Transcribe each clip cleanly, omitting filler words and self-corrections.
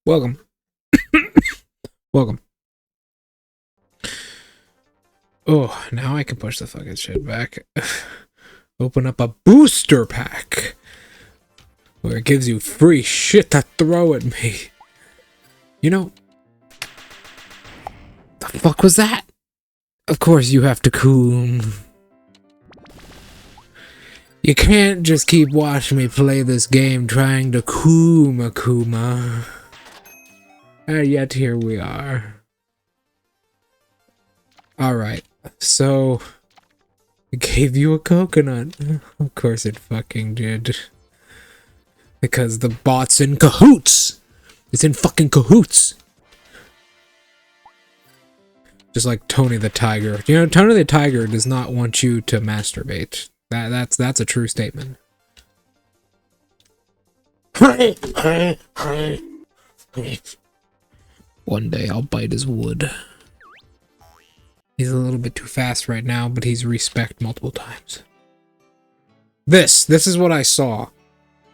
Welcome. Welcome. Oh, now I can push the fucking shit back. Open up a booster pack where it gives you free shit to throw at me. You know, the fuck was that? Of course you have to coom. You can't just keep watching me play this game trying to coom Akuma. And yet here we are. Alright, so it gave you a coconut. Of course it fucking did. Because the bot's in cahoots! It's in fucking cahoots! Just like Tony the Tiger. You know, Tony the Tiger does not want you to masturbate. That's a true statement. One day I'll bite his wood. He's a little bit too fast right now, but he's respect multiple times. This is what I saw.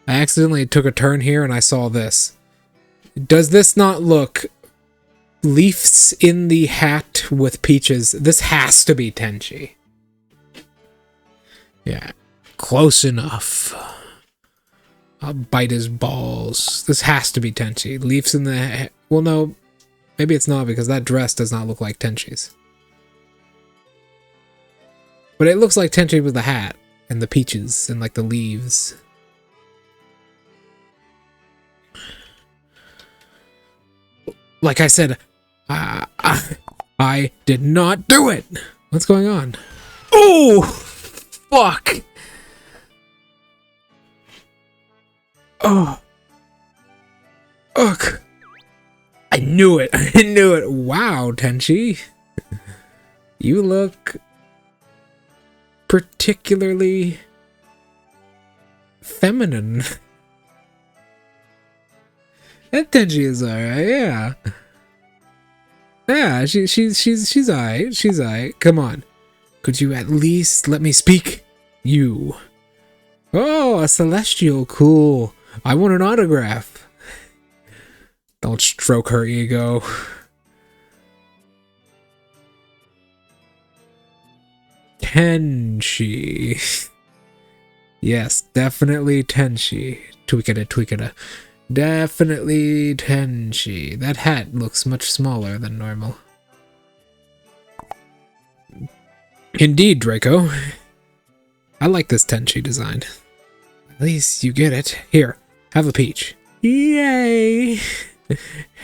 I accidentally took a turn here and I saw this. Does this not look... Leafs in the hat with peaches? This has to be Tenchi. Yeah, close enough. I'll bite his balls. This has to be Tenchi. Leafs in the hat. Well, no. Maybe it's not, because that dress does not look like Tenchi's. But it looks like Tenchi with the hat and the peaches and like the leaves. Like I said, I did not do it. What's going on? Oh, fuck. Oh. Ugh. I knew it. I knew it. Wow, Tenchi. You look particularly feminine. That Tenchi is alright, yeah. Yeah, she's alright. She's alright. Come on. Could you at least let me speak? You. Oh, a celestial. Cool. I want an autograph. Don't stroke her ego. Tenchi. Yes, definitely Tenchi. Tweak it. Definitely Tenchi. That hat looks much smaller than normal. Indeed, Draco. I like this Tenchi design. At least you get it. Here, have a peach. Yay!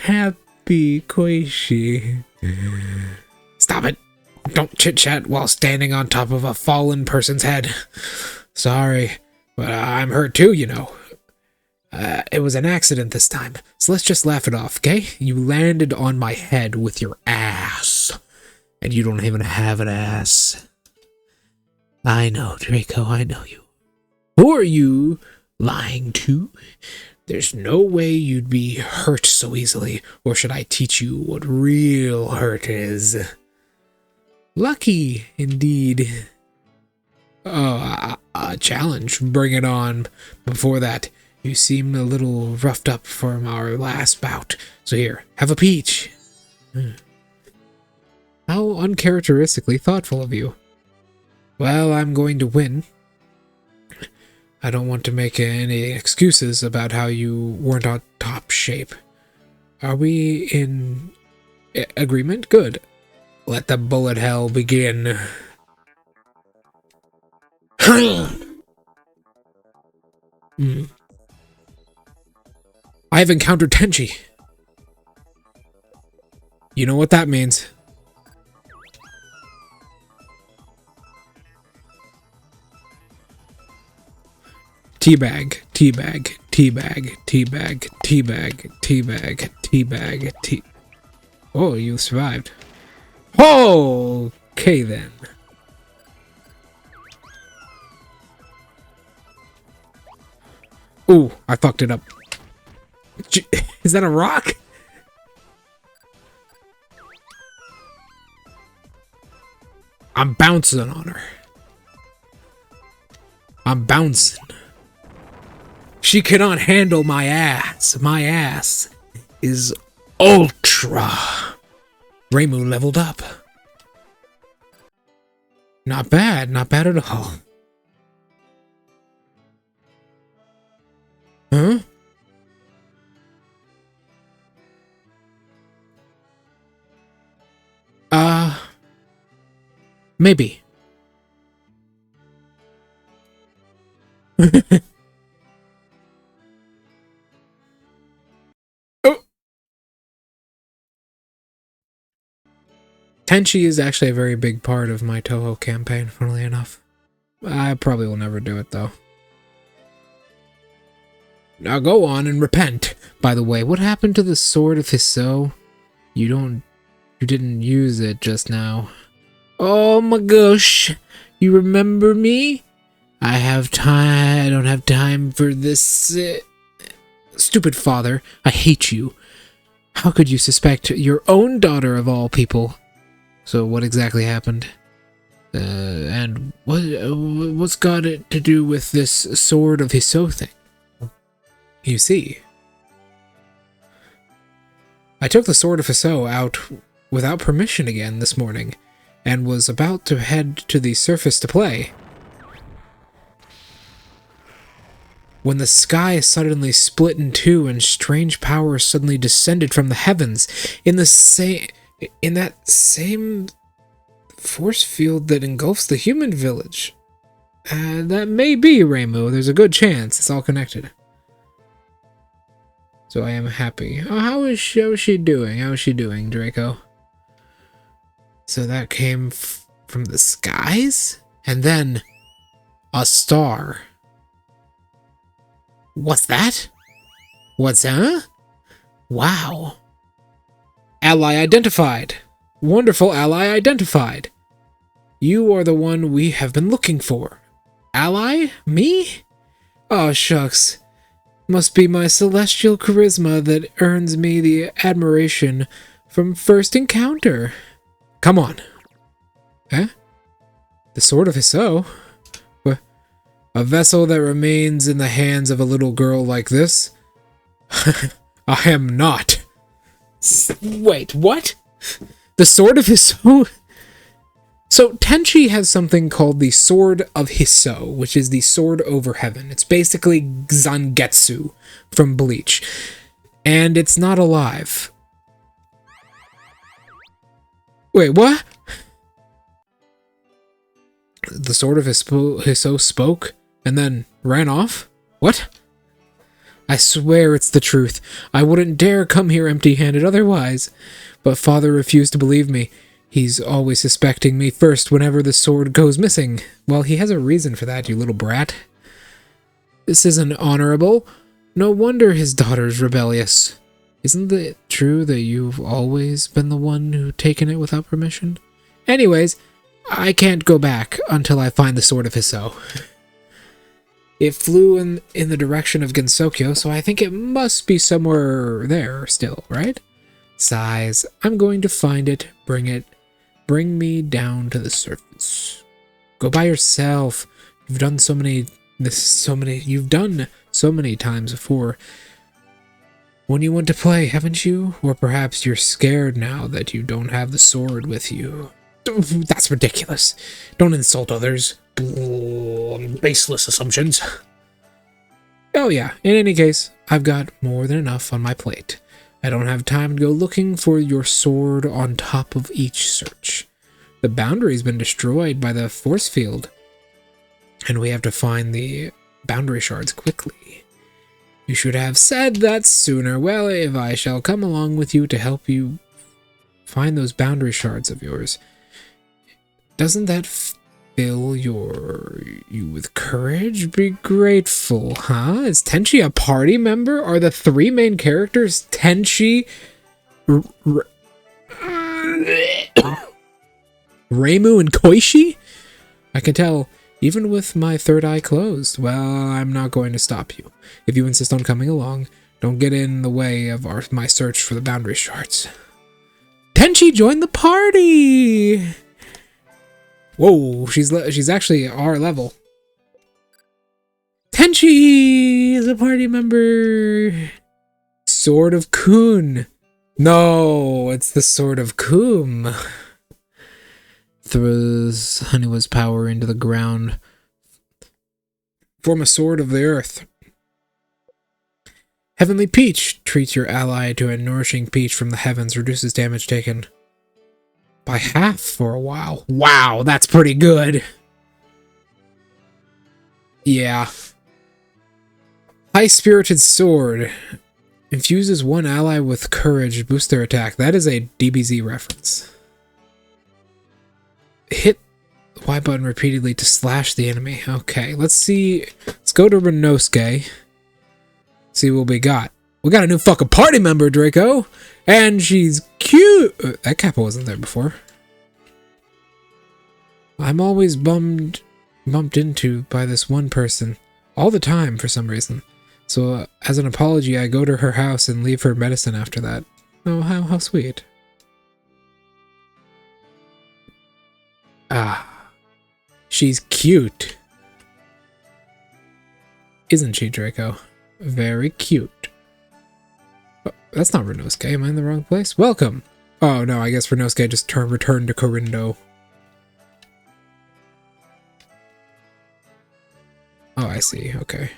Happy Koishi. Stop it! Don't chit-chat while standing on top of a fallen person's head. Sorry, but I'm hurt too, you know. It was an accident this time, so let's just laugh it off, okay? You landed on my head with your ass. And you don't even have an ass. I know, Draco, I know you. Who are you lying to? There's no way you'd be hurt so easily, or should I teach you what real hurt is? Lucky, indeed. Oh, a challenge, bring it on. Before that, you seem a little roughed up from our last bout, so here, have a peach. How uncharacteristically thoughtful of you. Well, I'm going to win. I don't want to make any excuses about how you weren't on top shape. Are we in agreement? Good. Let the bullet hell begin. I have encountered Tenchi. You know what that means. Teabag, teabag, teabag, teabag, teabag, teabag, teabag, tea. Oh, you survived. Oh, okay then. Ooh, I fucked it up. Is that a rock? I'm bouncing on her. I'm bouncing. She cannot handle my ass. My ass is ultra. Reimu leveled up. Not bad at all. Huh? Maybe. Oh. Tenchi is actually a very big part of my Touhou campaign, funnily enough. I probably will never do it, though. Now go on and repent. By the way, what happened to the sword of Hisou? You didn't use it just now. Oh my gosh. You remember me? I don't have time for this. Stupid father. I hate you. How could you suspect your own daughter of all people? So what exactly happened? And what's got it to do with this sword of Hisou thing? You see, I took the sword of Hisou out without permission again this morning, and was about to head to the surface to play, when the sky suddenly split in two and strange power suddenly descended from the heavens in that same force field that engulfs the human village. That may be, Reimu. There's a good chance it's all connected. So I am happy. Oh, how is she doing? How is she doing, Draco? So that came from the skies? And then a star. What's that? Huh? Wow. Ally identified. Wonderful ally identified. You are the one we have been looking for. Ally? Me? Oh, shucks. Must be my celestial charisma that earns me the admiration from first encounter. Come on. Eh? The sword of Hisou? A vessel that remains in the hands of a little girl like this? I am not. Wait, what? The sword of Hisou? So Tenchi has something called the Sword of Hisou, which is the sword over heaven. It's basically Zangetsu from Bleach. And it's not alive. Wait, what? The Sword of Hisou spoke and then ran off? What? I swear it's the truth. I wouldn't dare come here empty-handed otherwise. But Father refused to believe me. He's always suspecting me first whenever the sword goes missing. Well, he has a reason for that, you little brat. This isn't honorable. No wonder his daughter's rebellious. Isn't it true that you've always been the one who's taken it without permission? Anyways, I can't go back until I find the Sword of Hisou. It flew in the direction of Gensokyo, so I think it must be somewhere there still, right? Sighs. I'm going to find it, bring me down to the surface. Go by yourself. You've done so many times before. When you went to play, haven't you? Or perhaps you're scared now that you don't have the sword with you. That's ridiculous. Don't insult others. Baseless assumptions. Oh yeah, in any case, I've got more than enough on my plate. I don't have time to go looking for your sword on top of each search. The boundary's been destroyed by the force field, and we have to find the boundary shards quickly. You should have said that sooner. Well, if I shall come along with you to help you find those boundary shards of yours, doesn't that fill you with courage? Be grateful, huh? Is Tenchi a party member? Are the three main characters Tenchi, Reimu, and Koishi? I can tell, even with my third eye closed. Well, I'm not going to stop you. If you insist on coming along, don't get in the way of my search for the boundary shards. Tenchi joined the party! Whoa, she's actually our level. Tenchi is a party member. Sword of Kun. No, it's the Sword of Kum. Throws Honeywood's power into the ground. Form a sword of the earth. Heavenly Peach. Treats your ally to a nourishing peach from the heavens. Reduces damage taken by half for a while. Wow, that's pretty good. Yeah. High-spirited sword. Infuses one ally with courage. Boosts their attack. That is a DBZ reference. Hit Y button repeatedly to slash the enemy. Okay, let's see. Let's go to Renosuke. See what we got. We got a new fucking party member, Draco. And she's cute. That Kappa wasn't there before. I'm always bumped into by this one person. All the time, for some reason. So, as an apology, I go to her house and leave her medicine after that. Oh, how sweet. Ah. She's cute. Isn't she, Draco? Very cute. Oh, that's not Renosuke. Am I in the wrong place? Welcome! Oh, no, I guess Renosuke just returned to Corindo. Oh, I see. Okay.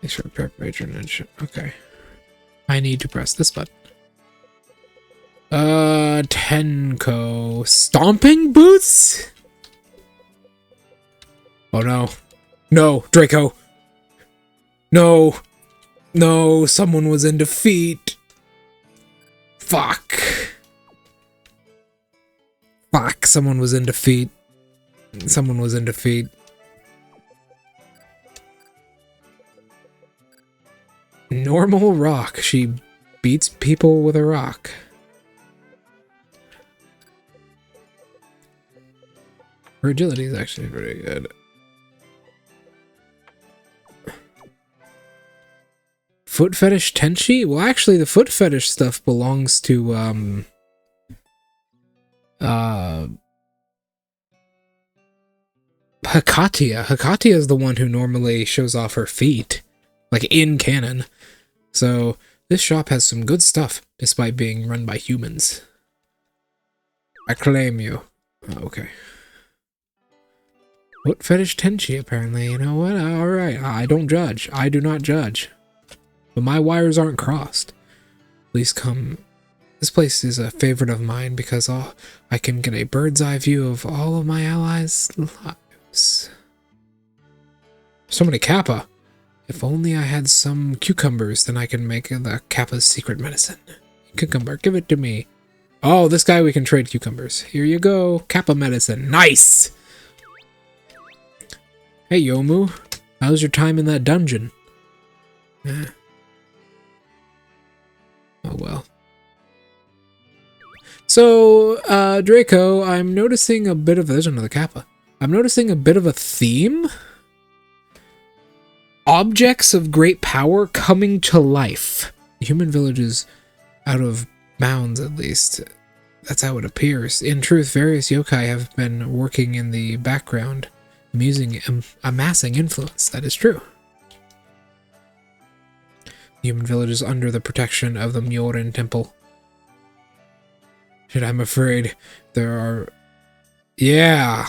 Make sure prep patronage. Okay. I need to press this button. Tenko. Stomping boots? Oh no. No, Draco. No. No, someone was in defeat. Fuck. Fuck, someone was in defeat. Someone was in defeat. Normal rock. She beats people with a rock. Her agility is actually pretty good. Foot fetish Tenchi? Well, actually, the foot fetish stuff belongs to, Hakatia. Hakatia is the one who normally shows off her feet, like in canon. So, this shop has some good stuff, despite being run by humans. I claim you. Oh, okay. Foot fetish Tenchi, apparently. You know what? Alright, I don't judge. I do not judge. But my wires aren't crossed. Please come. This place is a favorite of mine because I can get a bird's eye view of all of my allies' lives. So many Kappa. If only I had some cucumbers, then I can make the Kappa's secret medicine. Cucumber, give it to me. Oh, this guy we can trade cucumbers. Here you go. Kappa medicine. Nice! Hey, Yomu. How's your time in that dungeon? Eh. Oh, well. So, Draco, I'm noticing a bit of... There's another Kappa. I'm noticing a bit of a theme. Objects of great power coming to life. The human village is out of bounds, at least. That's how it appears. In truth, various yokai have been working in the background, amassing influence. That is true. The human village is under the protection of the Myorin Temple. Shit, I'm afraid there are... Yeah!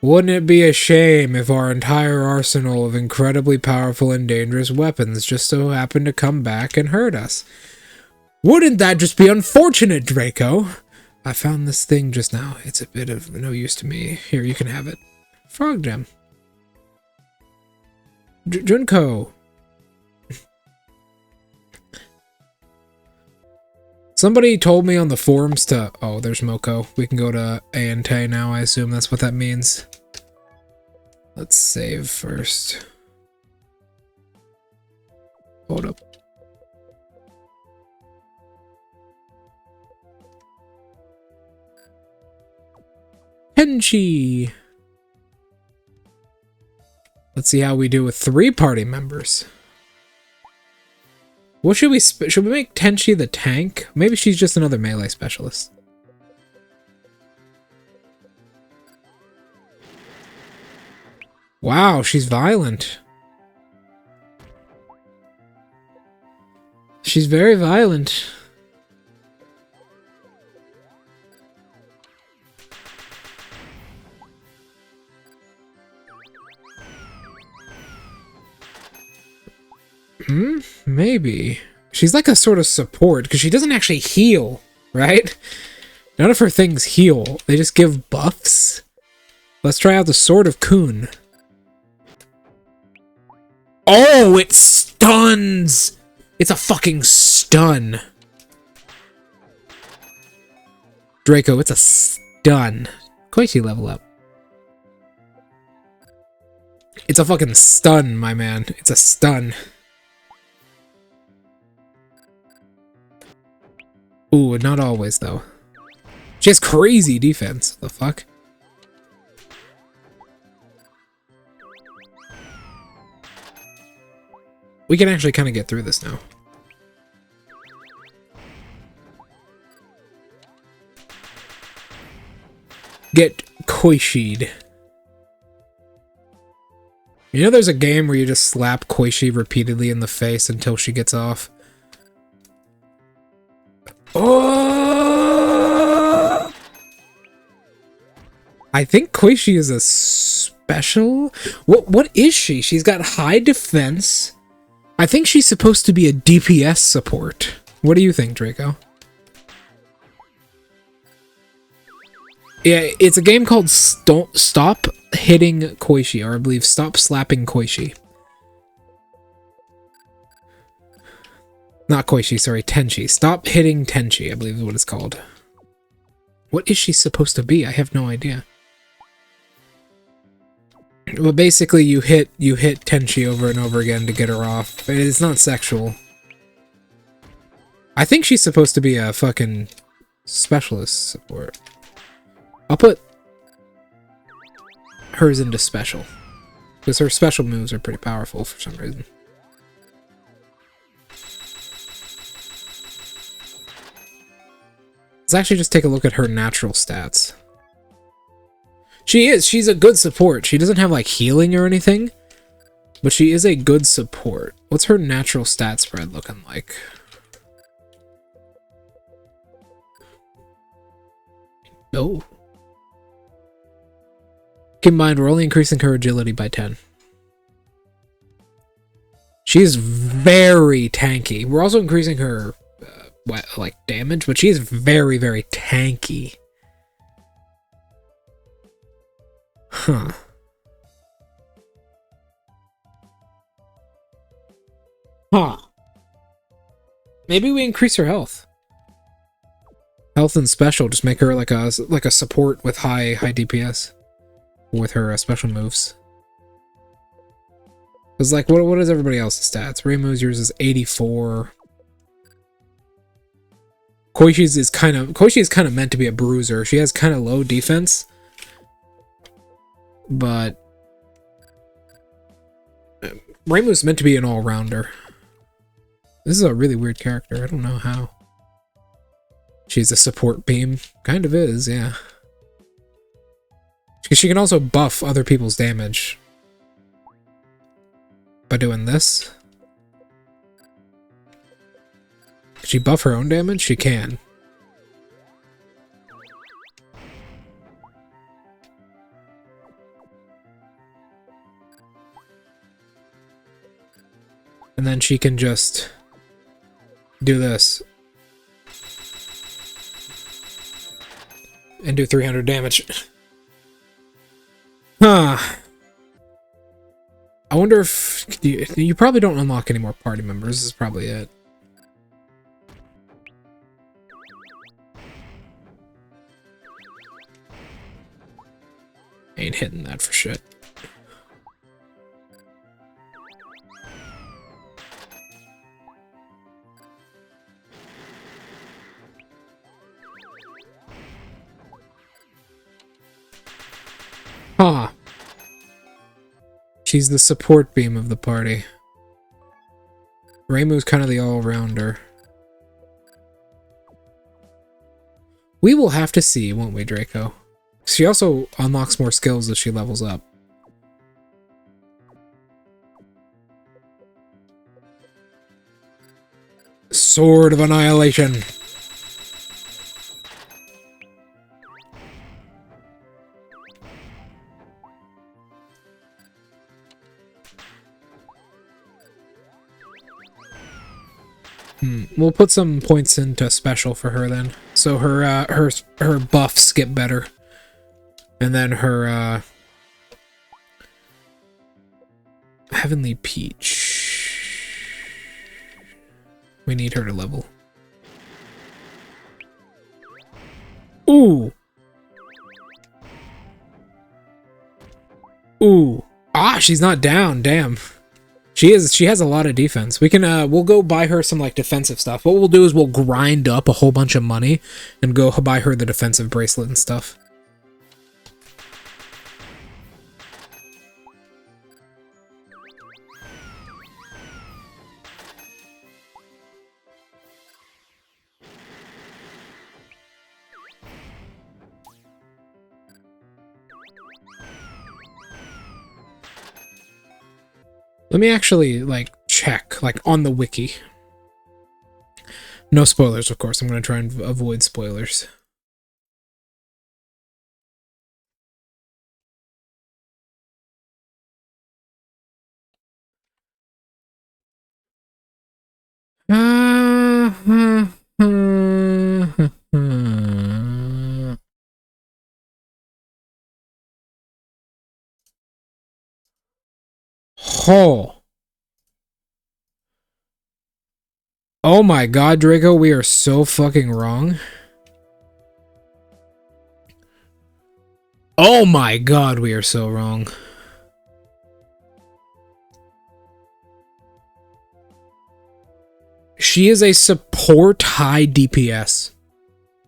Wouldn't it be a shame if our entire arsenal of incredibly powerful and dangerous weapons just so happened to come back and hurt us? Wouldn't that just be unfortunate, Draco? I found this thing just now. It's a bit of no use to me. Here, you can have it. Frog gem. Junko. Somebody told me on the forums to... Oh, there's Moko. We can go to Ante now, I assume that's what that means. Let's save first. Hold up. Tenchi! Let's see how we do with 3 party members. What should we make Tenchi the tank? Maybe she's just another melee specialist. Wow, she's violent. she's very violent. Maybe. She's like a sort of support, because she doesn't actually heal, right? None of her things heal. They just give buffs. Let's try out the Sword of Kun. Oh, it stuns! It's a fucking stun. Draco, it's a stun. Koichi, level up. It's a fucking stun, my man. It's a stun. Ooh, not always, though. She has crazy defense. The fuck? We can actually kind of get through this now. Get Koishi'd. You know there's a game where you just slap Koishi repeatedly in the face until she gets off? Oh! I think Koishi is a special... What is she? She's got high defense. I think she's supposed to be a DPS support. What do you think, Draco? Yeah, it's a game called Stop Hitting Koishi, or I believe Stop Slapping Koishi. Not Koishi, sorry, Tenchi. Stop Hitting Tenchi, I believe is what it's called. What is she supposed to be? I have no idea. Well, basically, you hit Tenchi over and over again to get her off. It's not sexual. I think she's supposed to be a fucking specialist support. I'll put hers into special, because her special moves are pretty powerful for some reason. Let's actually just take a look at her natural stats. She's a good support. She doesn't have like healing or anything, but she is a good support. What's her natural stat spread looking like? Oh. Keep in mind, we're only increasing her agility by 10. She's very tanky. We're also increasing her like damage, but she is very, very tanky. Huh. Huh. Maybe we increase her health. Health and special, just make her like a support with high DPS with her special moves. Cause like what is everybody else's stats? Reimu's, yours is 84. Koichi is kind of meant to be a bruiser. She has kind of low defense, but Reimu's meant to be an all-rounder. This is a really weird character. I don't know how. She's a support beam. Kind of is, yeah. She can also buff other people's damage by doing this. Can she buff her own damage? She can. And then she can just do this. And do 300 damage. Huh. I wonder if... You probably don't unlock any more party members. This is probably it. Ain't hitting that for shit. Huh. She's the support beam of the party. Reimu's kind of the all-rounder. We will have to see, won't we, Draco? She also unlocks more skills as she levels up. Sword of Annihilation. We'll put some points into special for her then, so her buffs get better, and then her Heavenly Peach. We need her to level. Ooh. Ooh. Ah, she's not down. Damn. She has a lot of defense. We can we'll go buy her some like defensive stuff. What we'll do is we'll grind up a whole bunch of money and go buy her the defensive bracelet and stuff. Let me actually, like, check, like, on the wiki. No spoilers, of course. I'm going to try and avoid spoilers. Oh. Oh my god, Draco, we are so fucking wrong. Oh my god, we are so wrong. She is a support high DPS.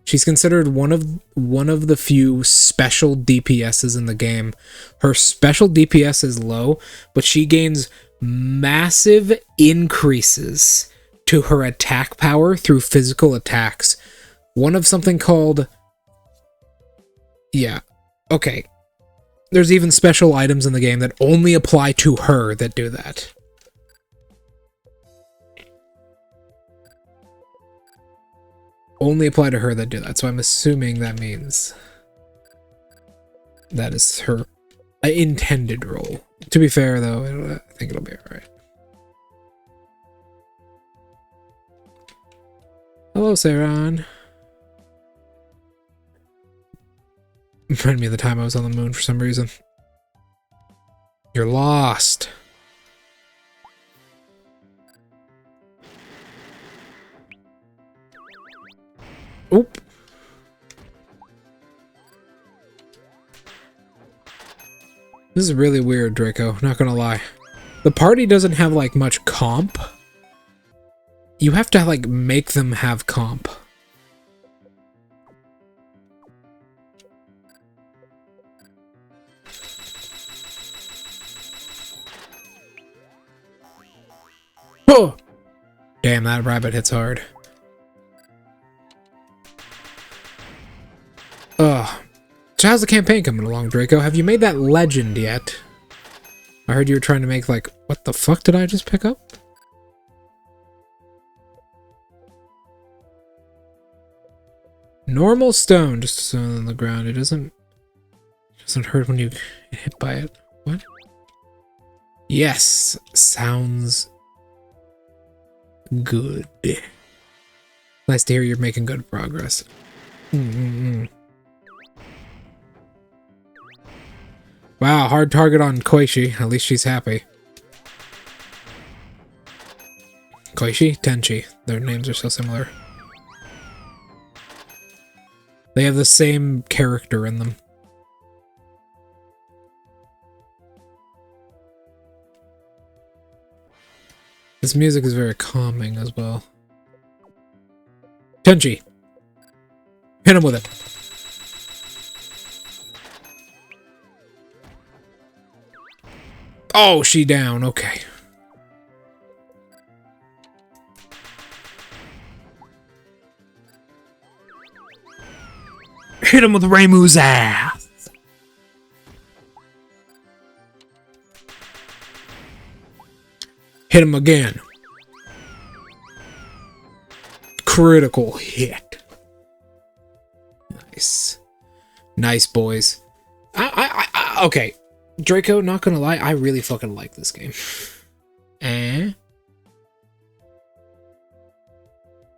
She's considered one of the few special DPSs in the game. Her special DPS is low, but she gains massive increases to her attack power through physical attacks. One of something called... Yeah. Okay. There's even special items in the game that only apply to her that do that. Only apply to her that do that, so I'm assuming that means that is her intended role. To be fair, though, I think it'll be alright. Hello, Saron. Reminded me of the time I was on the moon for some reason. You're lost. Oop. This is really weird, Draco, not gonna lie. The party doesn't have, like, much comp. You have to, like, make them have comp. Oh! Damn, that rabbit hits hard. Ugh. So how's the campaign coming along, Draco? Have you made that legend yet? I heard you were trying to make, like, what the fuck did I just pick up? Normal stone, just on the ground. It doesn't hurt when you get hit by it. What? Yes, sounds good. Nice to hear you're making good progress. Wow, hard target on Koichi. At least she's happy. Koichi? Tenchi. Their names are so similar. They have the same character in them. This music is very calming as well. Tenchi! Hit him with it. Oh, she down. Okay. Hit him with Reimu's ass. Hit him again. critical hit. Nice. Nice, boys. Okay. Draco, not gonna lie, I really fucking like this game.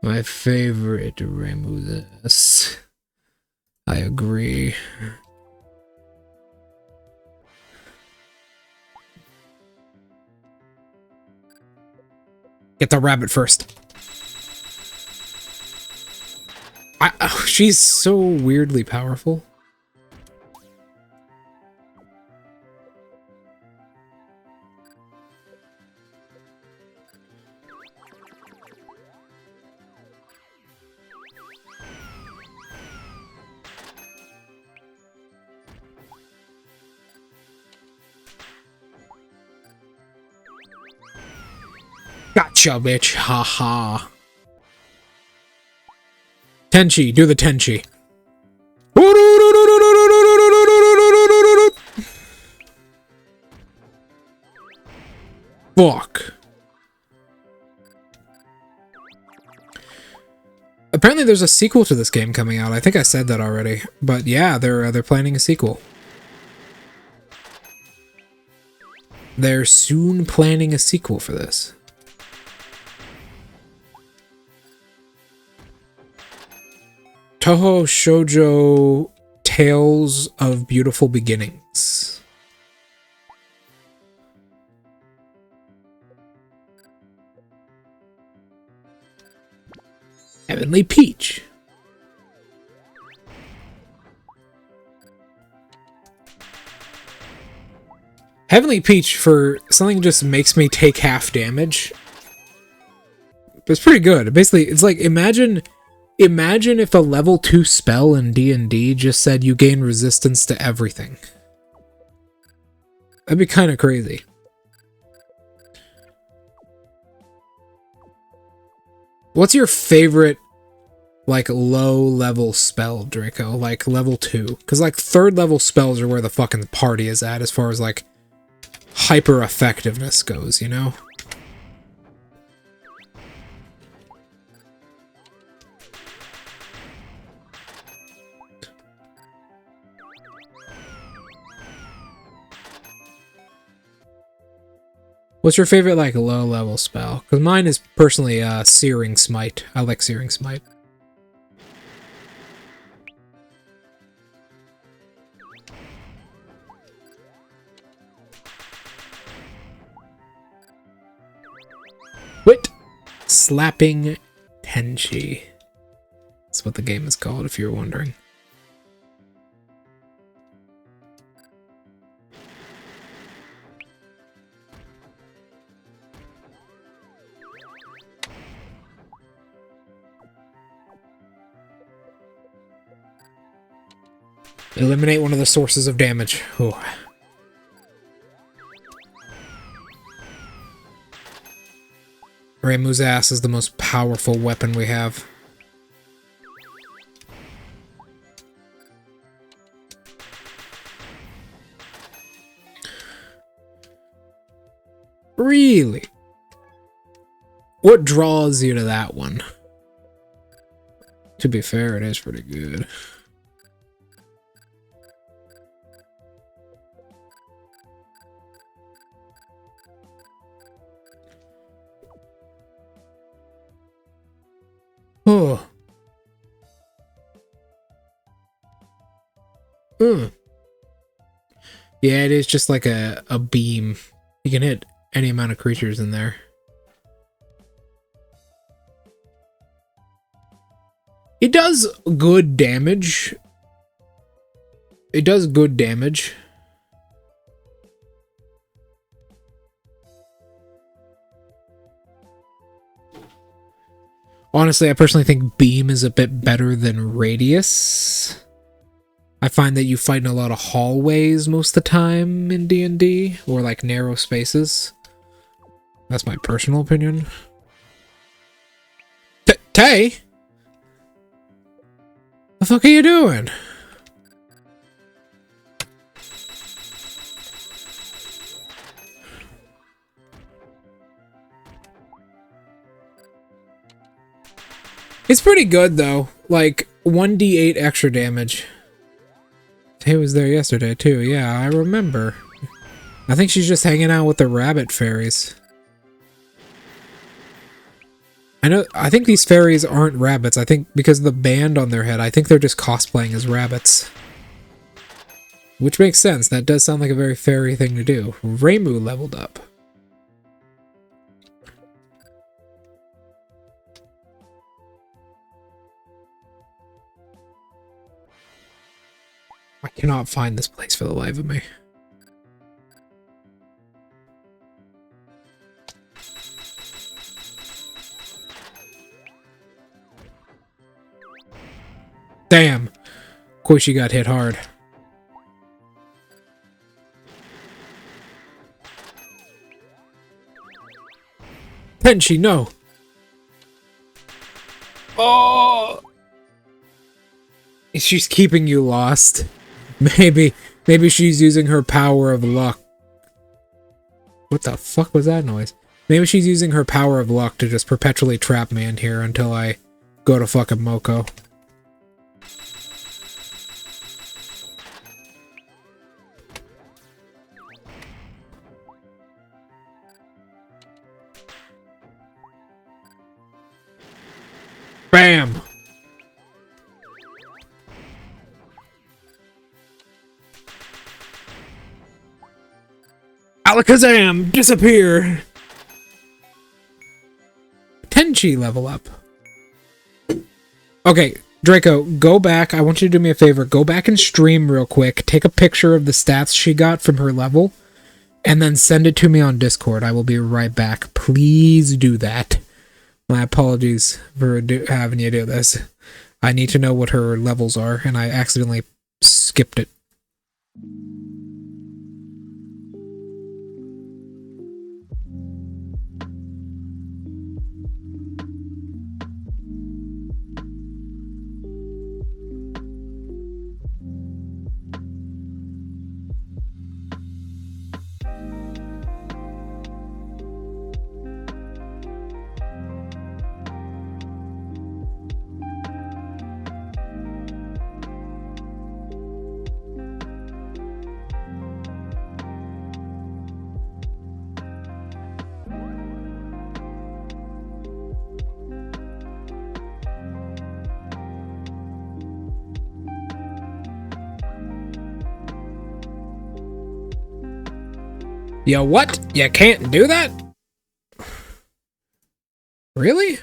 My favorite Ramus. I agree. Get the rabbit first. She's so weirdly powerful. Gotcha, bitch. Haha. Tenchi, do the Tenchi. Fuck. Apparently there's a sequel to this game coming out. I think I said that already. But yeah, they're planning a sequel. They're soon planning a sequel for this. Touhou Shojo Tales of Beautiful Beginnings. Heavenly Peach. Heavenly Peach for something just makes me take half damage. It's pretty good. Basically, it's like imagine if a level 2 spell in D&D just said you gain resistance to everything. That'd be kind of crazy. What's your favorite, like, low-level spell, Draco? Like, level 2? Because, like, 3rd level spells are where the fucking party is at as far as, like, hyper-effectiveness goes, you know? What's your favorite, like, low-level spell? Because mine is personally Searing Smite. I like Searing Smite. Wit! Slapping Tenchi. That's what the game is called, if you're wondering. Eliminate one of the sources of damage. Oh. Ramu's ass is the most powerful weapon we have. Really? What draws you to that one? To be fair, it is pretty good. Oh. Yeah, it is just like a beam. You can hit any amount of creatures in there. It does good damage. It does good damage. Honestly, I personally think Beam is a bit better than Radius. I find that you fight in a lot of hallways most of the time in D&D, or like narrow spaces. That's my personal opinion. Tay? The fuck are you doing? It's pretty good, though. Like, 1d8 extra damage. He was there yesterday, too. Yeah, I remember. I think she's just hanging out with the rabbit fairies. I think these fairies aren't rabbits. I think because of the band on their head, I think they're just cosplaying as rabbits. Which makes sense. That does sound like a very fairy thing to do. Reimu leveled up. I cannot find this place for the life of me. Damn. Koichi got hit hard. Tenchi, no. Oh! She's keeping you lost. Maybe she's using her power of luck. What the fuck was that noise? Maybe she's using her power of luck to just perpetually trap me in here until I go to fucking Moko. Bam! Alakazam! Disappear! Tenchi level up. Okay, Draco, go back. I want you to do me a favor. Go back and stream real quick. Take a picture of the stats she got from her level. And then send it to me on Discord. I will be right back. Please do that. My apologies for having you do this. I need to know what her levels are, and I accidentally skipped it. Yo, what? You can't do that? Really?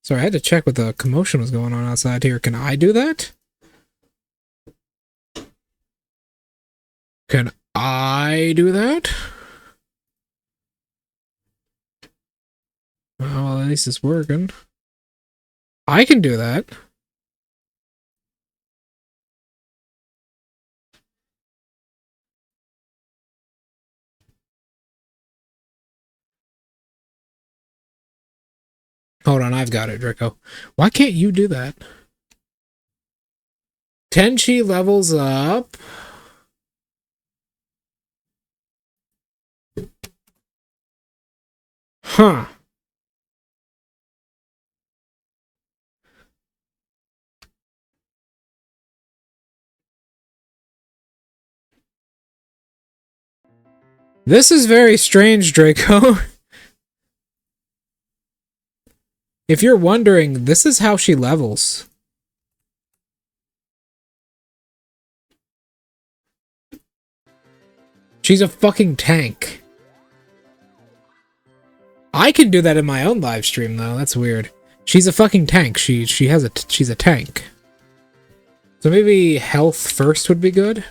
Sorry, I had to check what the commotion was going on outside here. Can I do that? Can I do that? Well, at least it's working. I can do that. Hold on, I've got it, Draco. Why can't you do that? Tenchi levels up. Huh. This is very strange, Draco. If you're wondering, this is how she levels. She's a fucking tank. I can do that in my own live stream, though. That's weird. She's a fucking tank. She's a tank. So maybe health first would be good.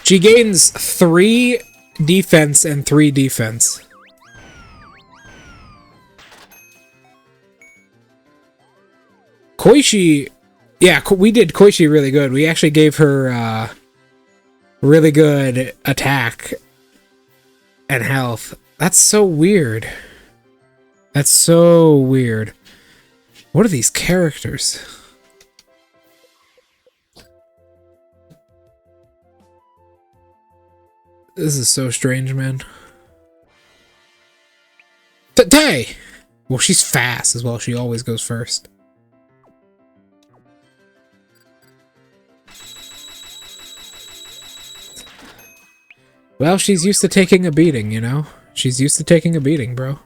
She gains 3 defense and 3 defense. Koichi, yeah, we did Koichi really good. We actually gave her really good attack and health. That's so weird. That's so weird. What are these characters? This is so strange, man. Tay! Well, she's fast as well. She always goes first. Well, she's used to taking a beating, you know? She's used to taking a beating, bro.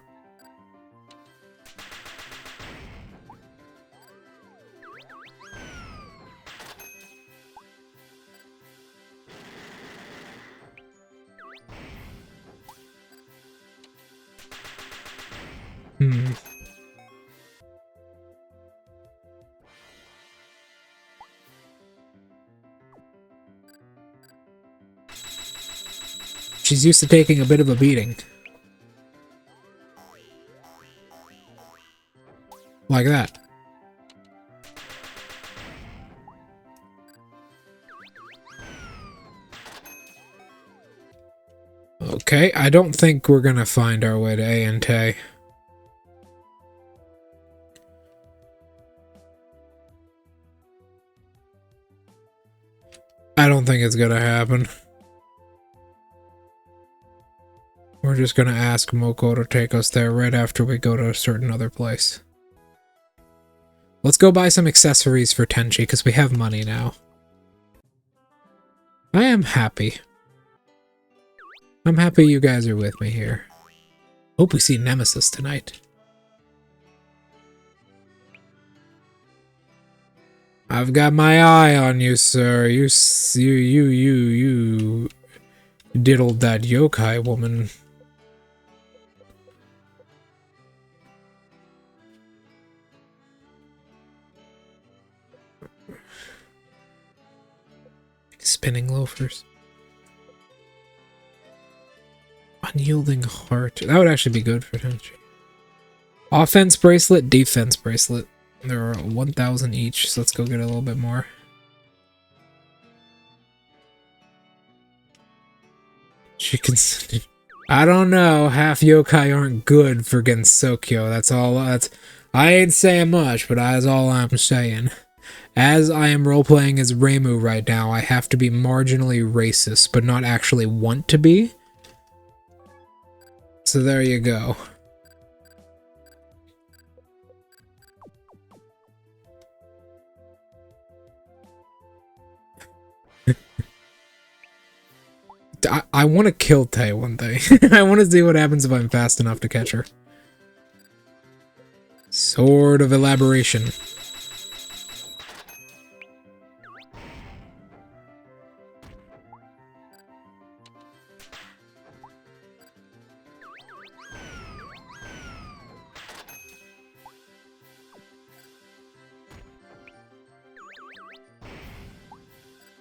She's used to taking a bit of a beating. Like that. Okay, I don't think we're gonna find our way to A&T. I don't think it's gonna happen. We're just gonna ask Moko to take us there right after we go to a certain other place. Let's go buy some accessories for Tenchi, because we have money now. I am happy. I'm happy you guys are with me here. Hope we see Nemesis tonight. I've got my eye on you, sir. You diddled that yokai woman. Spinning loafers. Unyielding heart. That would actually be good for Tenchi. Offense bracelet, defense bracelet. There are 1,000 each, so let's go get a little bit more. I don't know. Half yokai aren't good for Gensokyo. That's all. I ain't saying much, but that's all I'm saying. As I am role-playing as Reimu right now, I have to be marginally racist, but not actually want to be. So there you go. I want to kill Tay one day. I want to see what happens if I'm fast enough to catch her. Sword of Elaboration.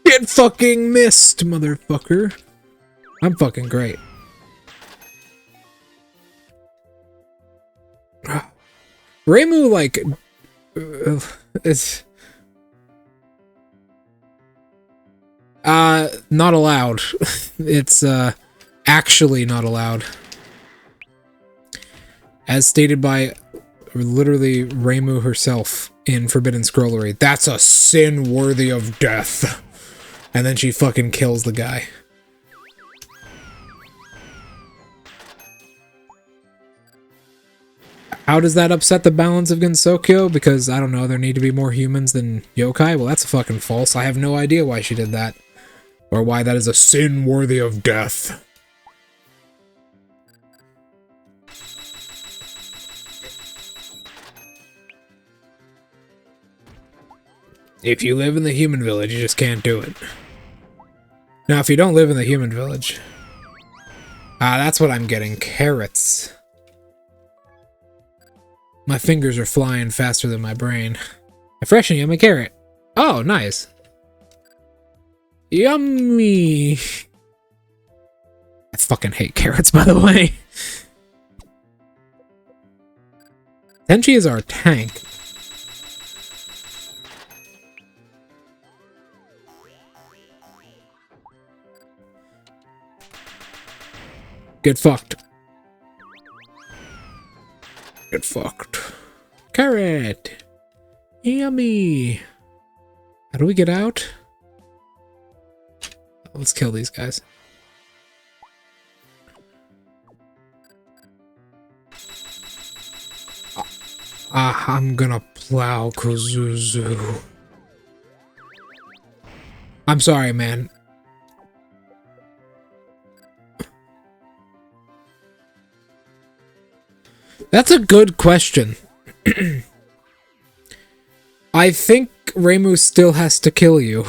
Get fucking missed, motherfucker. I'm fucking great. Reimu, like, it's not allowed. It's actually not allowed, as stated by literally Reimu herself in Forbidden Scrollery. That's a sin worthy of death. And then she fucking kills the guy. How does that upset the balance of Gensokyo? Because, I don't know, there need to be more humans than yokai? Well, that's fucking false. I have no idea why she did that. Or why that is a sin worthy of death. If you live in the human village, you just can't do it. Now, if you don't live in the human village... that's what I'm getting. Carrots. My fingers are flying faster than my brain. A fresh and yummy carrot. Oh, nice. Yummy. I fucking hate carrots, by the way. Tenchi is our tank. Get fucked. Get fucked. Carrot! Yummy. How do we get out? Let's kill these guys. I'm gonna plow Kuzuzu. I'm sorry, man. That's a good question. I think Reimu still has to kill you.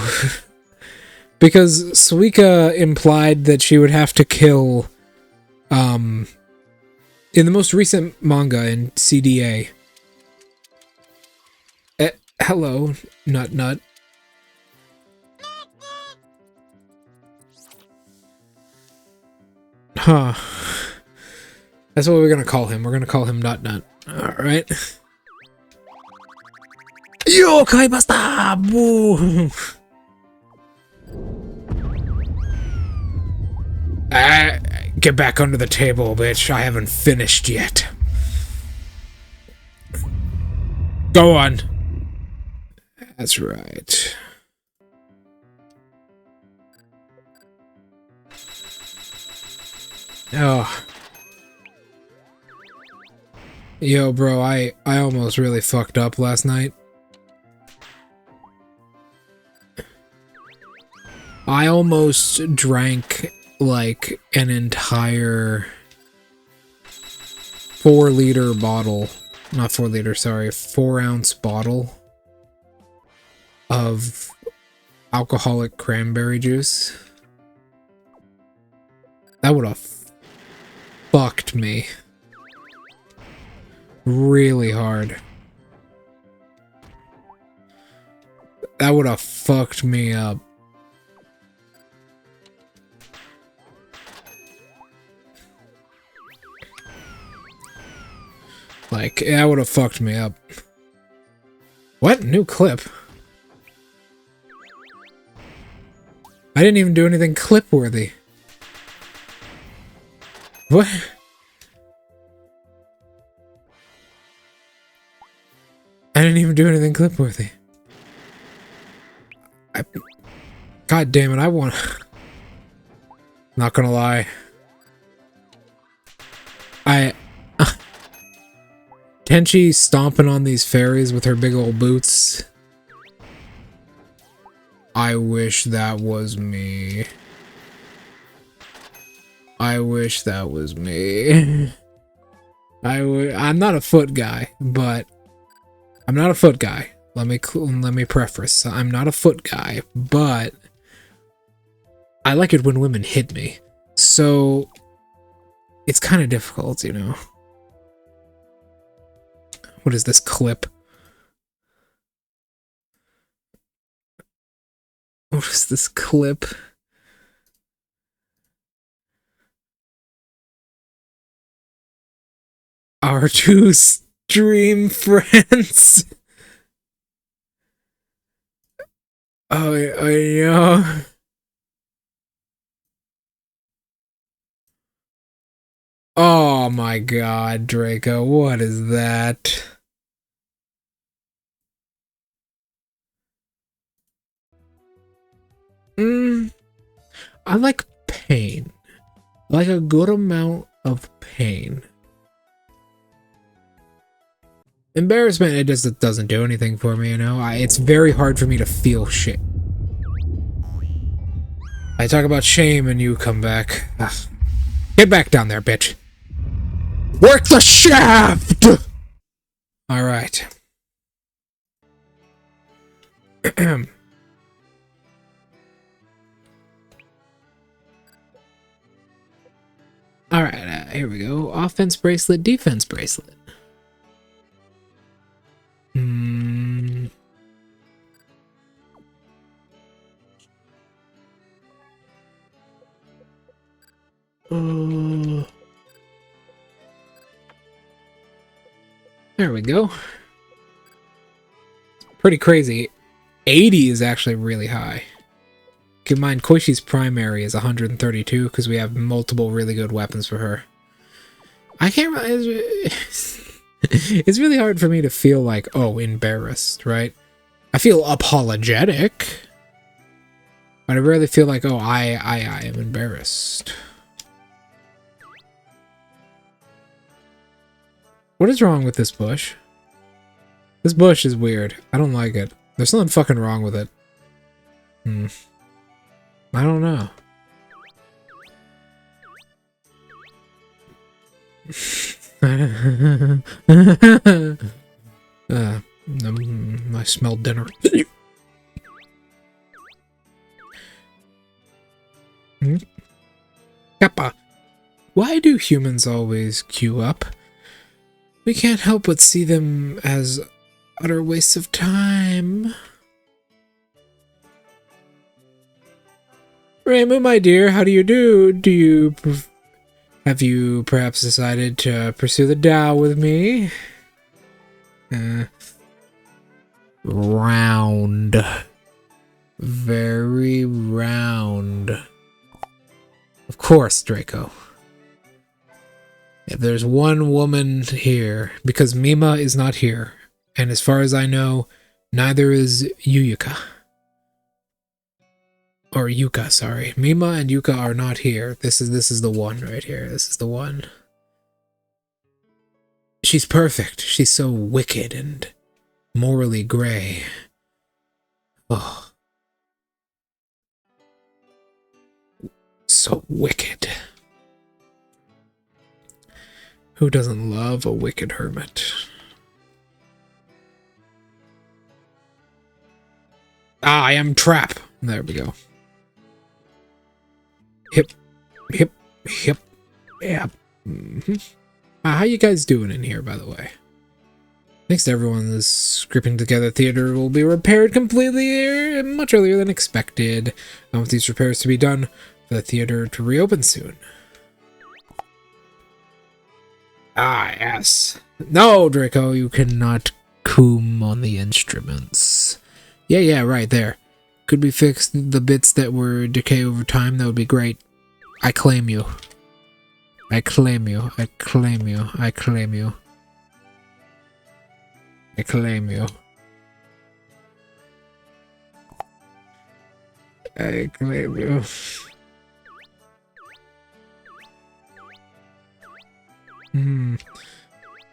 Because Suika implied that she would have to kill, in the most recent manga in CDA. Hello, Nut Nut. Huh. That's what we're gonna call him. We're gonna call him Nut Nut. Alright. Yokai Basta! Boo! Get back under the table, bitch. I haven't finished yet. Go on. That's right. Oh. Yo, bro, I almost really fucked up last night. I almost drank, like, an entire 4-liter bottle. Not 4 liter, sorry. 4-ounce bottle of alcoholic cranberry juice. That would have fucked me. Really hard. That would have fucked me up. Like, that would have fucked me up. What? New clip? I didn't even do anything clip-worthy. What? I didn't even do anything clip-worthy. God damn it, I want... Not gonna lie. Tenchi stomping on these fairies with her big old boots. I wish that was me. I wish that was me. I'm not a foot guy, but I'm not a foot guy. Let me preface. I'm not a foot guy, but I like it when women hit me. So it's kind of difficult, you know. What is this clip? What is this clip? Our two stream friends. Oh yeah. Oh my god, Draco, what is that? I like pain. Like a good amount of pain. Embarrassment, it just doesn't do anything for me, you know? It's very hard for me to feel shit. I talk about shame and you come back. Ugh. Get back down there, bitch. Work the shaft! Alright. Alright, here we go. Offense bracelet, defense bracelet. There we go. Pretty crazy. 80 is actually really high. Keep in mind, Koishi's primary is 132 because we have multiple really good weapons for her. I can't remember. It's really hard for me to feel like, oh, embarrassed, right? I feel apologetic, but I rarely feel like, oh, I am embarrassed. What is wrong with this bush? This bush is weird. I don't like it. There's something fucking wrong with it. I don't know. I smelled dinner. Kappa, why do humans always queue up? We can't help but see them as utter wastes of time. Reimu, my dear, how do you do? Have you perhaps decided to pursue the Tao with me? Round. Very round. Of course, Draco. If there's one woman here, because Mima is not here, and as far as I know, neither is Yuyuka. Or Yuka, sorry. Mima and Yuka are not here. This is the one right here. This is the one. She's perfect. She's so wicked and morally gray. Oh. So wicked. Who doesn't love a wicked hermit? Ah, I am trap. There we go. Hip. Yeah. How you guys doing in here, by the way? Thanks to everyone, this grouping together theater will be repaired completely much earlier than expected. I want these repairs to be done for the theater to reopen soon. Ah, yes. No, Draco, you cannot coom on the instruments. Yeah, right there. Could we fix the bits that were decay over time? That would be great. I claim you. I claim you. I claim you. I claim you. I claim you. I claim you.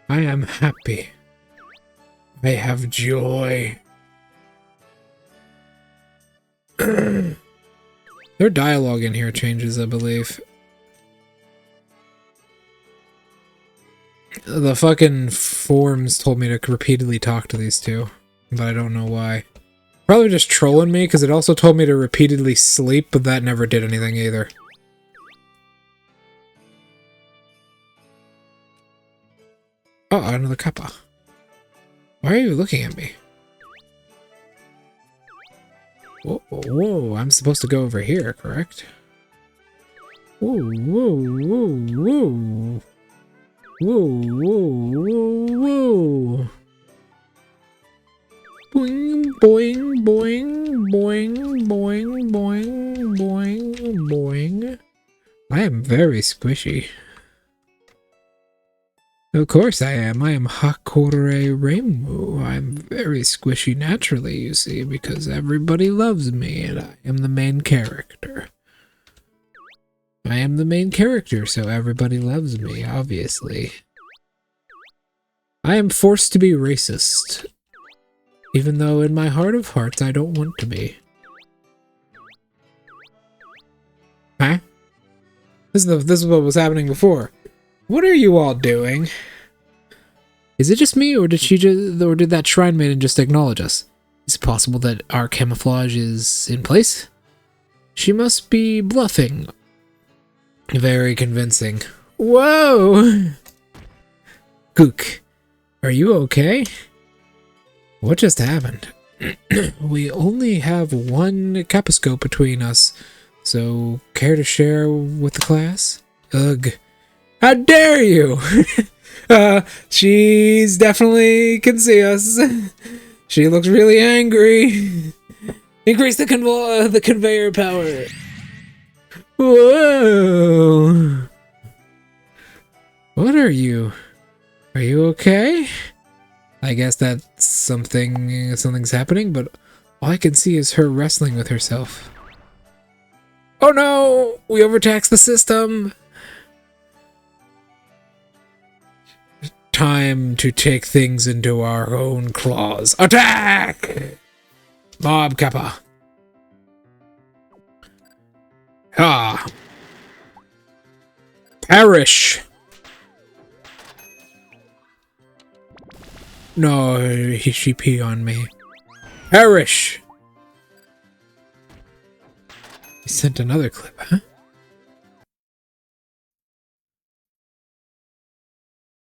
I am happy. I have joy. Their dialogue in here changes, I believe. The fucking forms told me to repeatedly talk to these two, but I don't know why. Probably just trolling me, because it also told me to repeatedly sleep, but that never did anything either. Oh, another kappa. Why are you looking at me? Whoa, I'm supposed to go over here, correct? Whoa. Boing, boing, boing, boing, boing, boing, boing, boing. I am very squishy. Of course I am. I am Hakore Reimu. I'm very squishy naturally, you see, because everybody loves me and I am the main character. I am the main character, so everybody loves me, obviously. I am forced to be racist, even though in my heart of hearts I don't want to be. Huh? This is what was happening before. What are you all doing? Is it just me, or did that shrine maiden just acknowledge us? Is it possible that our camouflage is in place? She must be bluffing. Very convincing. Whoa! Gook, are you okay? What just happened? We only have one caposcope between us, so care to share with the class? Ugh. How dare you! She's definitely can see us. She looks really angry. Increase the conveyor power. Whoa! What are you? Are you okay? I guess that something's happening, but all I can see is her wrestling with herself. Oh no! We overtaxed the system! Time to take things into our own claws. Attack! Mob Kappa. Ah. Perish! No, she peed on me. Perish! He sent another clip, huh?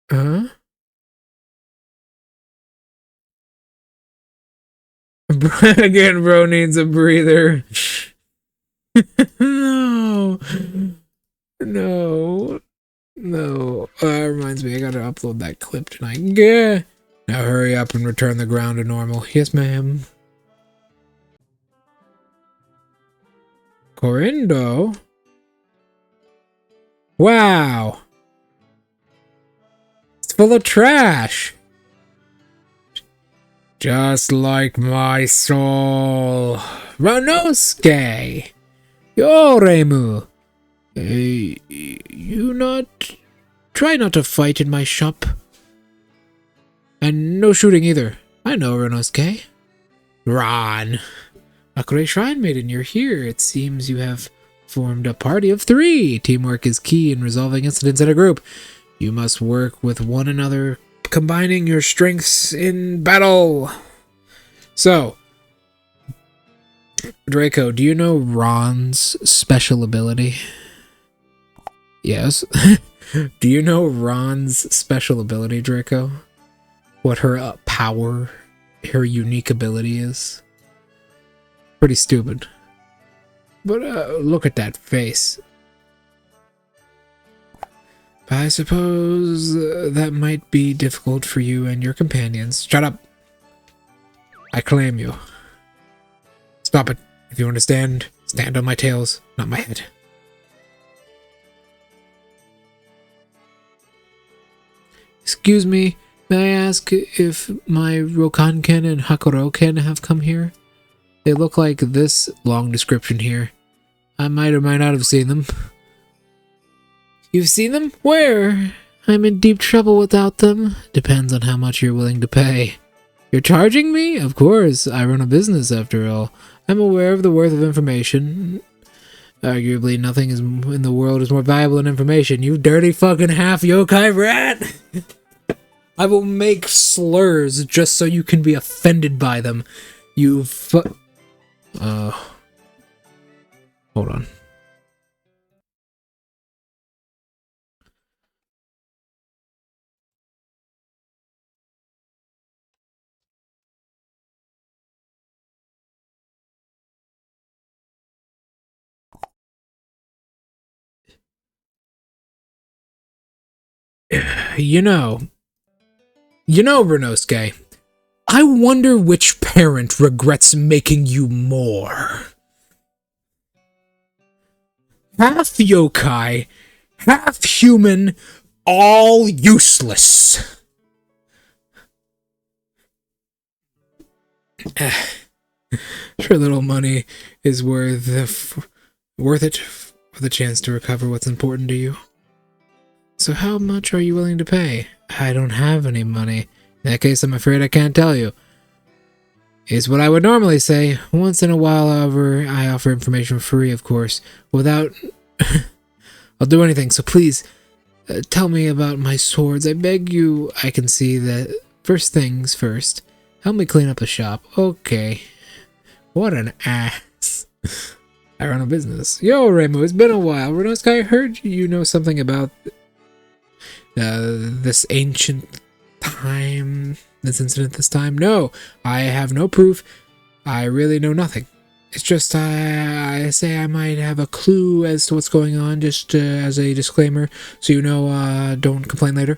Huh? Again, bro needs a breather. No. No. No. Reminds me, I gotta upload that clip tonight. Yeah. Now hurry up and return the ground to normal. Yes, ma'am. Corindo? Wow. It's full of trash. Just like my soul. Ranosuke! Yoremu! Try not to fight in my shop. And no shooting either. I know, Ranosuke. Ron. Akure Shrine Maiden, you're here. It seems you have formed a party of 3. Teamwork is key in resolving incidents in a group. You must work with one another, combining your strengths in battle. So, Draco, do you know Ron's special ability? Yes. Do you know Ron's special ability, Draco? What her power, her unique ability is? Pretty stupid. But look at that face. I suppose that might be difficult for you and your companions. Shut up. I claim you. Stop it. If you understand, stand on my tails, not my head. Excuse me, may I ask if my Rokan-ken and Hakuro-ken have come here? They look like this long description here. I might or might not have seen them. You've seen them? Where? I'm in deep trouble without them. Depends on how much you're willing to pay. You're charging me? Of course, I run a business after all. I'm aware of the worth of information. Arguably, nothing in the world is more valuable than information. You dirty fucking half yokai rat! I will make slurs just so you can be offended by them. You hold on. You know, Renosuke, I wonder which parent regrets making you more. Half yokai, half human, all useless. Sure, little money is worth it for the chance to recover what's important to you. So how much are you willing to pay? I don't have any money. In that case, I'm afraid I can't tell you. Is what I would normally say. Once in a while, however, I offer information free, of course, without... I'll do anything, so please, tell me about my swords. I beg you. I can see that. First things first. Help me clean up the shop. Okay. What an ass. I run a business. Yo, Remu, it's been a while. Renosuke, I heard you know something about this ancient time, this incident this time. No, I have no proof. I really know nothing. It's just I say I might have a clue as to what's going on, just as a disclaimer, so you know, don't complain later.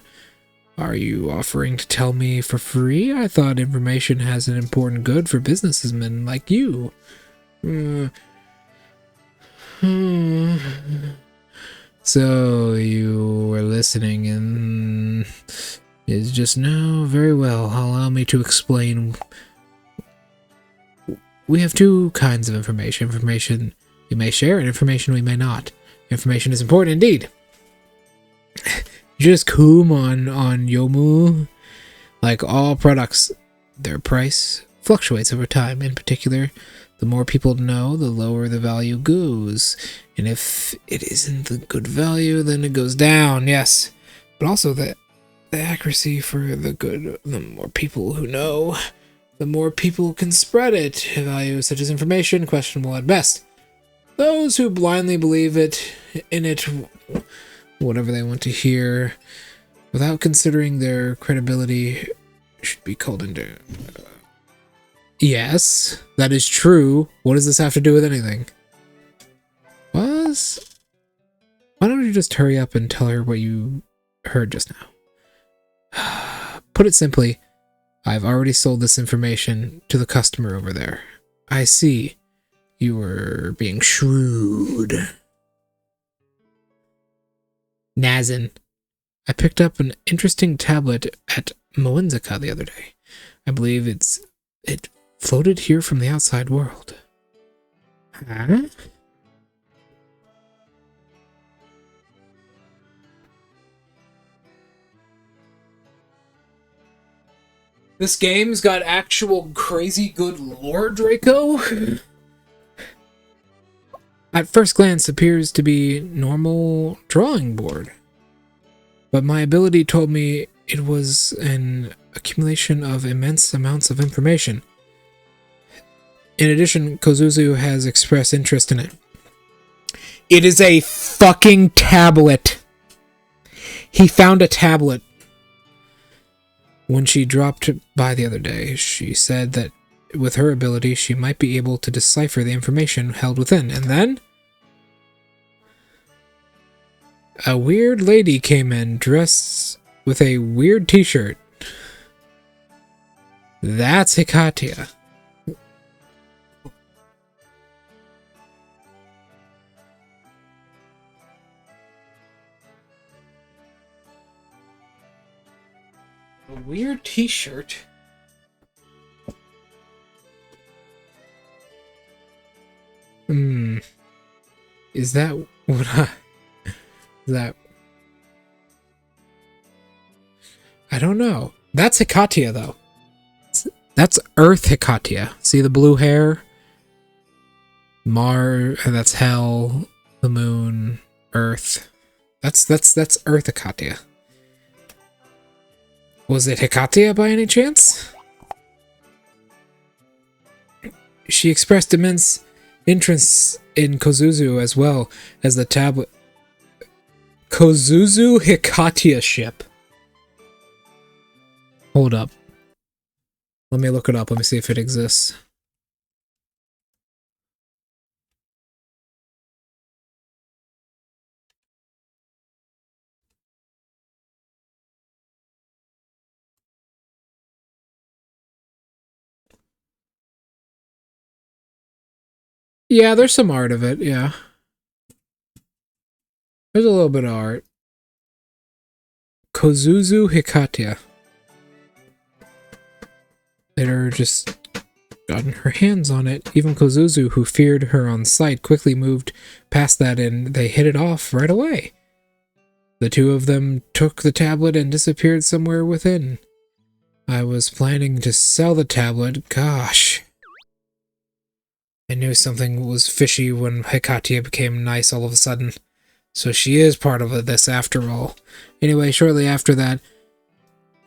Are you offering to tell me for free? I thought information has an important good for businessmen like you. So you were listening and is just now. Very well. Allow me to explain. We have two kinds of information. Information we may share and information we may not. Information is important indeed. Just coom on Yomu. Like all products, their price fluctuates over time. In particular, the more people know, the lower the value goes. And if it isn't the good value, then it goes down, yes. But also the accuracy for the good, the more people who know, the more people can spread it. Values such as information, questionable at best. Those who blindly believe in it, whatever they want to hear, without considering their credibility, should be called into... Yes, that is true. What does this have to do with anything? Why don't you just hurry up and tell her what you heard just now? Put it simply, I've already sold this information to the customer over there. I see. You were being shrewd. Nazin. I picked up an interesting tablet at Moenzaka the other day. I believe it floated here from the outside world. Huh? This game's got actual crazy good lore, Draco? At first glance appears to be normal drawing board. But my ability told me it was an accumulation of immense amounts of information. In addition, Kozuzu has expressed interest in it. It is a fucking tablet. He found a tablet. When she dropped by the other day, she said that with her ability, she might be able to decipher the information held within. And then a weird lady came in, dressed with a weird t-shirt. That's Hikatia. A weird t-shirt? Is that what I don't know. That's Hikatia, though. That's Earth Hikatia. See the blue hair? That's Hell, the moon, Earth. That's Earth Hikatia. Was it Hikatia by any chance? She expressed immense interest in Kozuzu as well as the tablet. Kozuzu Hikatia ship. Hold up. Let me look it up. Let me see if it exists. Yeah, there's some art of it, yeah. There's a little bit of art. Kozuzu Hikatia. Later just gotten her hands on it. Even Kozuzu, who feared her on sight, quickly moved past that and they hit it off right away. The two of them took the tablet and disappeared somewhere within. I was planning to sell the tablet. Gosh. I knew something was fishy when Hikatia became nice all of a sudden. So she is part of this after all. Anyway, shortly after that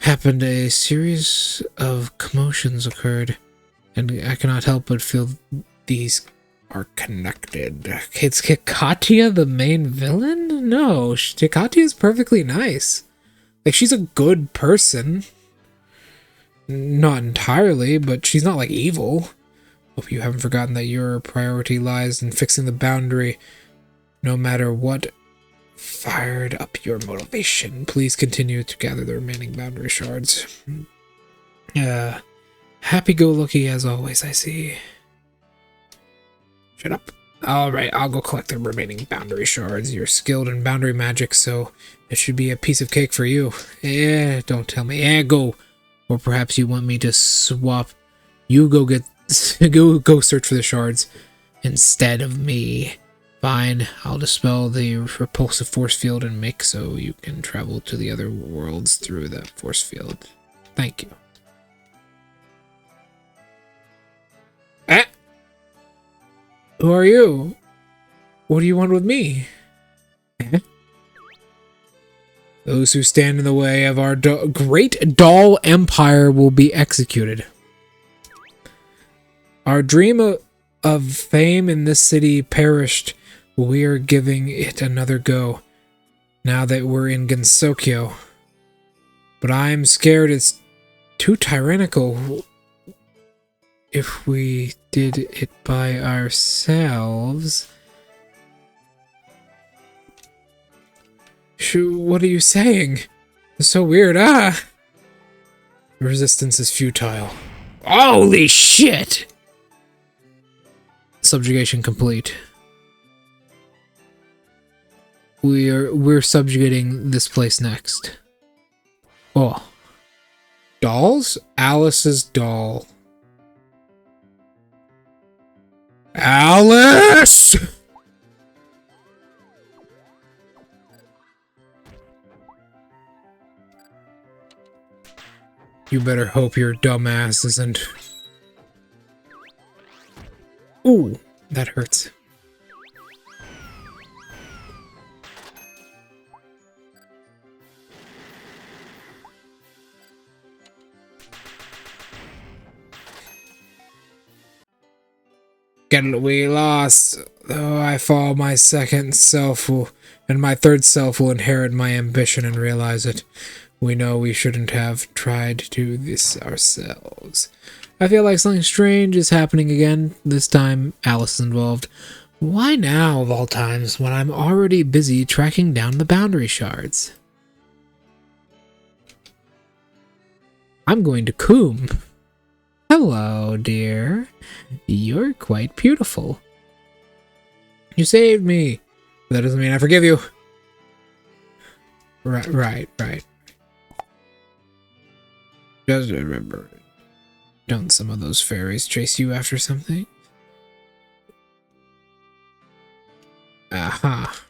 happened, a series of commotions occurred, and I cannot help but feel these are connected. Is Hikatia the main villain? No, Hikatia is perfectly nice. Like, she's a good person. Not entirely, but she's not like evil. Hope you haven't forgotten that your priority lies in fixing the boundary. No matter what fired up your motivation, please continue to gather the remaining boundary shards. Happy-go-lucky as always, I see. Shut up. Alright, I'll go collect the remaining boundary shards. You're skilled in boundary magic, so it should be a piece of cake for you. Don't tell me. Go. Or perhaps you want me to swap. You go get... go search for the shards instead of me. Fine, I'll dispel the repulsive force field and make so you can travel to the other worlds through the force field. Thank you. Who are you? What do you want with me? Those who stand in the way of our great doll empire will be executed. Our dream of fame in this city perished. We are giving it another go, now that we're in Gensokyo. But I'm scared it's too tyrannical if we did it by ourselves. What are you saying? It's so weird, Resistance is futile. Holy shit! Subjugation complete. We're subjugating this place next. Oh. Dolls? Alice's doll. Alice! You better hope your dumbass isn't... Ooh, that hurts. We lost. Though I fall, my second self will, and my third self will inherit my ambition and realize it. We know we shouldn't have tried to do this ourselves. I feel like something strange is happening again. This time, Alice is involved. Why now, of all times, when I'm already busy tracking down the boundary shards? I'm going to Coombe. Hello, dear. You're quite beautiful. You saved me. But that doesn't mean I forgive you. Right. Just remember, don't some of those fairies chase you after something? Aha.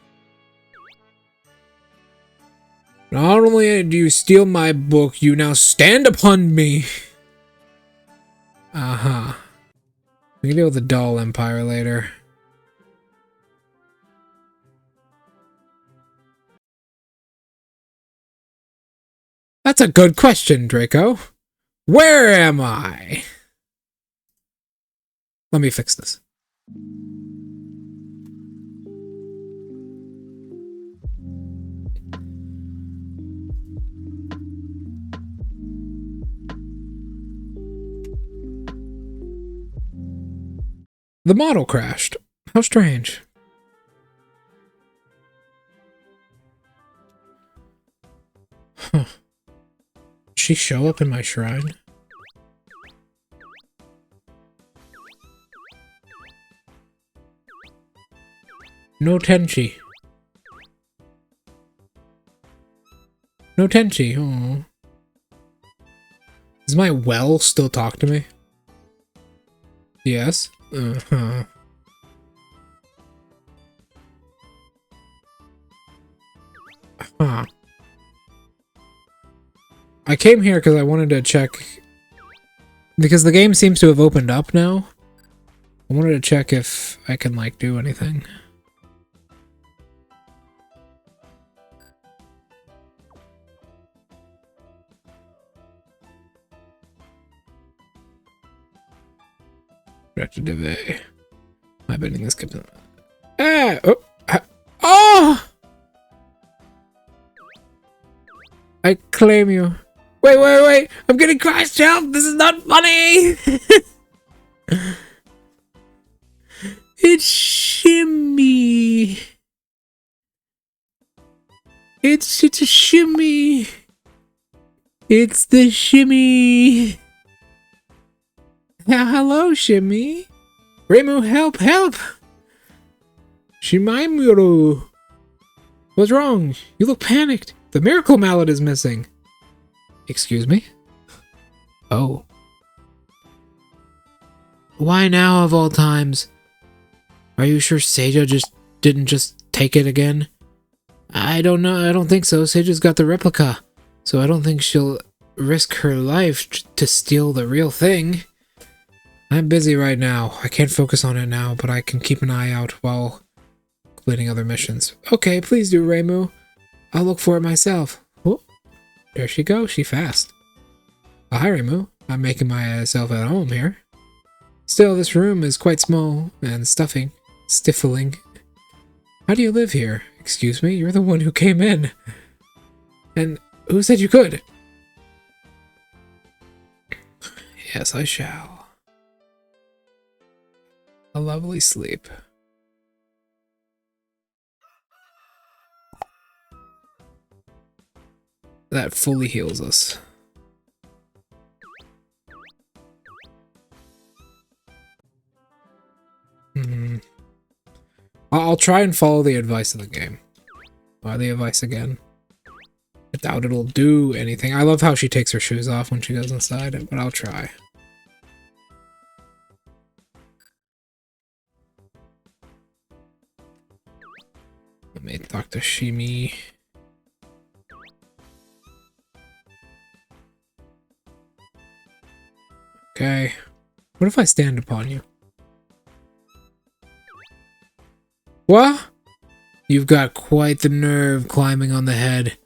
Not only do you steal my book, you now stand upon me. Aha. We can deal with the doll empire later. That's a good question, Draco. Where am I? Let me fix this. The model crashed. How strange. Huh. Did she show up in my shrine? No Tenchi. No Tenchi. Oh. Does my well still talk to me? Yes. Uh-huh. Huh. I came here because I wanted to check... Because the game seems to have opened up now. I wanted to check if I can, like, do anything. Reactive. My bending is kept. Oh! I claim you. Wait! I'm getting crashed. Help! This is not funny. It's shimmy. It's a shimmy. It's the shimmy. Hello, Shimmy. Reimu, help! Shimaimuro! What's wrong? You look panicked. The miracle mallet is missing. Excuse me? Oh. Why now of all times? Are you sure Seija didn't just take it again? I don't know. I don't think so. Seija's got the replica. So I don't think she'll risk her life to steal the real thing. I'm busy right now. I can't focus on it now, but I can keep an eye out while completing other missions. Okay, please do, Reimu. I'll look for it myself. Oh, there she goes. She fast. Oh, hi, Reimu. I'm making myself at home here. Still, this room is quite small and stifling. How do you live here? Excuse me, you're the one who came in. And who said you could? Yes, I shall. A lovely sleep. That fully heals us. I'll try and follow the advice of the game. The advice again. I doubt it'll do anything. I love how she takes her shoes off when she goes inside, but I'll try. Let me talk to Shimi. Okay. What if I stand upon you? What? You've got quite the nerve climbing on the head.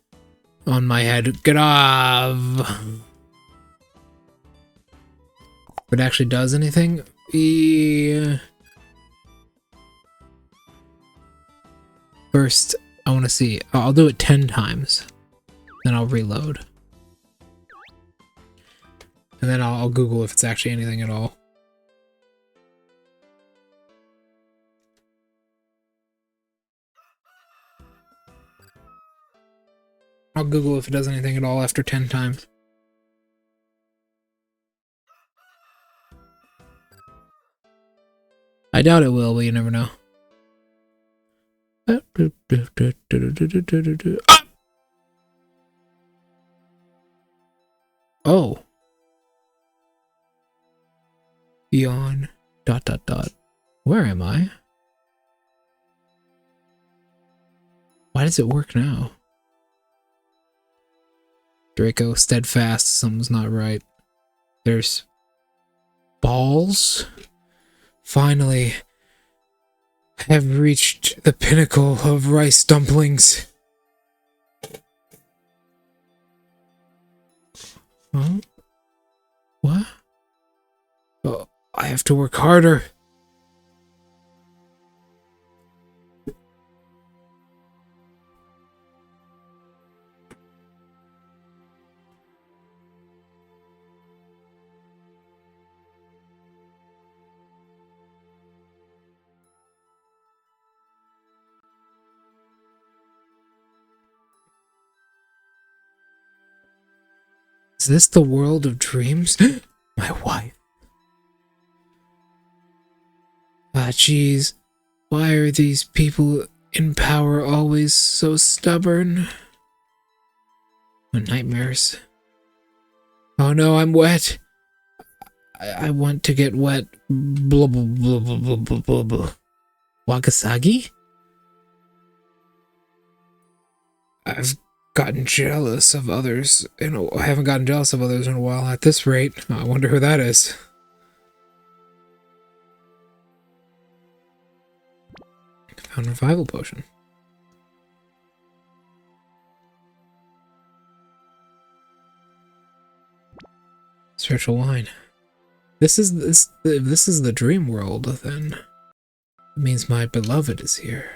On my head. Get off! If it actually does anything? Yeah. First, I want to see. I'll do it 10 times. Then I'll reload. And then I'll Google if it's actually anything at all. I'll Google if it does anything at all after 10 times. I doubt it will, but you never know. Ah! Oh. Yawn. ... Where am I? Why does it work now? Draco, steadfast, something's not right. There's balls. Finally, have reached the pinnacle of rice dumplings. Huh? What? Oh, I have to work harder. Is this the world of dreams? My wife. Ah, jeez. Why are these people in power always so stubborn? Nightmares. Oh no, I'm wet. I want to get wet. Blah, blah, blah, blah, blah, blah, blah, blah. Wakasagi? I've gotten jealous of others. I haven't gotten jealous of others in a while. At this rate, I wonder who that is. Found a revival potion. Spiritual wine. This is the dream world, then. It means my beloved is here.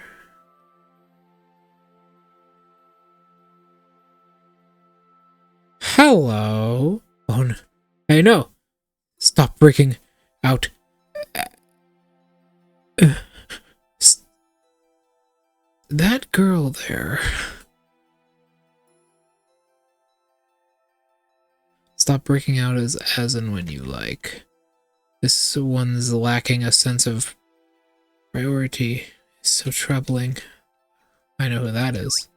Hello. Oh no. Hey, no. Stop breaking out. That girl there. Stop breaking out as and when you like. This one's lacking a sense of priority. So troubling. I know who that is.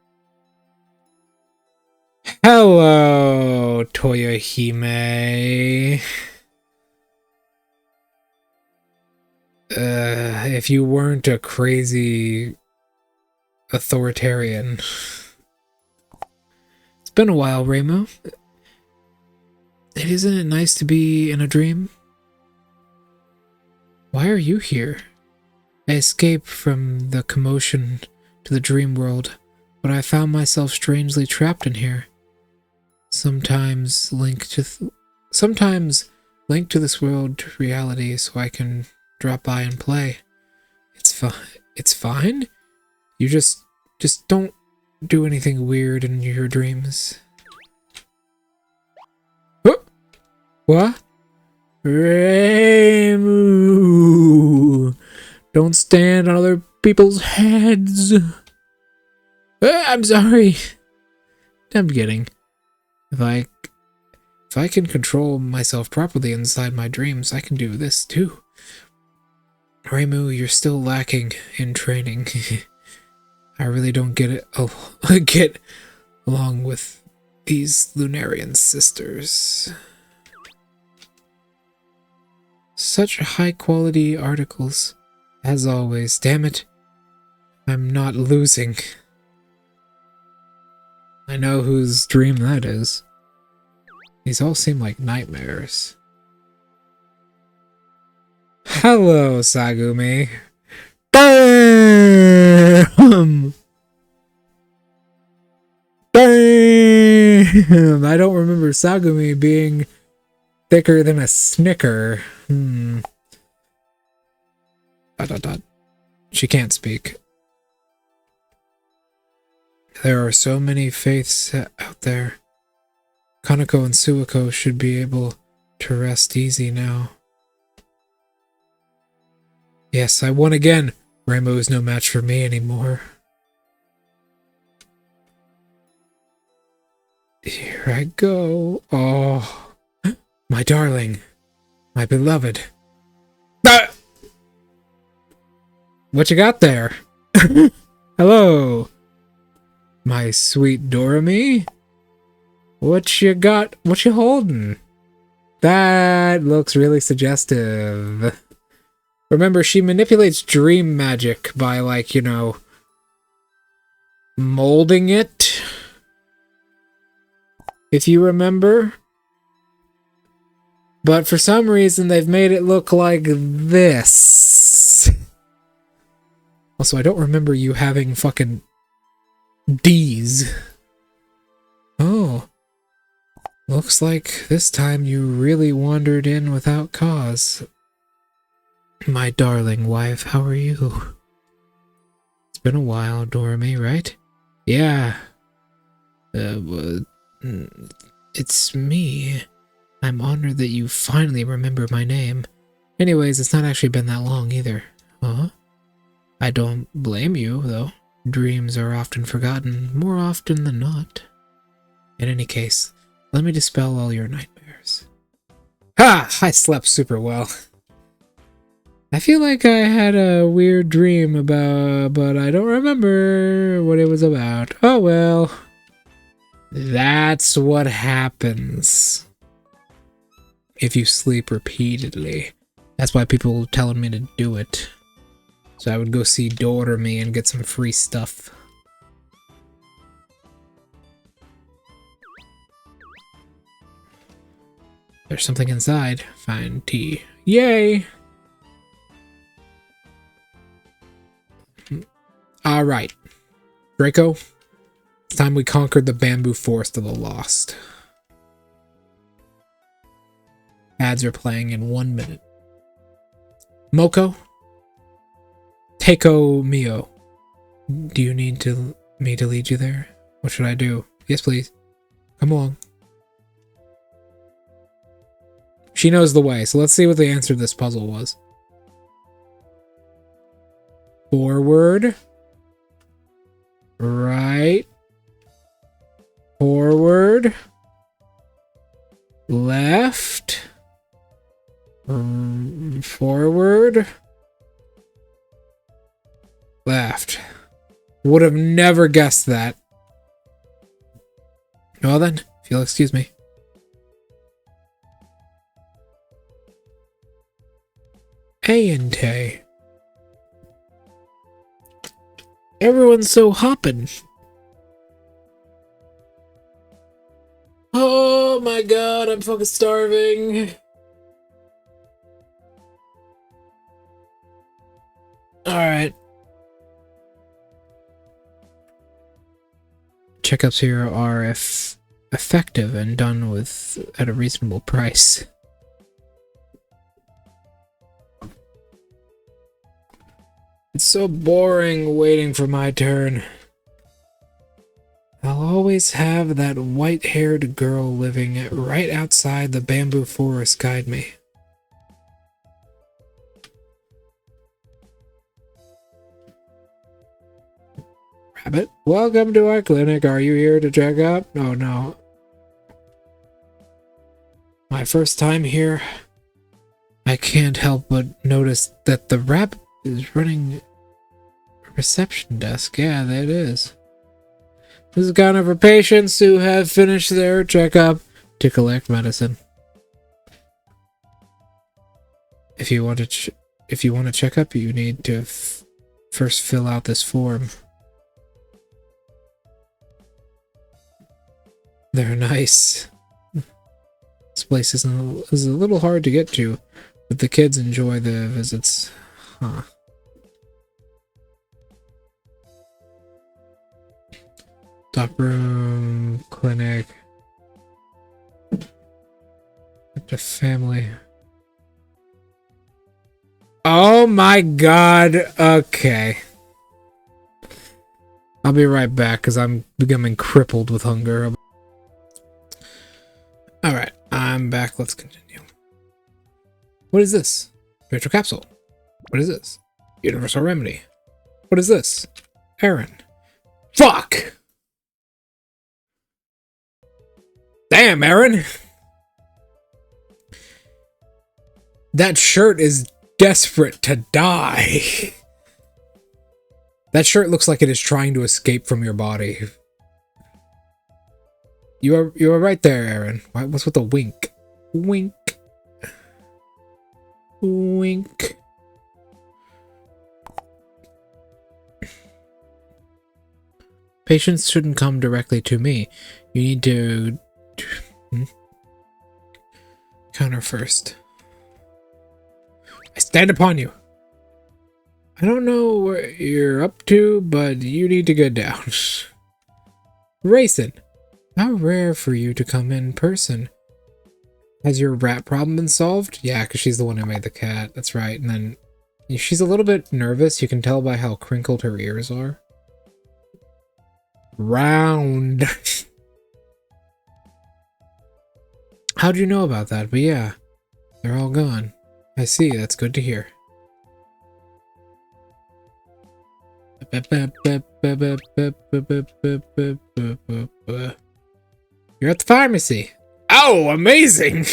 Hello, Toyohime. If you weren't a crazy authoritarian. It's been a while, Reimu. Isn't it nice to be in a dream? Why are you here? I escaped from the commotion to the dream world, but I found myself strangely trapped in here. Sometimes linked to this world to reality, so I can drop by and play. It's fine. It's fine. You just don't do anything weird in your dreams. Oh! What? Reimu! Don't stand on other people's heads. I'm sorry. I'm kidding. If I can control myself properly inside my dreams, I can do this too. Reimu, you're still lacking in training. I really don't get along with these Lunarian sisters. Such high-quality articles. As always, damn it. I'm not losing. I know whose dream that is. These all seem like nightmares. Hello, Sagumi. Damn! Damn! I don't remember Sagumi being thicker than a Snicker. She can't speak. There are so many faiths out there. Kaneko and Suiko should be able to rest easy now. Yes, I won again. Reimu is no match for me anymore. Here I go. Oh, my darling. My beloved. Ah! What you got there? Hello. My sweet Doremi? What you got? What you holding? That looks really suggestive. Remember, she manipulates dream magic by, like, you know, molding it. If you remember. But for some reason, they've made it look like this. Also, I don't remember you having fucking D's. Oh. Looks like this time you really wandered in without cause. My darling wife, how are you? It's been a while, Doremi, right? Yeah. It's me. I'm honored that you finally remember my name. Anyways, it's not actually been that long either. Huh? I don't blame you, though. Dreams are often forgotten, more often than not. In any case, let me dispel all your nightmares. Ha! I slept super well. I feel like I had a weird dream but I don't remember what it was about. Oh well. That's what happens if you sleep repeatedly. That's why people were telling me to do it. So I would go see Doremi and get some free stuff. There's something inside. Find tea. Yay! Alright. Draco, it's time we conquered the bamboo forest of the lost. Ads are playing in 1 minute. Moko? Teiko Mio. Do you need me to lead you there? What should I do? Yes, please. Come along. She knows the way, so let's see what the answer to this puzzle was. Forward. Right. Forward. Left. Forward. Laughed. Would have never guessed that. Well then, if you'll excuse me. Tay. Everyone's so hoppin'. Oh my god, I'm fucking starving. Alright. Checkups here are effective and done at a reasonable price. It's so boring waiting for my turn. I'll always have that white-haired girl living right outside the bamboo forest guide me. Rabbit, welcome to our clinic. Are you here to check up? Oh no. My first time here. I can't help but notice that the rabbit is running a reception desk. Yeah, that is. This is kind of for patients who have finished their checkup to collect medicine. If you want to check up, you need to first fill out this form. They're nice. This place is a little hard to get to, but the kids enjoy the visits. Huh. Top room, clinic, the family. Oh my god, okay. I'll be right back because I'm becoming crippled with hunger. Alright, I'm back. Let's continue. What is this? Spiritual capsule. What is this? Universal remedy. What is this? Aaron. Fuck! Damn, Aaron! That shirt is desperate to die. That shirt looks like it is trying to escape from your body. You are right there, Aaron. What's with the wink? Wink. Wink. Patients shouldn't come directly to me. You need to counter first. I stand upon you. I don't know what you're up to, but you need to get down. Racing. How rare for you to come in person. Has your rat problem been solved? Yeah, because she's the one who made the cat. That's right. And then she's a little bit nervous. You can tell by how crinkled her ears are. Round. How'd you know about that? But yeah, they're all gone. I see. That's good to hear. You're at the pharmacy. Oh, amazing!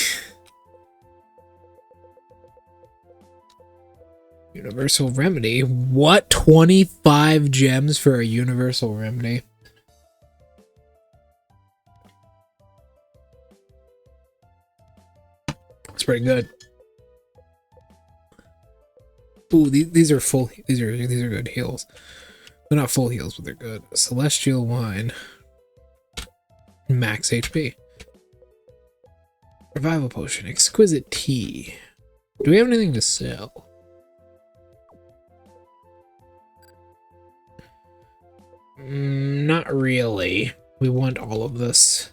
Universal remedy? What? 25 gems for a universal remedy? That's pretty good. Ooh, these are full. These are good heals. They're not full heals, but they're good. Celestial wine. Max HP. Revival potion. Exquisite tea. Do we have anything to sell? Not really. We want all of this.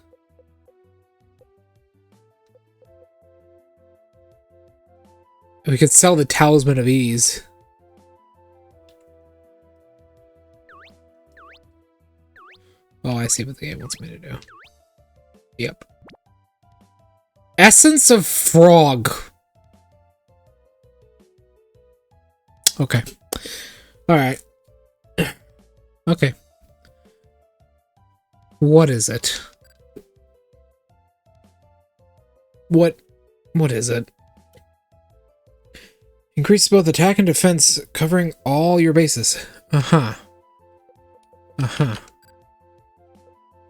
We could sell the Talisman of Ease. Oh, I see what the game wants me to do. Yep. Essence of Frog. Okay. Alright. Okay. What is it? What is it? Increases both attack and defense, covering all your bases. Uh-huh. Uh-huh.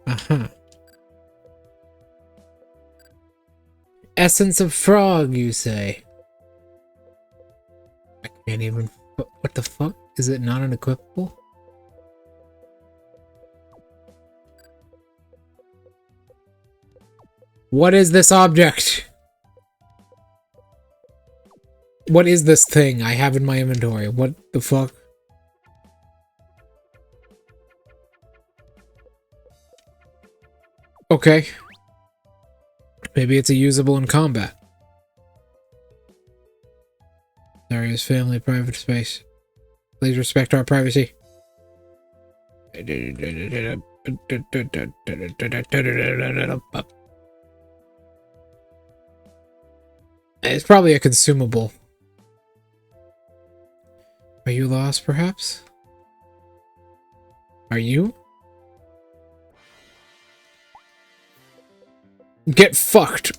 Uh-huh. Essence of frog, you say? I can't even... What the fuck? Is it not unequipable? What is this object? What is this thing I have in my inventory? What the fuck? Okay. Maybe it's a usable in combat. Darius family, private space. Please respect our privacy. It's probably a consumable. Are you lost, perhaps? Are you? Get fucked.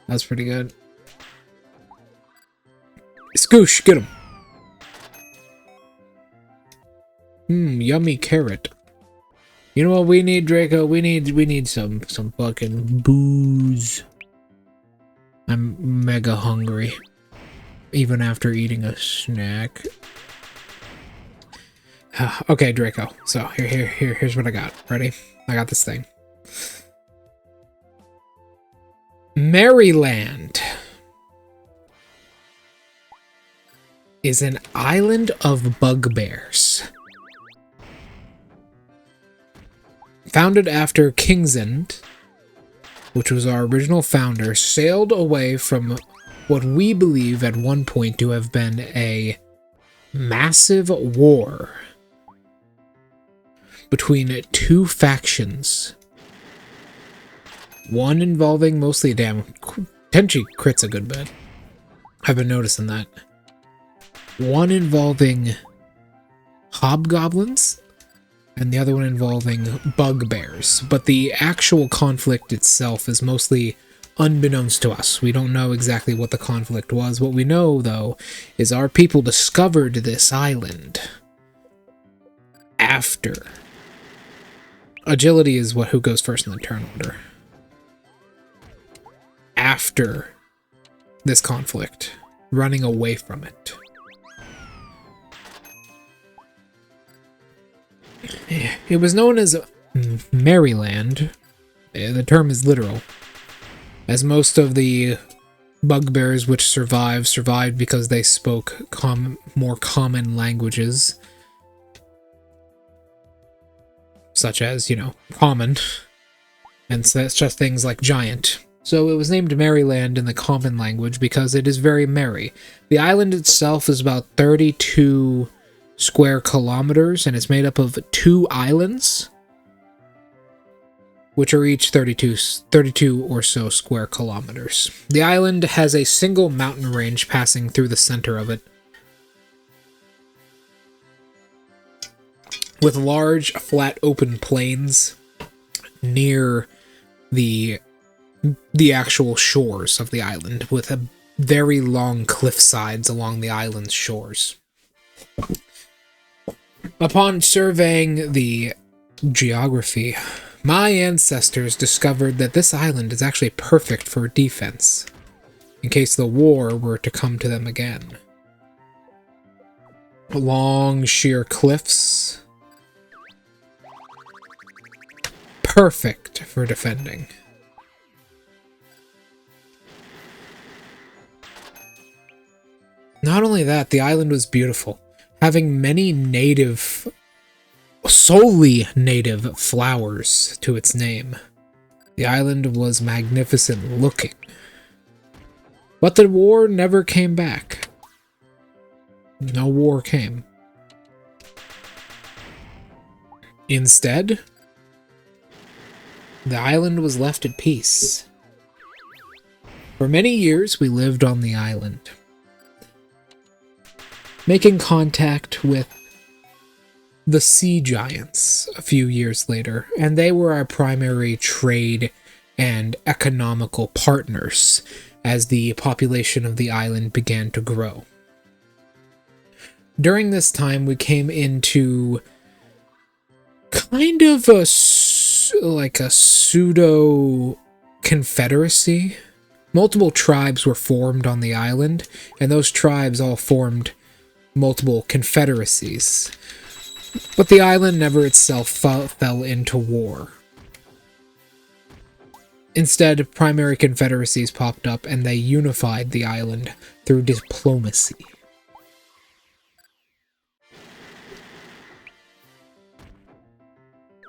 That's pretty good. Scoosh, get him. Yummy carrot. You know what we need, Draco? We need some fucking booze. I'm mega hungry. Even after eating a snack. Okay, Draco. So here's what I got. Ready? I got this thing. Maryland is an island of bugbears. Founded after Kingsend, which was our original founder, sailed away from what we believe at one point to have been a massive war between two factions. One involving mostly, damn, Tenchi crits a good bit. I've been noticing that. One involving hobgoblins, and the other one involving bugbears. But the actual conflict itself is mostly unbeknownst to us. We don't know exactly what the conflict was. What we know, though, is our people discovered this island after. Agility is who goes first in the turn order. After this conflict, running away from it. It was known as Maryland. The term is literal, as most of the bugbears which survived because they spoke more common languages, such as, common, and such things like giant. So it was named Maryland in the common language because it is very merry. The island itself is about 32 square kilometers, and it's made up of 2 islands, which are each 32 or so square kilometers. The island has a single mountain range passing through the center of it, with large, flat, open plains near the actual shores of the island, with a very long cliff sides along the island's shores. Upon surveying the geography, my ancestors discovered that this island is actually perfect for defense, in case the war were to come to them again. Long, sheer cliffs. Perfect for defending. Not only that, the island was beautiful, having many solely native flowers to its name. The island was magnificent looking. But the war never came back. No war came. Instead, the island was left at peace. For many years, we lived on the island, making contact with the sea giants a few years later, and they were our primary trade and economical partners, as the population of the island began to grow. During this time, we came into kind of a pseudo confederacy. Multiple tribes were formed on the island, and those tribes all formed multiple confederacies. But the island never itself fell into war. Instead, primary confederacies popped up, and they unified the island through diplomacy.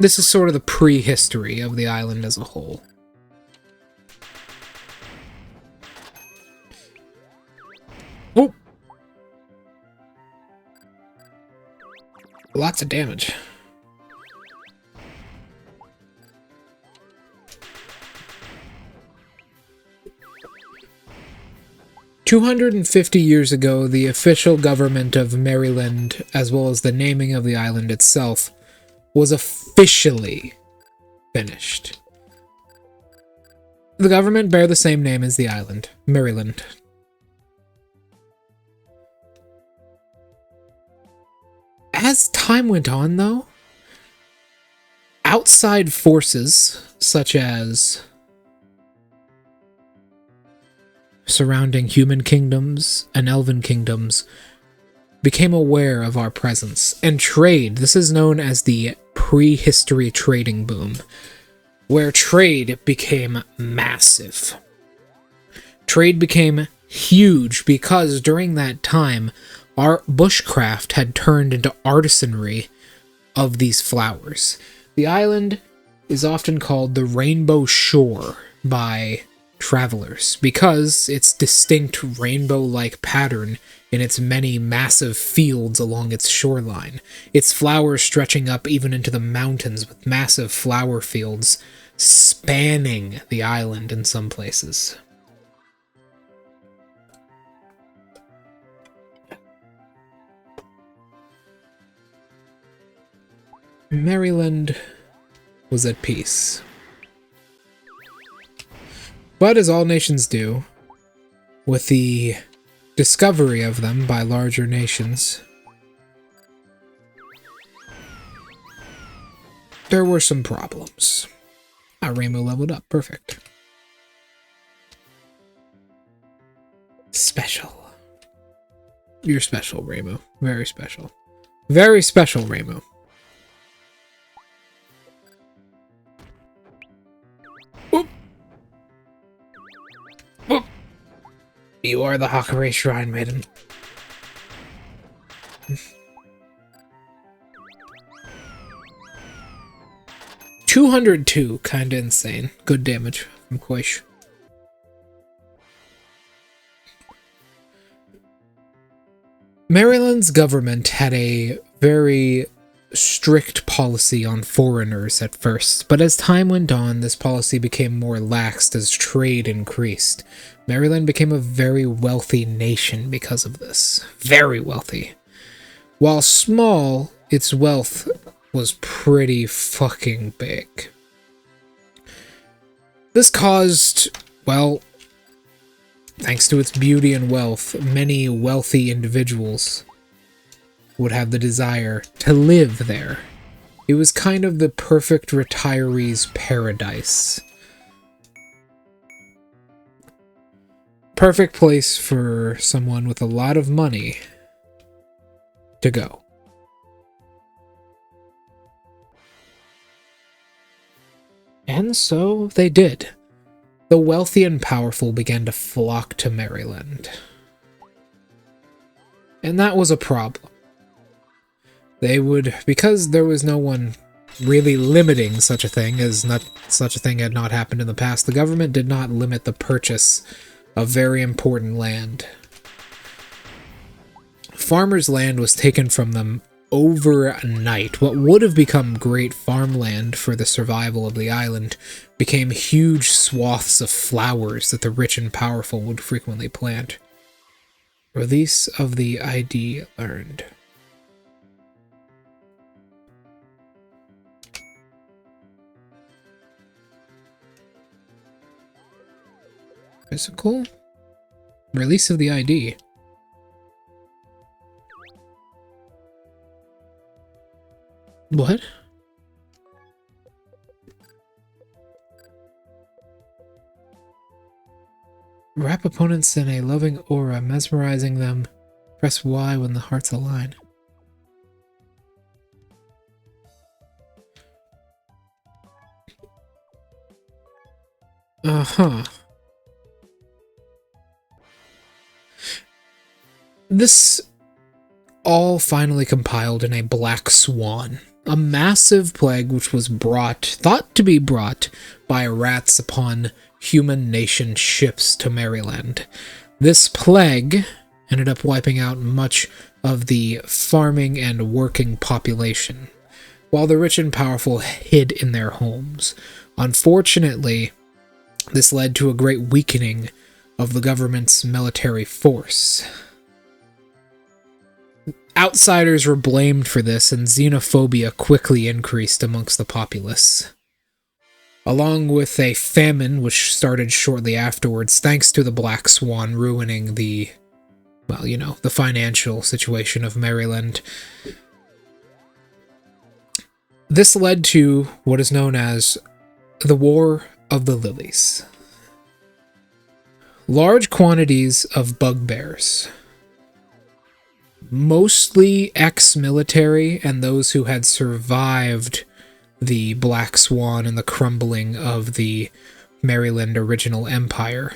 This is sort of the prehistory of the island as a whole. Oh! Lots of damage. "250 years ago, the official government of Maryland, as well as the naming of the island itself, was officially finished. The government bear the same name as the island, Maryland. As time went on, though, outside forces, such as surrounding human kingdoms and elven kingdoms, became aware of our presence, and trade. This is known as the prehistory trading boom, where trade became massive. Trade became huge because during that time, our bushcraft had turned into artisanry of these flowers. The island is often called the Rainbow Shore by travelers because its distinct rainbow-like pattern in its many massive fields along its shoreline, its flowers stretching up even into the mountains with massive flower fields spanning the island in some places. Maryland was at peace. But as all nations do, with the discovery of them by larger nations, there were some problems. Rainbow leveled up. Perfect. Special. You're special, Rainbow. Very special. Very special, Rainbow. Whoop. Whoop. You are the Hakurei Shrine Maiden. 202, kinda insane. Good damage from Koish. Maryland's government had a very strict policy on foreigners at first, but as time went on, this policy became more laxed as trade increased. Maryland became a very wealthy nation because of this. Very wealthy. While small, its wealth was pretty fucking big. This caused, well, thanks to its beauty and wealth, many wealthy individuals would have the desire to live there. It was kind of the perfect retiree's paradise. Perfect place for someone with a lot of money to go. And so they did. The wealthy and powerful began to flock to Maryland. And that was a problem. They would, because there was no one really limiting such a thing, as such a thing had not happened in the past, the government did not limit the purchase of very important land. Farmers' land was taken from them overnight. What would have become great farmland for the survival of the island became huge swaths of flowers that the rich and powerful would frequently plant. Release of the ID learned. Physical? Release of the ID. What? Wrap opponents in a loving aura, mesmerizing them. Press Y when the hearts align. Uh-huh. This all finally compiled in a black swan, a massive plague which was thought to be brought by rats upon human nation ships to Maryland. This plague ended up wiping out much of the farming and working population, while the rich and powerful hid in their homes. Unfortunately, this led to a great weakening of the government's military force. Outsiders were blamed for this, and xenophobia quickly increased amongst the populace. Along with a famine which started shortly afterwards, thanks to the Black Swan ruining the financial situation of Maryland. This led to what is known as the War of the Lilies. Large quantities of bugbears, mostly ex-military and those who had survived the Black Swan and the crumbling of the Maryland original empire,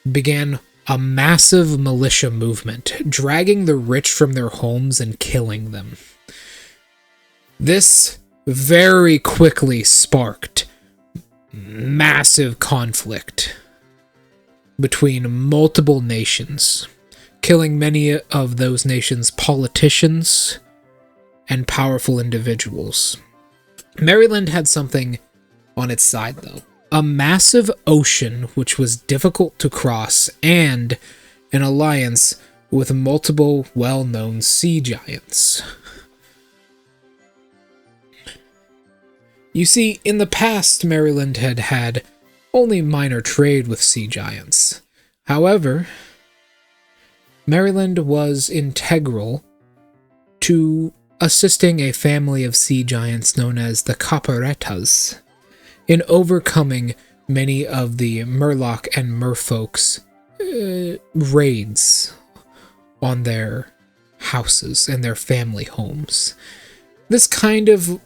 began a massive militia movement, dragging the rich from their homes and killing them. This very quickly sparked massive conflict between multiple nations, killing many of those nations' politicians and powerful individuals. Maryland had something on its side, though. A massive ocean which was difficult to cross, and an alliance with multiple well-known sea giants. You see, in the past, Maryland had had only minor trade with sea giants. However, Maryland was integral to assisting a family of sea giants known as the Caparetas in overcoming many of the Murloc and Merfolk's raids on their houses and their family homes. This kind of,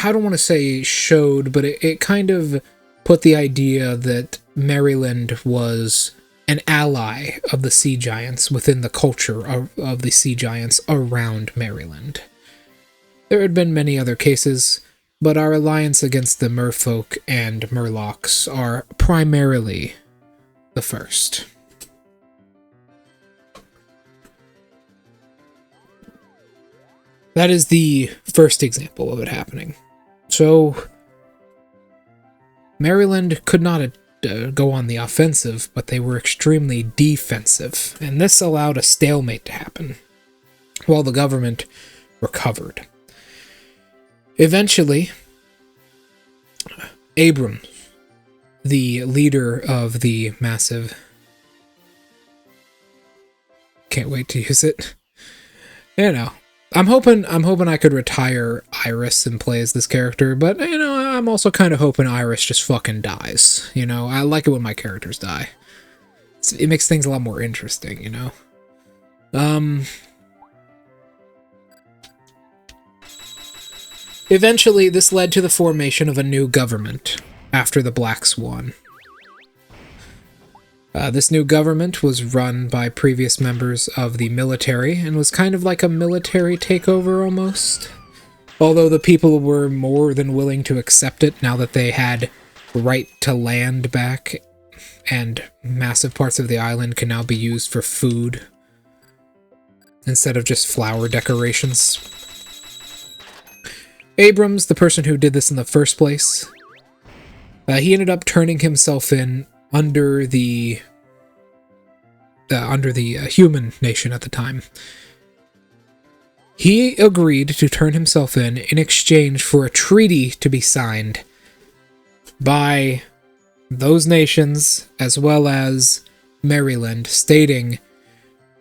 I don't want to say showed, but it kind of put the idea that Maryland was an ally of the sea giants within the culture of the sea giants around Maryland. There had been many other cases, but our alliance against the Merfolk and Murlocs are primarily the first. That is the first example of it happening. So, Maryland could not go on the offensive, but they were extremely defensive, and this allowed a stalemate to happen, while the government recovered. Eventually, Abram, the leader of the massive... Can't wait to use it. I'm hoping I could retire Iris and play as this character, but, I'm also kind of hoping Iris just fucking dies. I like it when my characters die. It makes things a lot more interesting, Eventually, this led to the formation of a new government after the Black Swan. This new government was run by previous members of the military and was kind of like a military takeover almost. Although the people were more than willing to accept it now that they had right to land back and massive parts of the island can now be used for food instead of just flower decorations. Abrams, the person who did this in the first place, he ended up turning himself in under the human nation at the time. He agreed to turn himself in exchange for a treaty to be signed by those nations, as well as Maryland, stating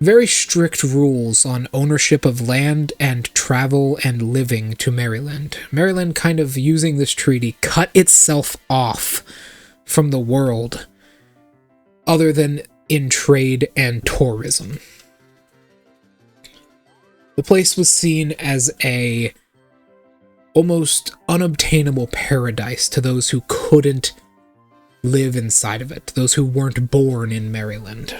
very strict rules on ownership of land and travel and living to Maryland. Maryland, kind of using this treaty, cut itself off from the world other than in trade and tourism. The place was seen as a almost unobtainable paradise to those who couldn't live inside of it, those who weren't born in Maryland.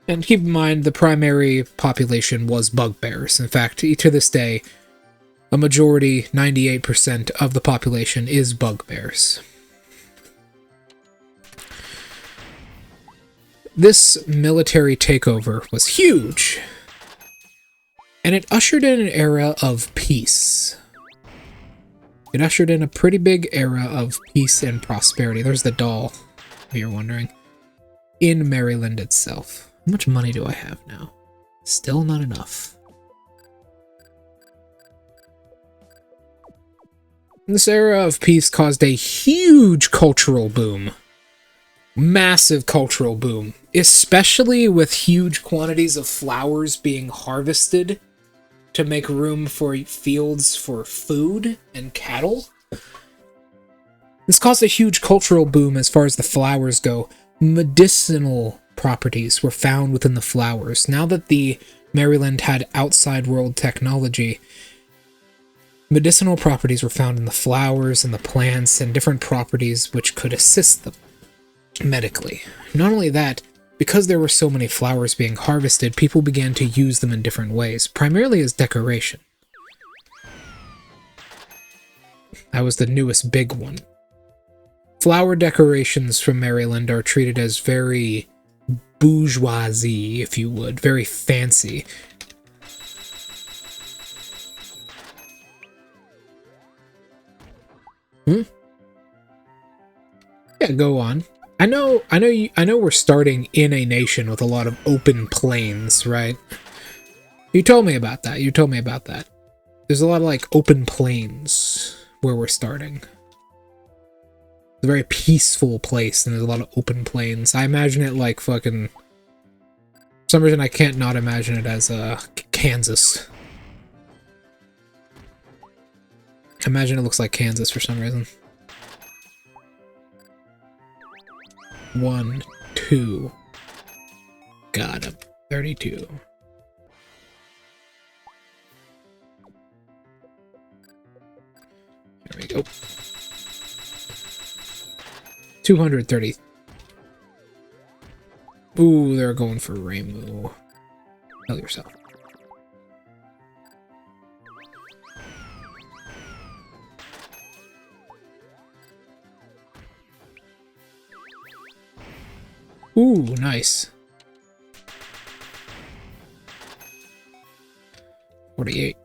And keep in mind, the primary population was bugbears. In fact, to this day, a majority, 98% of the population is bugbears. This military takeover was huge, and it ushered in an era of peace. It ushered in a pretty big era of peace and prosperity. There's the doll, if you're wondering, in Maryland itself. How much money do I have now? Still not enough. This era of peace caused a huge cultural boom. Massive cultural boom. Especially with huge quantities of flowers being harvested to make room for fields for food and cattle. This caused a huge cultural boom as far as the flowers go. Medicinal properties were found within the flowers. Now that the Maryland had outside world technology, medicinal properties were found in the flowers and the plants and different properties which could assist them medically. Not only that, because there were so many flowers being harvested, people began to use them in different ways, primarily as decoration. That was the newest big one. Flower decorations from Maryland are treated as very bourgeoisie, if you would, very fancy. Yeah, go on. I know we're starting in a nation with a lot of open plains, right? You told me about that. There's a lot of, like, open plains where we're starting. It's a very peaceful place, and there's a lot of open plains. I imagine it like fucking... For some reason, I can't not imagine it as, Kansas. I imagine it looks like Kansas for some reason. 1, 2. Got him. 32. There we go. 230. Ooh, they're going for Ramu. Tell yourself. Ooh, nice. 48.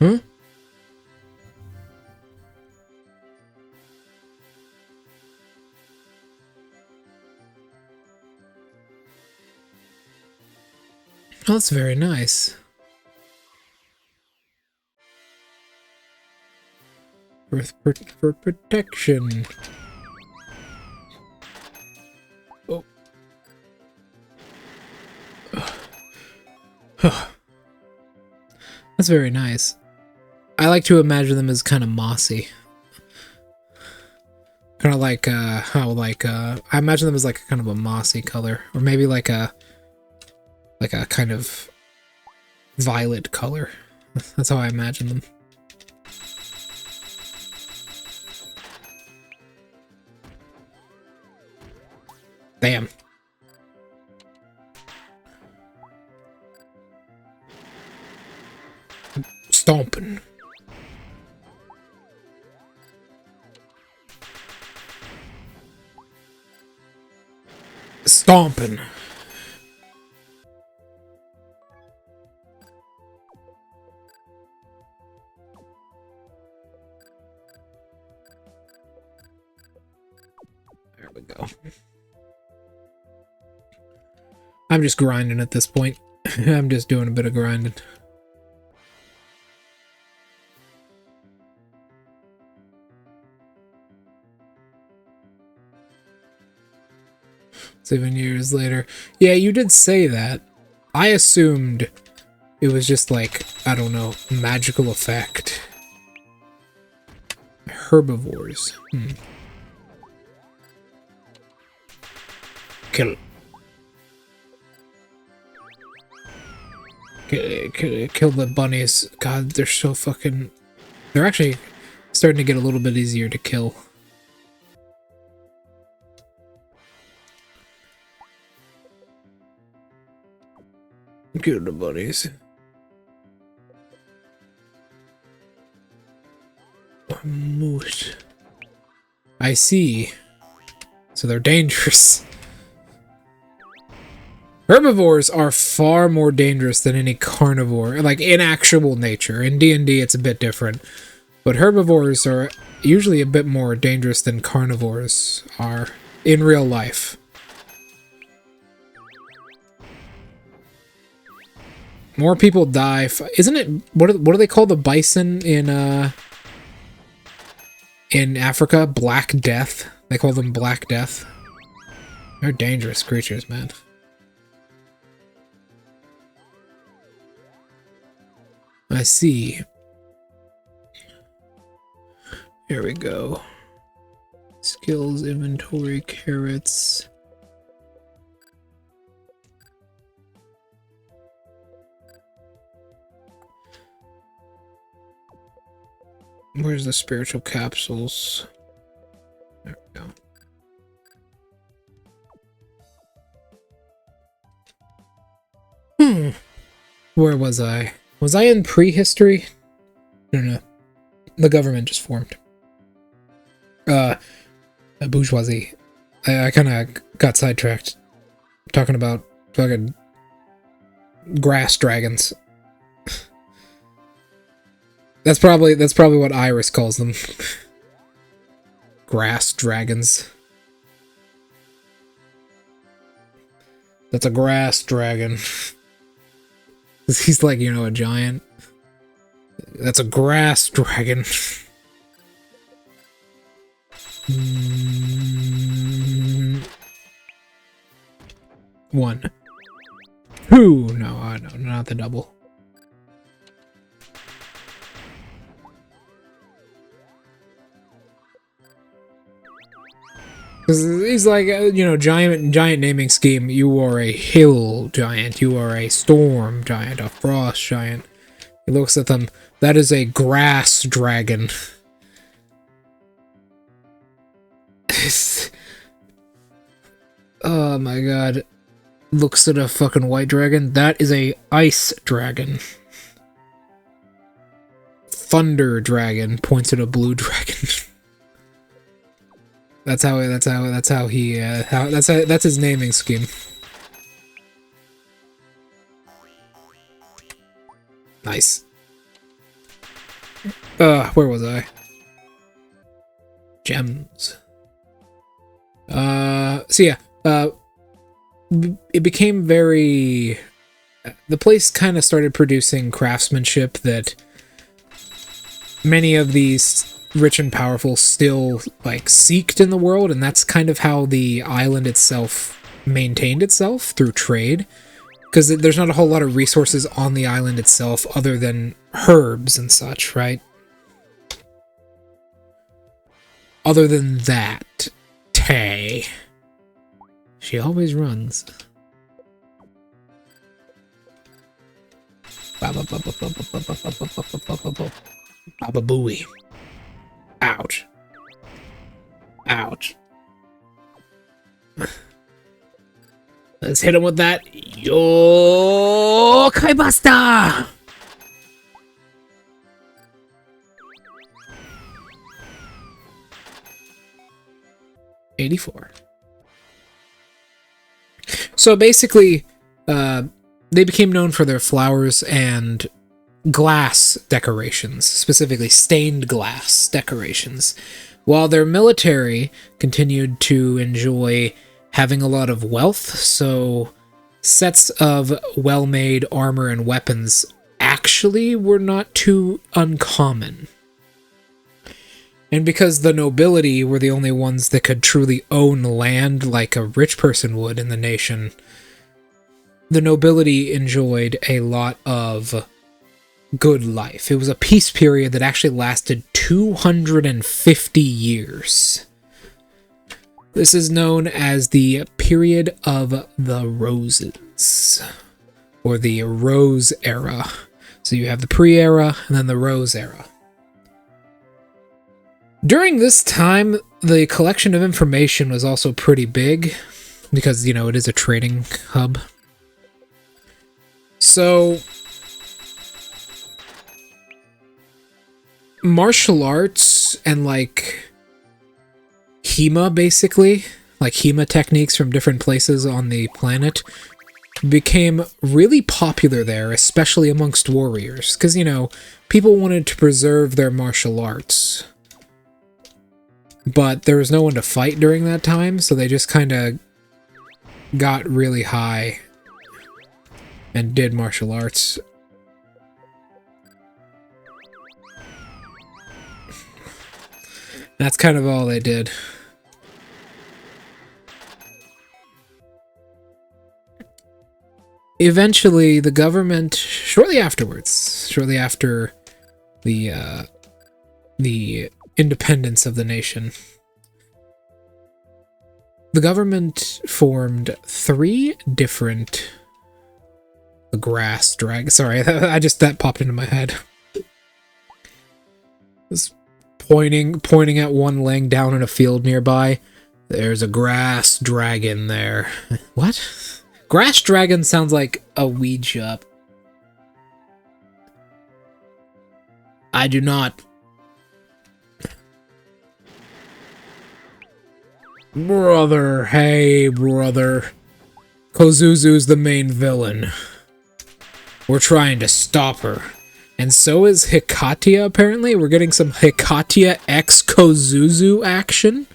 Huh? Oh, that's very nice. For protection. Oh. That's very nice. I like to imagine them as kind of mossy. Kind of like, I imagine them as like kind of a mossy color. Or maybe like a kind of violet color. That's how I imagine them. Damn. Stomping. Stomping. I'm just grinding at this point. I'm just doing a bit of grinding. Seven years later. Yeah, you did say that. I assumed it was just like, I don't know, magical effect. Herbivores. Kill the bunnies. God, they're so fucking... They're actually starting to get a little bit easier to kill. Kill the bunnies. Moose. I see. So they're dangerous. Herbivores are far more dangerous than any carnivore, like in actual nature. In D&D, it's a bit different. But herbivores are usually a bit more dangerous than carnivores are in real life. More people die. Isn't it... What do they call the bison in Africa? Black Death. They call them Black Death. They're dangerous creatures, man. I see. Here we go. Skills, inventory, carrots. Where's the spiritual capsules? There we go. Where was I? Was I in prehistory? No. The government just formed. Bourgeoisie. I kind of got sidetracked. Talking about fucking grass dragons. That's probably what Iris calls them. Grass dragons. That's a grass dragon. He's like, you know, a giant. That's a grass dragon. One. Two. No, not the double. He's like, you know, giant naming scheme. You are a hill giant. You are a storm giant. A frost giant. He looks at them. That is a grass dragon. Oh my god. Looks at a fucking white dragon. That is a ice dragon. Thunder dragon points at a blue dragon. That's his naming scheme. Nice. Where was I? Gems. So yeah, it became very... The place kind of started producing craftsmanship that many of these rich and powerful still, like, seeked in the world, and that's kind of how the island itself maintained itself, through trade. Because there's not a whole lot of resources on the island itself other than herbs and such, right? Other than that, Tay. She always runs. Baba booey. Ouch. Ouch. Let's hit him with that. Yo, Kaibasta! $84. So basically, they became known for their flowers and glass decorations, specifically stained glass decorations, while their military continued to enjoy having a lot of wealth. So sets of well-made armor and weapons actually were not too uncommon. And because the nobility were the only ones that could truly own land like a rich person would in the nation, the nobility enjoyed a lot of good life. It was a peace period that actually lasted 250 years. This is known as the period of the Roses, or the Rose Era. So you have the pre-era and then the Rose Era. During this time, the collection of information was also pretty big, because, you know, it is a trading hub. So, martial arts and, like, HEMA, basically, like HEMA techniques from different places on the planet, became really popular there, especially amongst warriors, because, you know, people wanted to preserve their martial arts. But there was no one to fight during that time, so they just kind of got really high and did martial arts. That's kind of all they did. Eventually, the government, shortly after the independence of the nation, the government formed 3 different grass dragons. Sorry, that popped into my head. Was pointing at one laying down in a field nearby. There's a grass dragon there. What? Grass dragon sounds like a weed shop. I do not. Brother, hey brother. Kozuzu's the main villain. We're trying to stop her. And so is Hikatia, apparently. We're getting some Hikatia x Kozuzu action.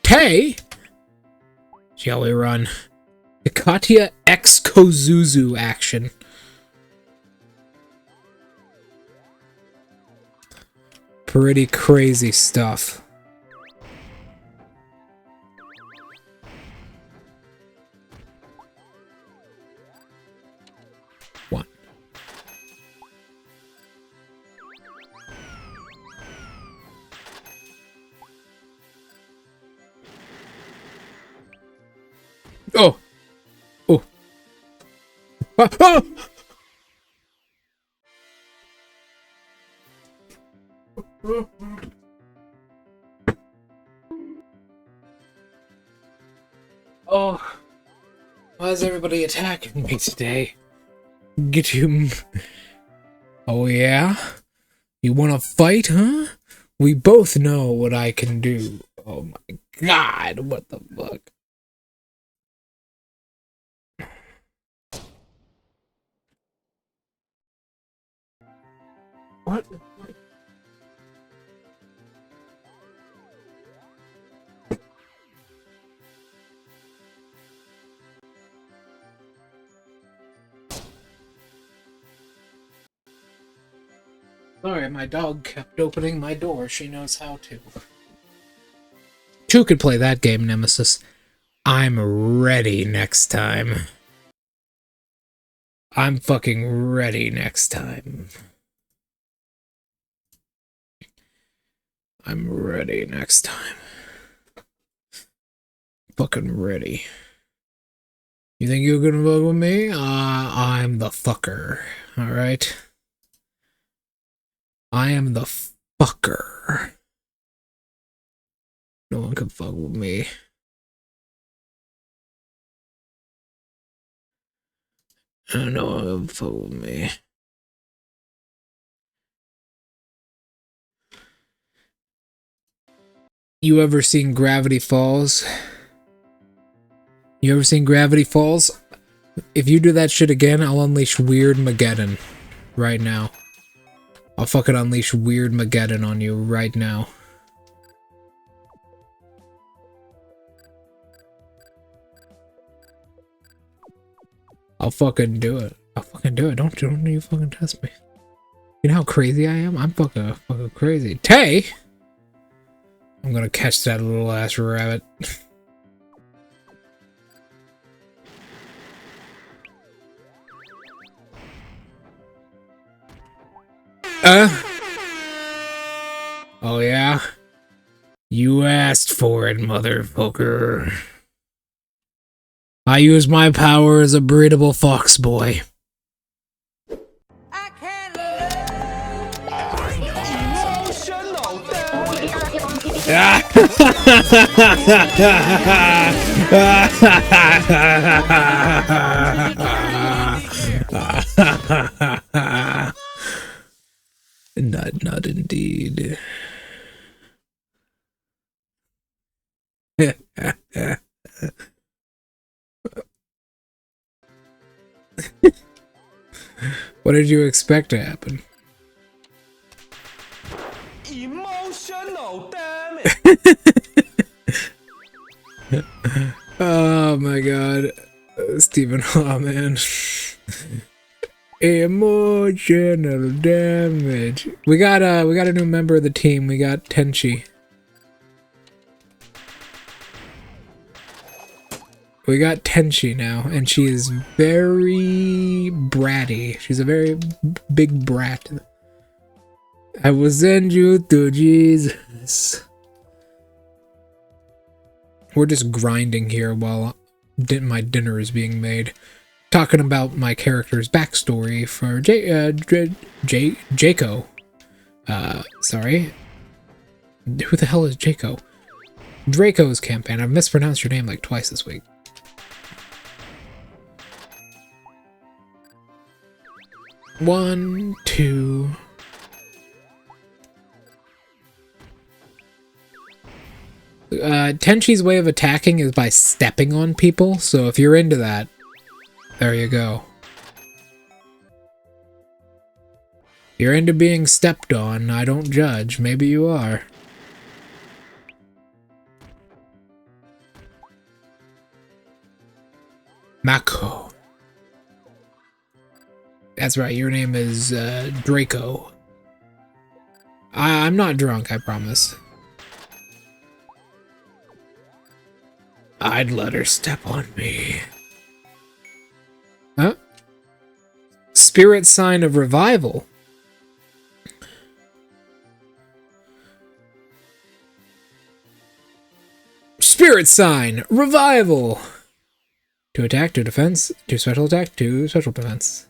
Tay! Shall we run? Hikatia x Kozuzu action. Pretty crazy stuff. Oh! Oh! Ah! Ah! Oh! Why is everybody attacking me today? Get him. Oh yeah? You wanna fight, huh? We both know what I can do. Oh my god, what the fuck? What? Sorry, my dog kept opening my door. She knows how to. 2 could play that game, Nemesis. I'm ready next time. I'm fucking ready next time. I'm ready next time. Fucking ready. You think you're gonna fuck with me? I'm the fucker. Alright? I am the fucker. No one can fuck with me. No one can fuck with me. You ever seen Gravity Falls? You ever seen Gravity Falls? If you do that shit again, I'll unleash Weird Mageddon right now. I'll fucking unleash Weird Mageddon on you right now. I'll fucking do it. I'll fucking do it. Don't you fucking test me. You know how crazy I am? I'm fucking crazy. Tay! I'm gonna catch that little ass rabbit. Oh yeah? You asked for it, motherfucker. I use my power as a breedable fox boy. Not indeed. What did you expect to happen? Emotional damage. Oh my god, Stephen. Oh man. Emotional damage. We got a new member of the team. We got Tenchi. We got Tenchi now, and she is very bratty. She's a very big brat. I will send you to Jesus. We're just grinding here while my dinner is being made. Talking about my character's backstory for Jaco. Sorry. Who the hell is Jaco? Draco's campaign. I've mispronounced your name like twice this week. One, two. Tenchi's way of attacking is by stepping on people, so if you're into that, there you go. If you're into being stepped on, I don't judge. Maybe you are. Mako. That's right, your name is Draco. I'm not drunk, I promise. I'd let her step on me. Huh? Spirit sign of revival. Spirit sign revival. 2 attack, 2 defense, 2 special attack, 2 special defense.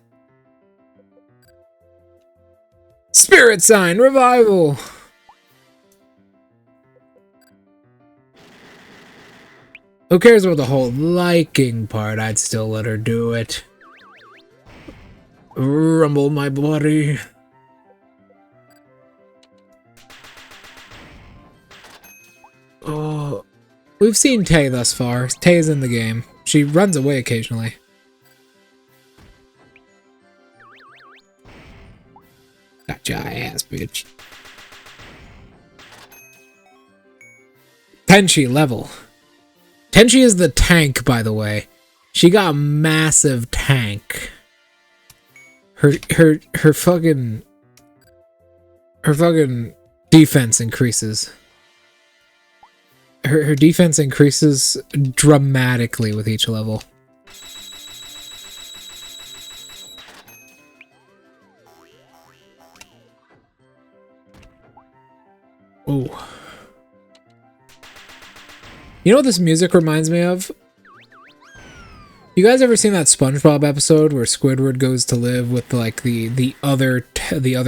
Spirit sign revival. Who cares about the whole liking part? I'd still let her do it. Rumble my body. Oh, we've seen Tay thus far. Tay is in the game. She runs away occasionally. Got your ass, bitch. Tenchi level. Tenchi is the tank, by the way. She got a massive tank. Her fucking defense increases. Her defense increases dramatically with each level. Oh. You know what this music reminds me of? You guys ever seen that SpongeBob episode where Squidward goes to live with like the other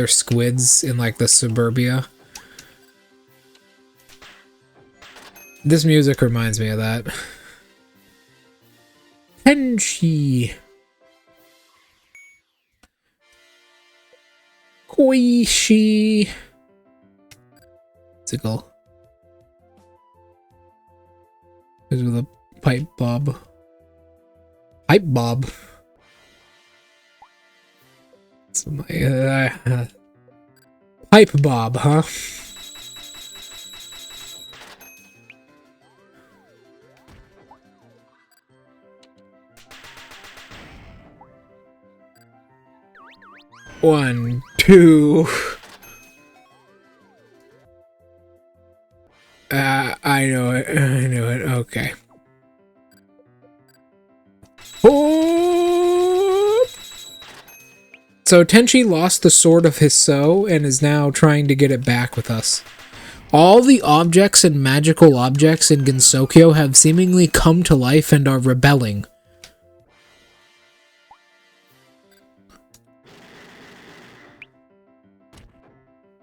squids in like the suburbia? This music reminds me of that. Tenchi. Koishi. Tickle. This with a pipe bob. Pipe bob. So my, pipe bob, huh? 1, 2. I know it. I know it. Okay. Oh! So Tenchi lost the sword of his soul and is now trying to get it back with us. All the objects and magical objects in Gensokyo have seemingly come to life and are rebelling.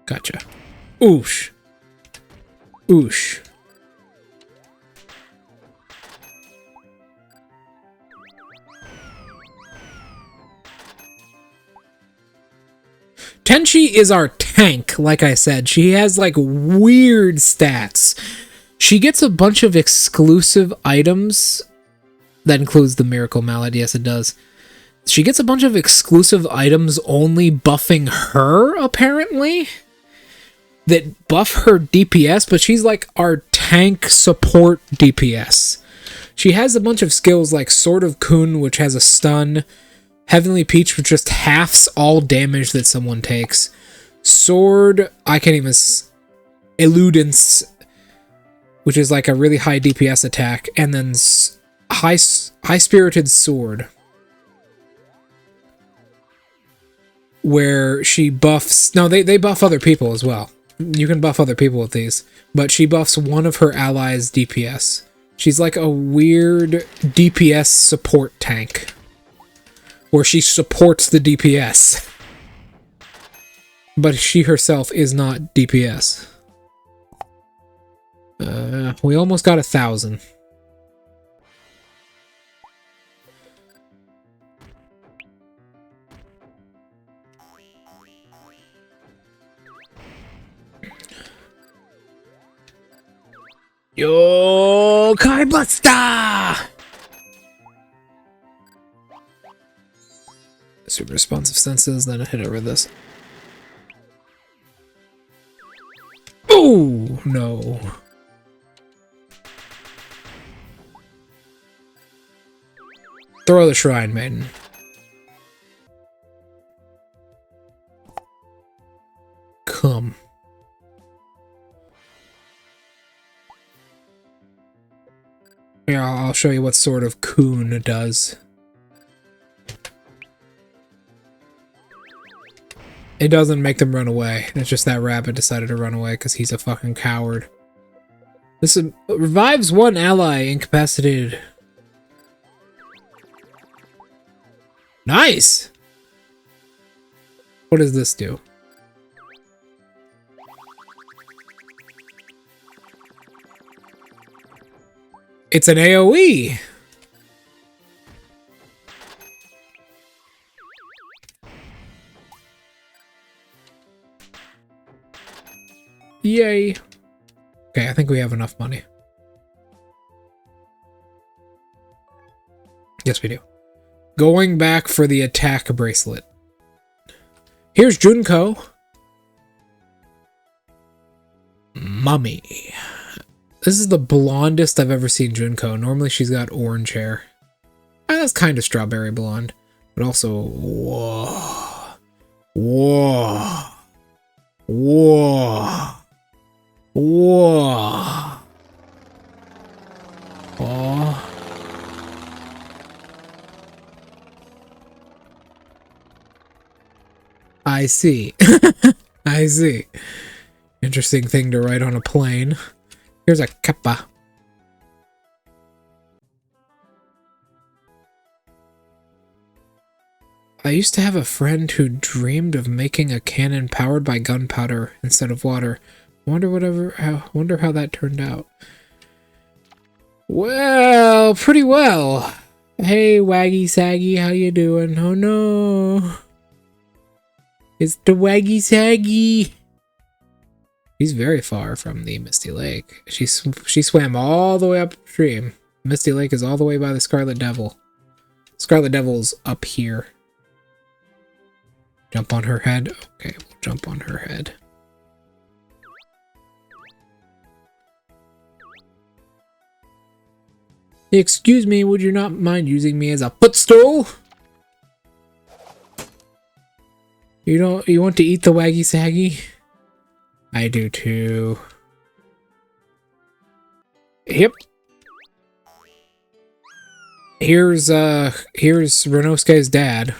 Gotcha. Oosh. Oosh. Tenchi is our tank, like I said. She has, like, weird stats. She gets a bunch of exclusive items. That includes the Miracle Mallet. Yes, it does. She gets a bunch of exclusive items only buffing her, apparently. That buff her DPS, but she's, like, our tank support DPS. She has a bunch of skills like Sword of Kun, which has a stun. Heavenly Peach, which just halves all damage that someone takes. Sword, I can't even... Eludence, which is like a really high DPS attack. And then High-Spirited Sword, where she buffs... No, they buff other people as well. You can buff other people with these. But she buffs one of her allies' DPS. She's like a weird DPS support tank, where she supports the DPS. But she herself is not DPS. We almost got 1,000. Yo, Kai Buster! Super responsive senses, then I hit over this. Oh, no. Throw the Shrine Maiden. Come. Yeah, I'll show you what sort of Kun does. It doesn't make them run away. It's just that rabbit decided to run away because he's a fucking coward. This revives one ally incapacitated. Nice! What does this do? It's an AoE! Yay! Okay, I think we have enough money. Yes, we do. Going back for the attack bracelet. Here's Junko. Mummy. This is the blondest I've ever seen Junko. Normally she's got orange hair. That's kind of strawberry blonde. But also, whoa. Whoa. Whoa. Whoa. Oh. I see. I see. Interesting thing to write on a plane. Here's a kappa. I used to have a friend who dreamed of making a cannon powered by gunpowder instead of water. Wonder how that turned out. Well, pretty well. Hey, Waggy Saggy, how you doing? Oh no. It's the Waggy Saggy. She's very far from the Misty Lake. She swam all the way upstream. Misty Lake is all the way by the Scarlet Devil. Scarlet Devil's up here. Jump on her head? Okay, we'll jump on her head. Excuse me, would you not mind using me as a footstool? You want to eat the Waggy Saggy? I do too. Yep. Here's Renosuke's dad.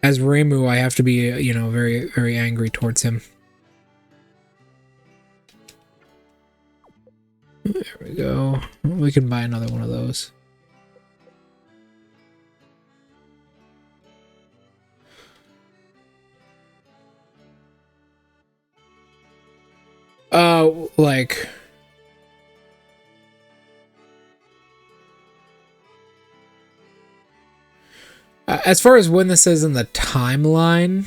As Reimu, I have to be, you know, very, very angry towards him. There we go. We can buy another one of those. Like... as far as when this is in the timeline...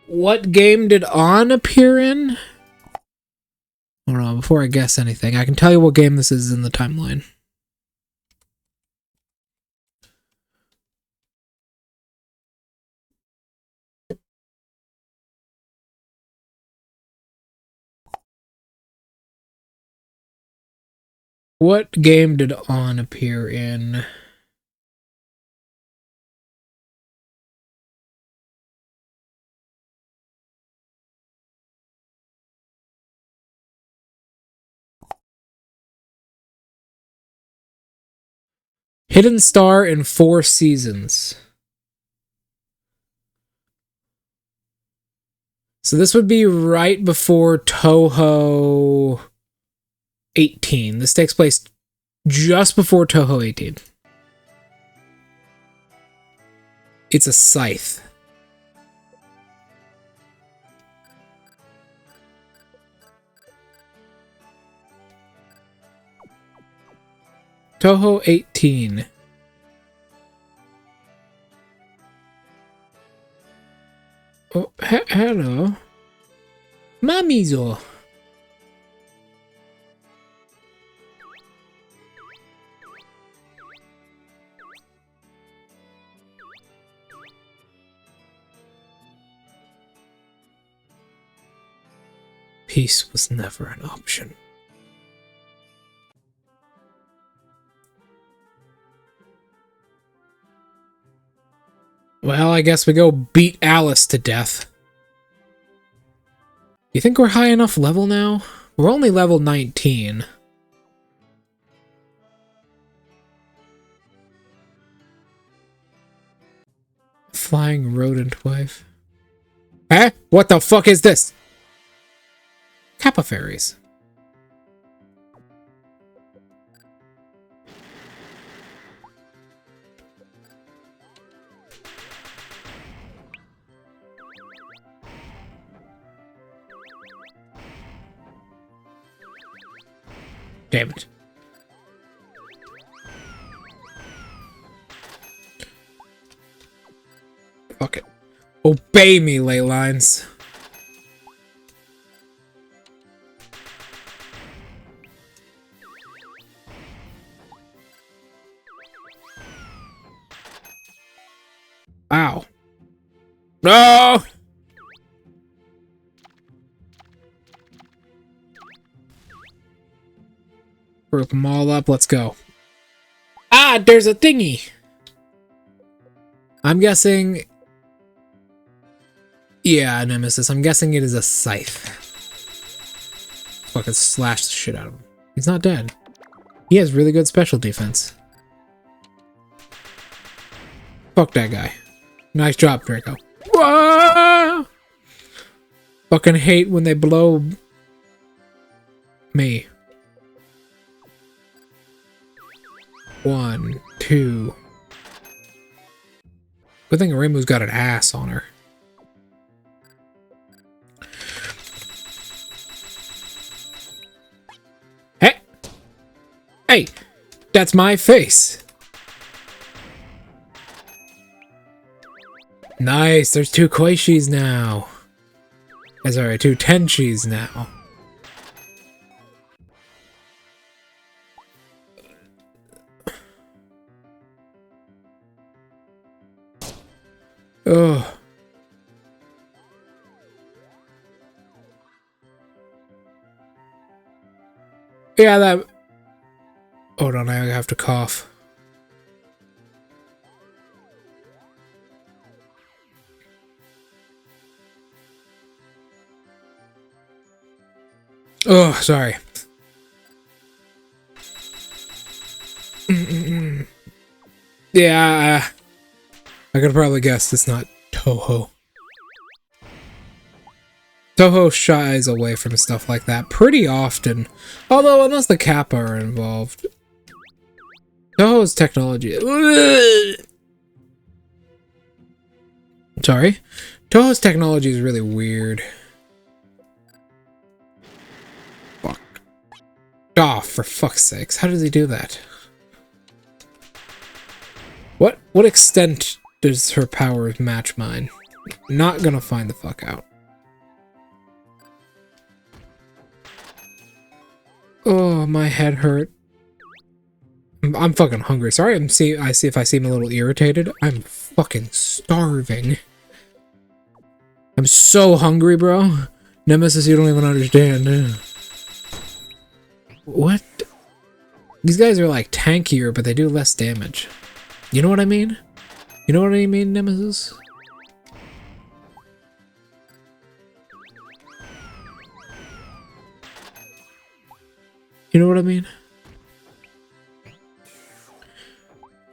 what game did On appear in? Hold on, before I guess anything, I can tell you what game this is in the timeline. What game did On appear in? Hidden Star in 4 seasons. So this would be right before Touhou 18. This takes place just before Touhou 18. It's a scythe. Touhou 18. Oh, hello. Mamizo. Peace was never an option. Well, I guess we go beat Alice to death. You think we're high enough level now? We're only level 19. Flying rodent wife. Eh? What the fuck is this? Kappa fairies. Damn it. Fuck it. Obey me, ley lines. Ow. No! Group them all up, let's go. Ah, there's a thingy! I'm guessing... yeah, Nemesis, I'm guessing it is a scythe. Fucking slash the shit out of him. He's not dead. He has really good special defense. Fuck that guy. Nice job, Draco. Whoa! Fucking hate when they blow... me. 1, 2. Good thing Reimu's got an ass on her. Hey! Hey! That's my face! Nice, there's 2 Koishis now. Sorry, 2 Tenshis now. Oh. Yeah, that... Hold on, I have to cough. Oh, sorry. Yeah, I could probably guess it's not Touhou. Touhou shies away from stuff like that pretty often. Although, unless the Kappa are involved. Touhou's technology... Sorry. Touhou's technology is really weird. Fuck. Oh, for fuck's sakes. How does he do that? What extent does her powers match mine? Not gonna find the fuck out. Oh, my head hurt. I'm fucking hungry. Sorry, I see if I seem a little irritated. I'm fucking starving. I'm so hungry, bro. Nemesis, you don't even understand. What? These guys are like tankier, but they do less damage. You know what I mean? You know what I mean, Nemesis? You know what I mean?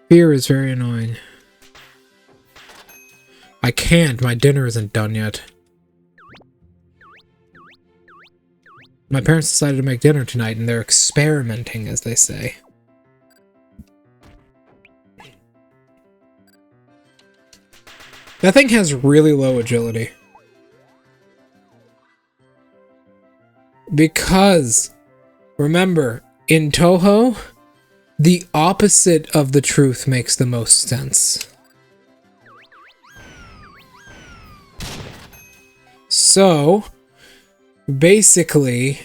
Fear is very annoying. I can't. My dinner isn't done yet. My parents decided to make dinner tonight, and they're experimenting, as they say. That thing has really low agility. Because, remember, in Touhou, the opposite of the truth makes the most sense. So, basically,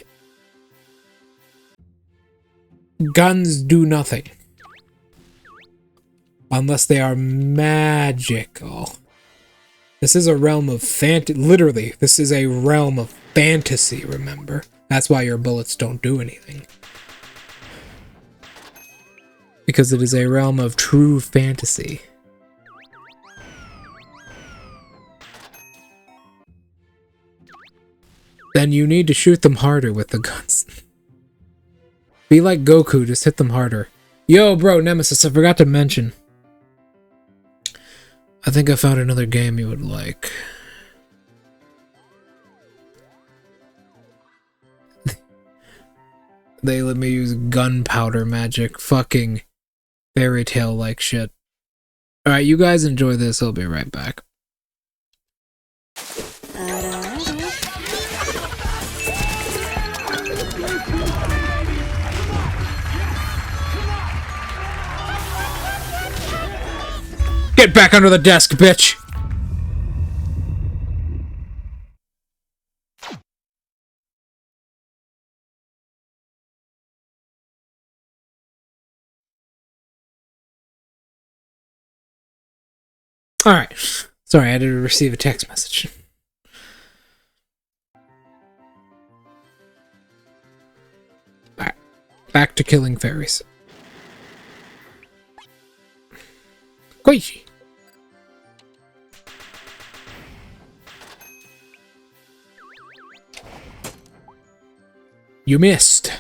guns do nothing. Unless they are magical. This is a realm of literally, this is a realm of fantasy, remember? That's why your bullets don't do anything. Because it is a realm of true fantasy. Then you need to shoot them harder with the guns. Be like Goku, just hit them harder. Yo, bro, Nemesis, I forgot to mention. I think I found another game you would like. They let me use gunpowder magic. Fucking fairy tale-like shit. Alright, you guys enjoy this. I'll be right back. Get back under the desk, bitch! Alright. Sorry, I had to receive a text message. Alright. Back to killing fairies. Koichi! You missed.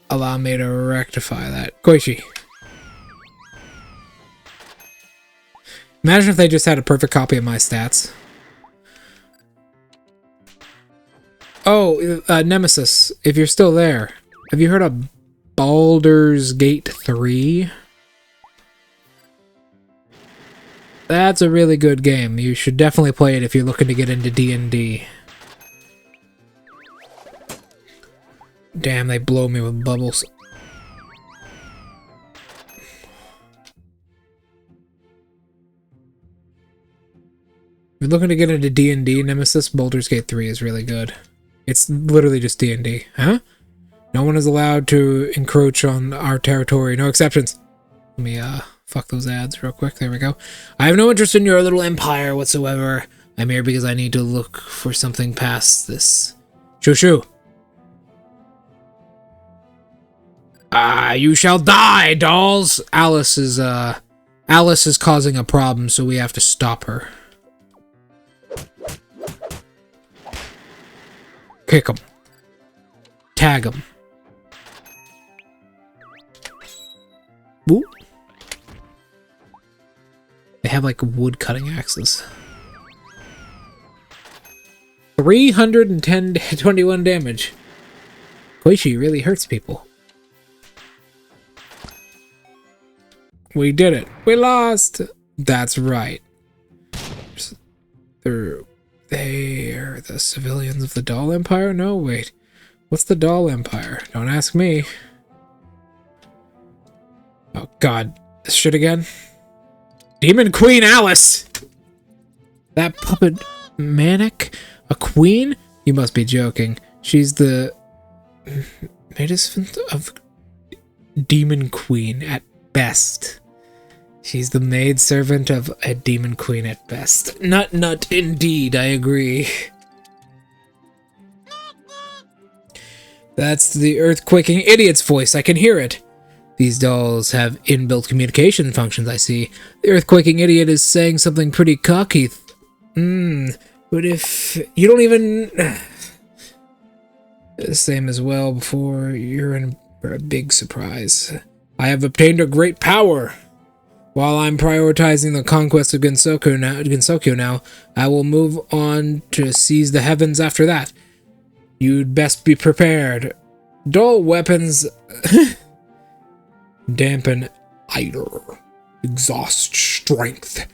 Allow me to rectify that. Koichi. Imagine if they just had a perfect copy of my stats. Oh, Nemesis, if you're still there, have you heard of Baldur's Gate 3? That's a really good game. You should definitely play it if you're looking to get into D&D. Damn, they blow me with bubbles. If you're looking to get into D&D, Nemesis, Baldur's Gate 3 is really good. It's literally just D&D. Huh? No one is allowed to encroach on our territory. No exceptions. Let me, fuck those ads real quick. There we go. I have no interest in your little empire whatsoever. I'm here because I need to look for something past this. Shoo shoo. You shall die, dolls! Alice is causing a problem, so we have to stop her. Kick him. Tag him. Woo. They have like wood cutting axes. 321 damage. Koichi really hurts people. We did it. We lost. That's right. They're the civilians of the Doll Empire? No, wait. What's the Doll Empire? Don't ask me. Oh, God. This shit again? Demon Queen Alice! That puppet manic? A queen? You must be joking. She's the maidservant of Demon Queen at best. She's the maidservant of a Demon Queen at best. Nut indeed, I agree. That's the earthquaking idiot's voice, I can hear it. These dolls have inbuilt communication functions, I see. The earthquaking idiot is saying something pretty cocky. But if you don't even... the same as well before, you're in for a big surprise. I have obtained a great power. While I'm prioritizing the conquest of Gensokyo now, I will move on to seize the heavens after that. You'd best be prepared. Dull weapons dampen ire, exhaust strength,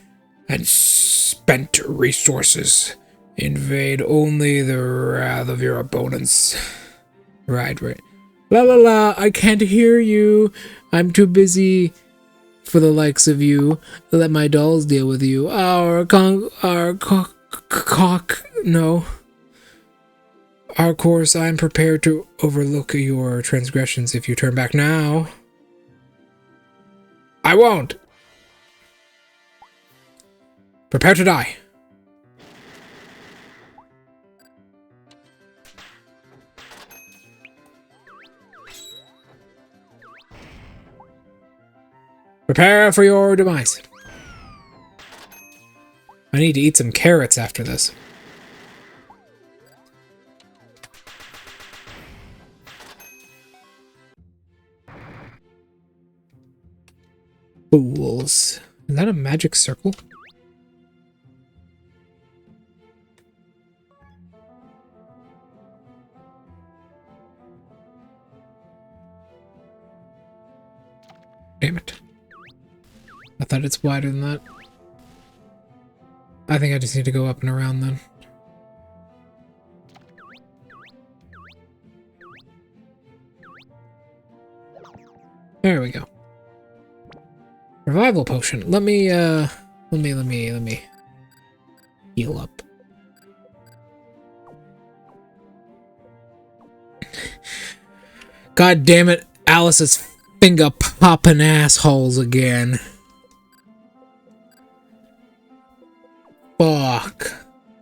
and spent resources. Invade only the wrath of your opponents. Right. La la la, I can't hear you. I'm too busy for the likes of you. Let my dolls deal with you. No. Our course, I'm prepared to overlook your transgressions if you turn back now. I won't. Prepare to die. Prepare for your demise. I need to eat some carrots after this. Fools. Is that a magic circle? Damn it. I thought it's wider than that. I think I just need to go up and around then. There we go. Revival potion. Let me heal up. God damn it, Alice's finger popping assholes again. Fuck.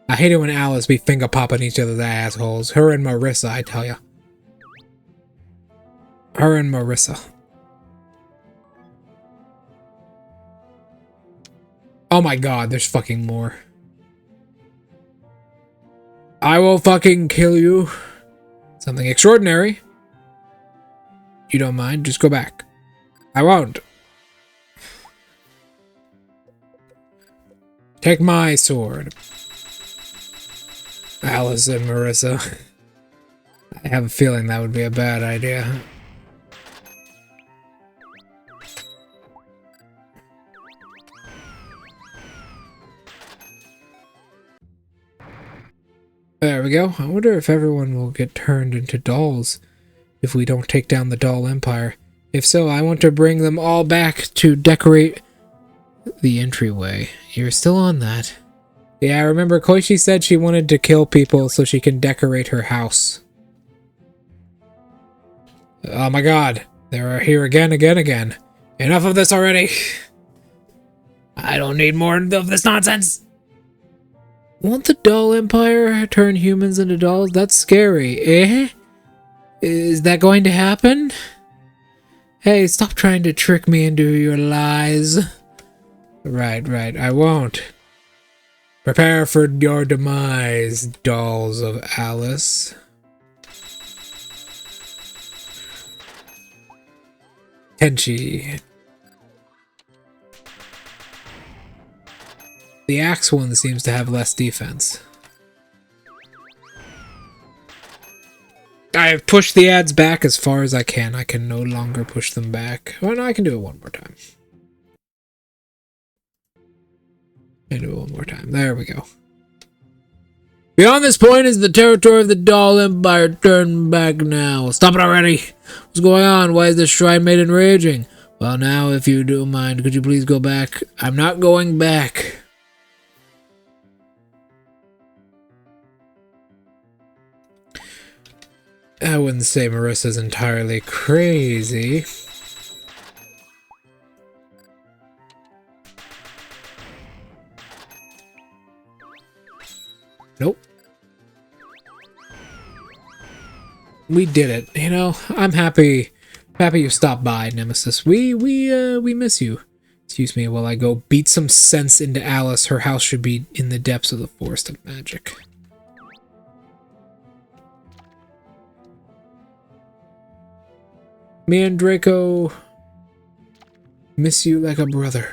I hate it when Alice be finger popping each other's assholes. Her and Marissa, I tell ya. Her and Marissa. Oh my god, there's fucking more. I will fucking kill you. Something extraordinary. You don't mind? Just go back. I won't. Take my sword. Alice and Marissa. I have a feeling that would be a bad idea. There we go. I wonder if everyone will get turned into dolls if we don't take down the Doll Empire. If so, I want to bring them all back to decorate the entryway. You're still on that. Yeah, I remember Koichi said she wanted to kill people so she can decorate her house. Oh my god. They're here again. Enough of this already. I don't need more of this nonsense. Won't the Doll Empire turn humans into dolls? That's scary, eh? Is that going to happen? Hey, stop trying to trick me into your lies. Right, I won't. Prepare for your demise, dolls of Alice. Tenchi. The axe one seems to have less defense. I have pushed the ads back as far as I can. I can no longer push them back. Well, no, I can do it one more time. There we go. Beyond this point is the territory of the Doll Empire. Turn back now. Stop it already. What's going on? Why is this shrine maiden raging? Well, now, if you don't mind, could you please go back? I'm not going back. I wouldn't say Marissa's entirely crazy. Nope. We did it. You know, I'm happy you stopped by, Nemesis. We miss you. Excuse me while I go beat some sense into Alice. Her house should be in the depths of the Forest of Magic. Me and Draco miss you like a brother.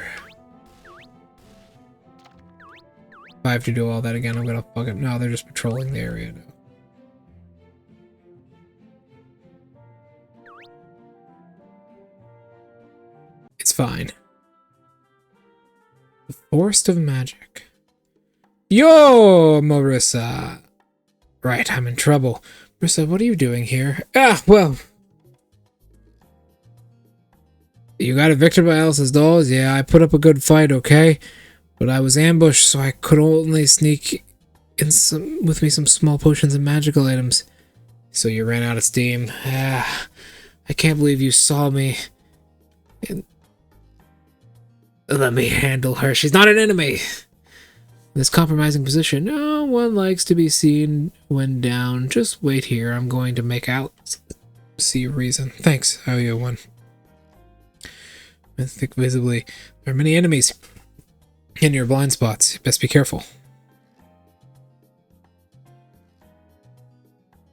If I have to do all that again, I'm gonna fuck it. No, they're just patrolling the area now. It's fine. The Forest of Magic. Yo, Marissa. Right, I'm in trouble. Marissa, what are you doing here? Ah, well. You got evicted by Alice's dolls? Yeah, I put up a good fight, okay? But I was ambushed, so I could only sneak in with me some small potions and magical items. So you ran out of steam. Ah, I can't believe you saw me. And let me handle her. She's not an enemy. In this compromising position, no one likes to be seen when down. Just wait here. I'm going to make out. See a reason. Thanks. I owe you one. I think visibly. There are many enemies in your blind spots. Best be careful.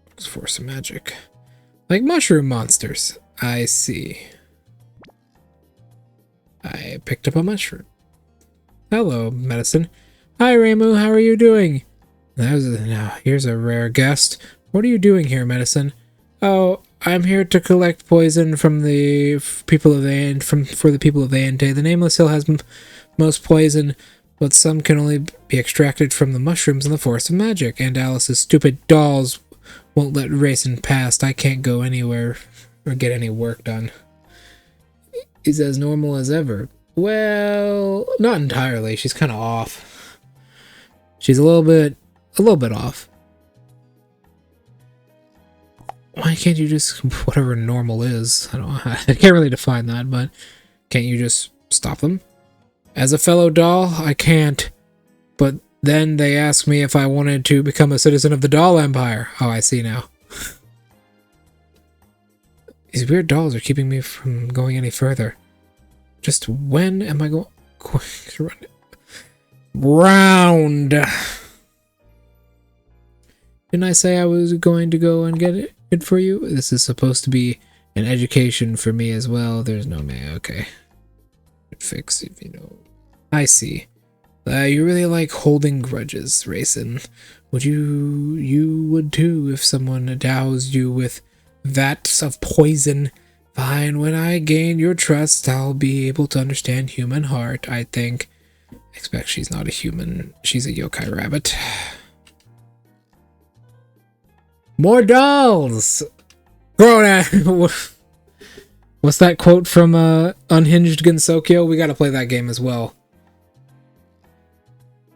Let's force some magic. Like mushroom monsters. I see. I picked up a mushroom. Hello, medicine. Hi, Reimu. How are you doing? Now, here's a rare guest. What are you doing here, medicine? Oh, I'm here to collect poison from the people of for the people of Aente. The Nameless Hill has most poison, but some can only be extracted from the mushrooms in the Forest of Magic. And Alice's stupid dolls won't let racing past. I can't go anywhere or get any work done. He's as normal as ever. Well, not entirely. She's kind of off. She's a little bit off. Why can't you just, whatever normal is, I can't really define that, but can't you just stop them? As a fellow doll, I can't, but then they asked me if I wanted to become a citizen of the Doll Empire. Oh, I see now. These weird dolls are keeping me from going any further. Just when am I going to run round? Didn't I say I was going to go and get it for you? This is supposed to be an education for me as well. There's no man. Okay. Fix if you know. I see. You really like holding grudges, Racin. You would too if someone doused you with vats of poison. Fine, when I gain your trust, I'll be able to understand human heart, I think. Expect she's not a human. She's a yokai rabbit. More dolls! What's that quote from Unhinged Gensokyo? We gotta play that game as well.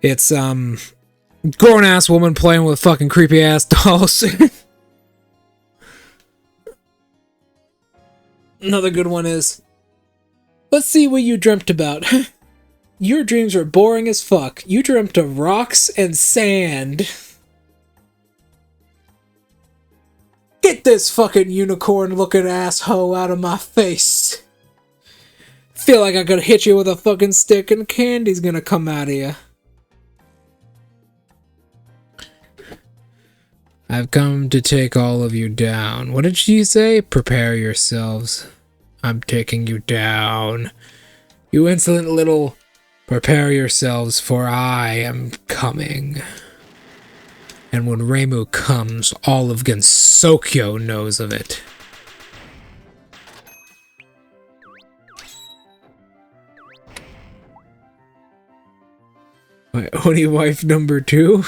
It's, grown-ass woman playing with fucking creepy-ass dolls. Another good one is, let's see what you dreamt about. Your dreams were boring as fuck. You dreamt of rocks and sand. Get this fucking unicorn-looking asshole out of my face. Feel like I could hit you with a fucking stick and candy's gonna come out of you. I've come to take all of you down. What did she say? Prepare yourselves. I'm taking you down. You insolent little... Prepare yourselves, for I am coming. And when Reimu comes, all of Gensokyo knows of it. My Oni wife number 2?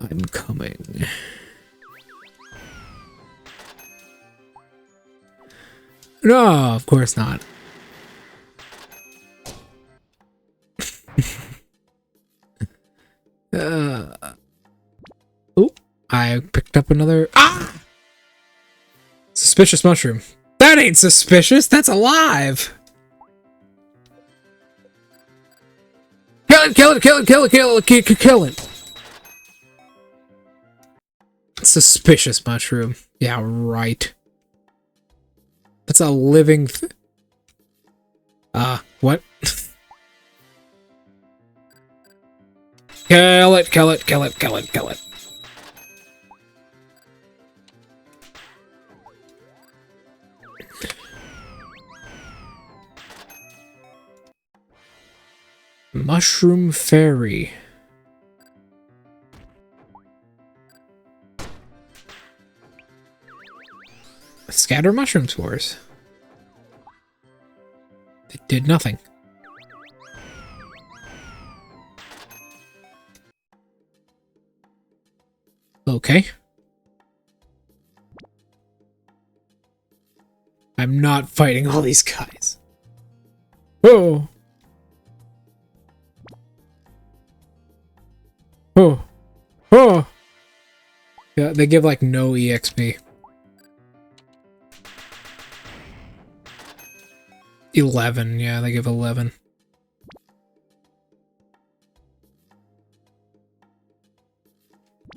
I'm coming. No, of course not. Oh, I picked up another... Ah! Suspicious mushroom. That ain't suspicious, that's alive! Kill it, kill it, kill it, kill it, kill it, kill it! Suspicious mushroom. Yeah, right. That's a living what? Kill it, kill it, kill it, kill it, kill it. Mushroom Fairy. Scatter mushroom spores. It did nothing. Okay. I'm not fighting all these guys. Oh. Oh. Oh. Yeah, they give like no EXP. 11, yeah, they give 11.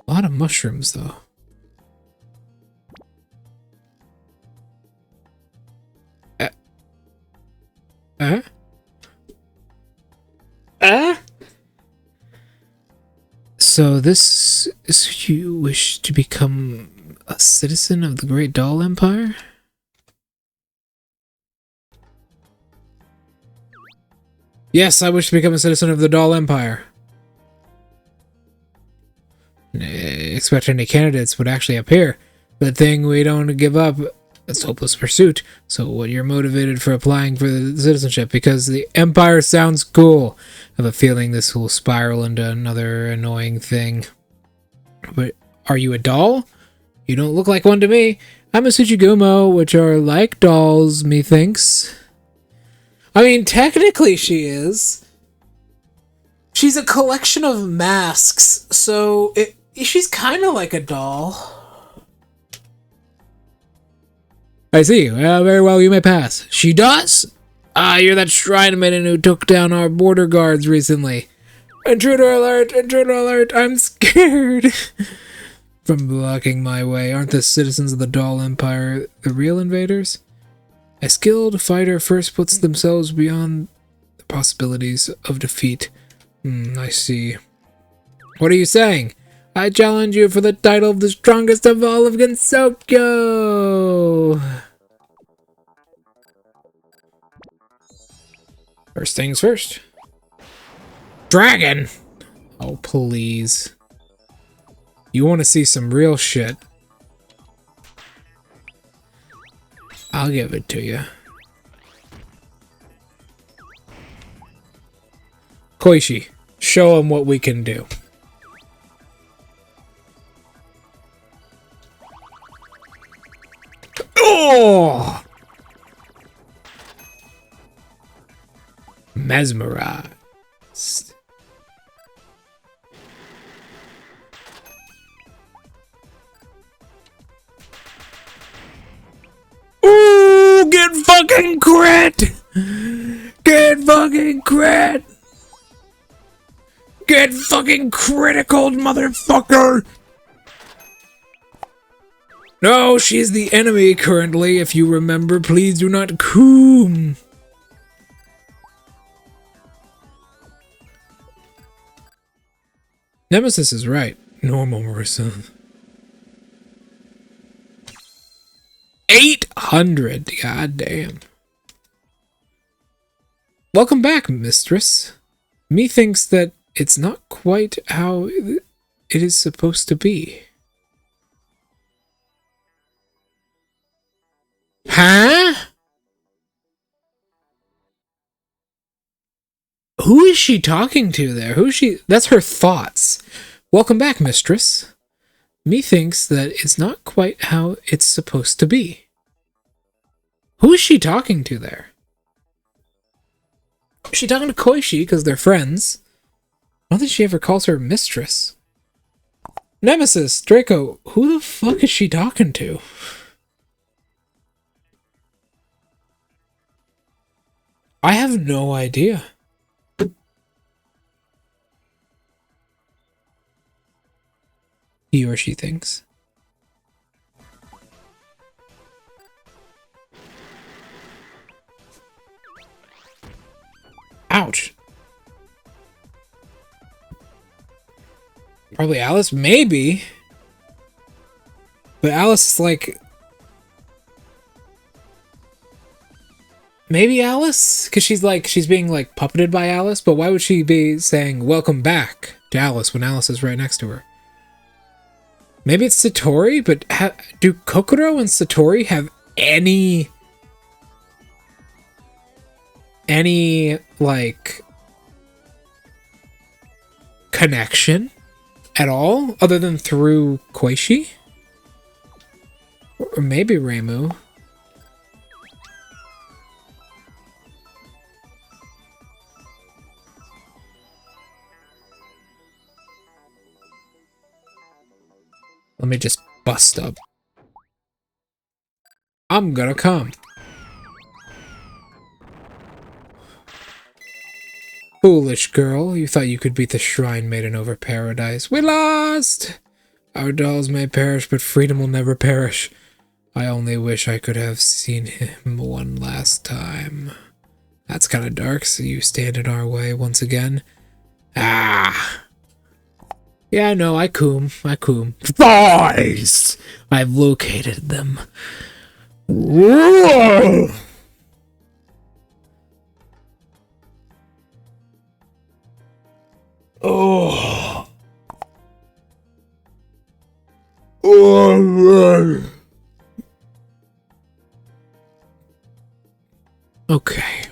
A lot of mushrooms, though. So this is you wish to become a citizen of the Great Doll Empire? Yes, I wish to become a citizen of the Doll Empire. Expect any candidates would actually appear. The thing we don't give up is hopeless pursuit. So what you're motivated for applying for the citizenship? Because the Empire sounds cool. I have a feeling this will spiral into another annoying thing. But are you a doll? You don't look like one to me. I'm a Tsuchigumo, which are like dolls, methinks. I mean, technically she is. She's a collection of masks, so she's kind of like a doll. I see. Well, very well, you may pass. She does? Ah, you're that shrine maiden who took down our border guards recently. Intruder alert! Intruder alert! I'm scared! From blocking my way. Aren't the citizens of the Doll Empire the real invaders? A skilled fighter first puts themselves beyond the possibilities of defeat. I see. What are you saying? I challenge you for the title of the strongest of all of Gensokyo! First things first. Dragon! Oh, please. You want to see some real shit? I'll give it to you. Koichi, show him what we can do. Oh! Mesmerized. Ooh, get fucking crit! Get fucking crit! Get fucking critical, motherfucker! No, she is the enemy currently. If you remember, please do not coom. Nemesis is right. Normal, Marissa. 800. God damn. Welcome back, mistress. Methinks that it's not quite how it is supposed to be. Huh? Who is she talking to there? Who is she? That's her thoughts. Welcome back, mistress. Methinks that it's not quite how it's supposed to be. Who is she talking to there? Is she talking to Koishi because they're friends? I don't think she ever calls her mistress. Nemesis, Draco, who the fuck is she talking to? I have no idea. He or she thinks. Ouch. Probably Alice? Maybe. But Alice is like... Maybe Alice? Because she's being like puppeted by Alice, but why would she be saying welcome back to Alice when Alice is right next to her? Maybe it's Satori, but do Kokoro and Satori have any like connection at all other than through Koishi? Or maybe Reimu. Let me just bust up. I'm gonna come. Foolish girl, you thought you could beat the Shrine Maiden over paradise. We lost! Our dolls may perish, but freedom will never perish. I only wish I could have seen him one last time. That's kind of dark, so you stand in our way once again. Ah! Yeah, I know, I coom. Thighs! I've located them. Whoa! Oh. Oh. Okay.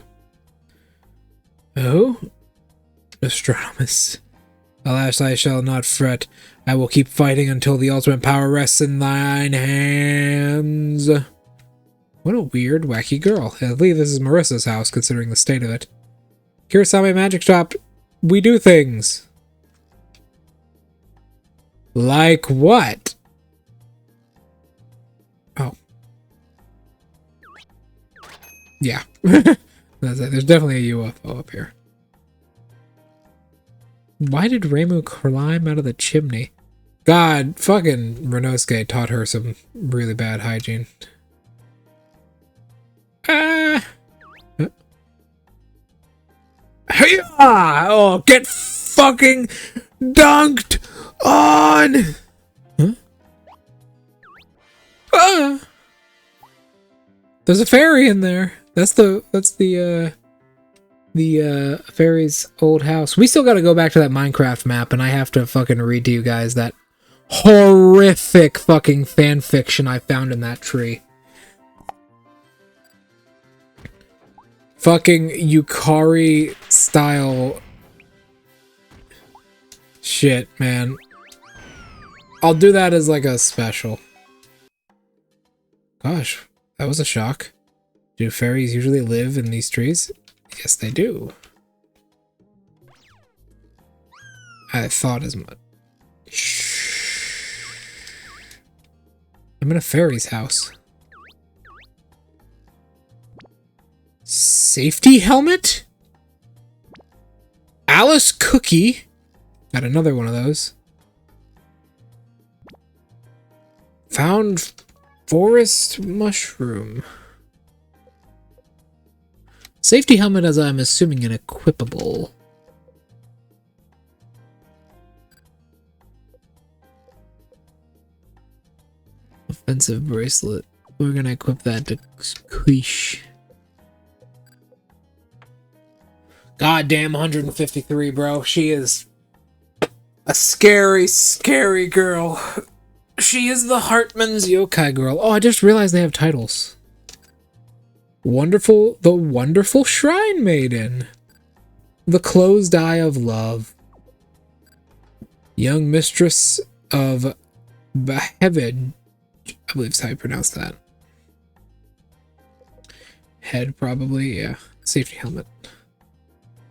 Oh? Astronomus. Alas, I shall not fret. I will keep fighting until the ultimate power rests in thine hands. What a weird, wacky girl. I believe this is Marissa's house, considering the state of it. Kirasame Magic Shop. We do things. Like what? Oh. Yeah. That's it. There's definitely a UFO up here. Why did Reimu climb out of the chimney? God, fucking Renosuke taught her some really bad hygiene. Ah! Oh, get fucking dunked on! Huh? Ah! There's a fairy in there. That's the fairy's old house. We still gotta go back to that Minecraft map, and I have to fucking read to you guys that horrific fucking fan fiction I found in that tree. Fucking Yukari style shit, man. I'll do that as like a special. Gosh, that was a shock. Do fairies usually live in these trees? Yes, they do. I thought as much. Shh. I'm in a fairy's house. Safety helmet? Alice Cookie. Got another one of those. Found Forest mushroom. Safety helmet, as I'm assuming, an equipable. Offensive bracelet. We're gonna equip that to Quiche. Goddamn 153, bro. She is a scary, scary girl. She is the Hartman's yokai girl. Oh, I just realized they have titles. The Wonderful Shrine Maiden. The Closed Eye of Love. Young Mistress of Behevid. I believe is how you pronounce that. Head, probably, yeah. Safety helmet.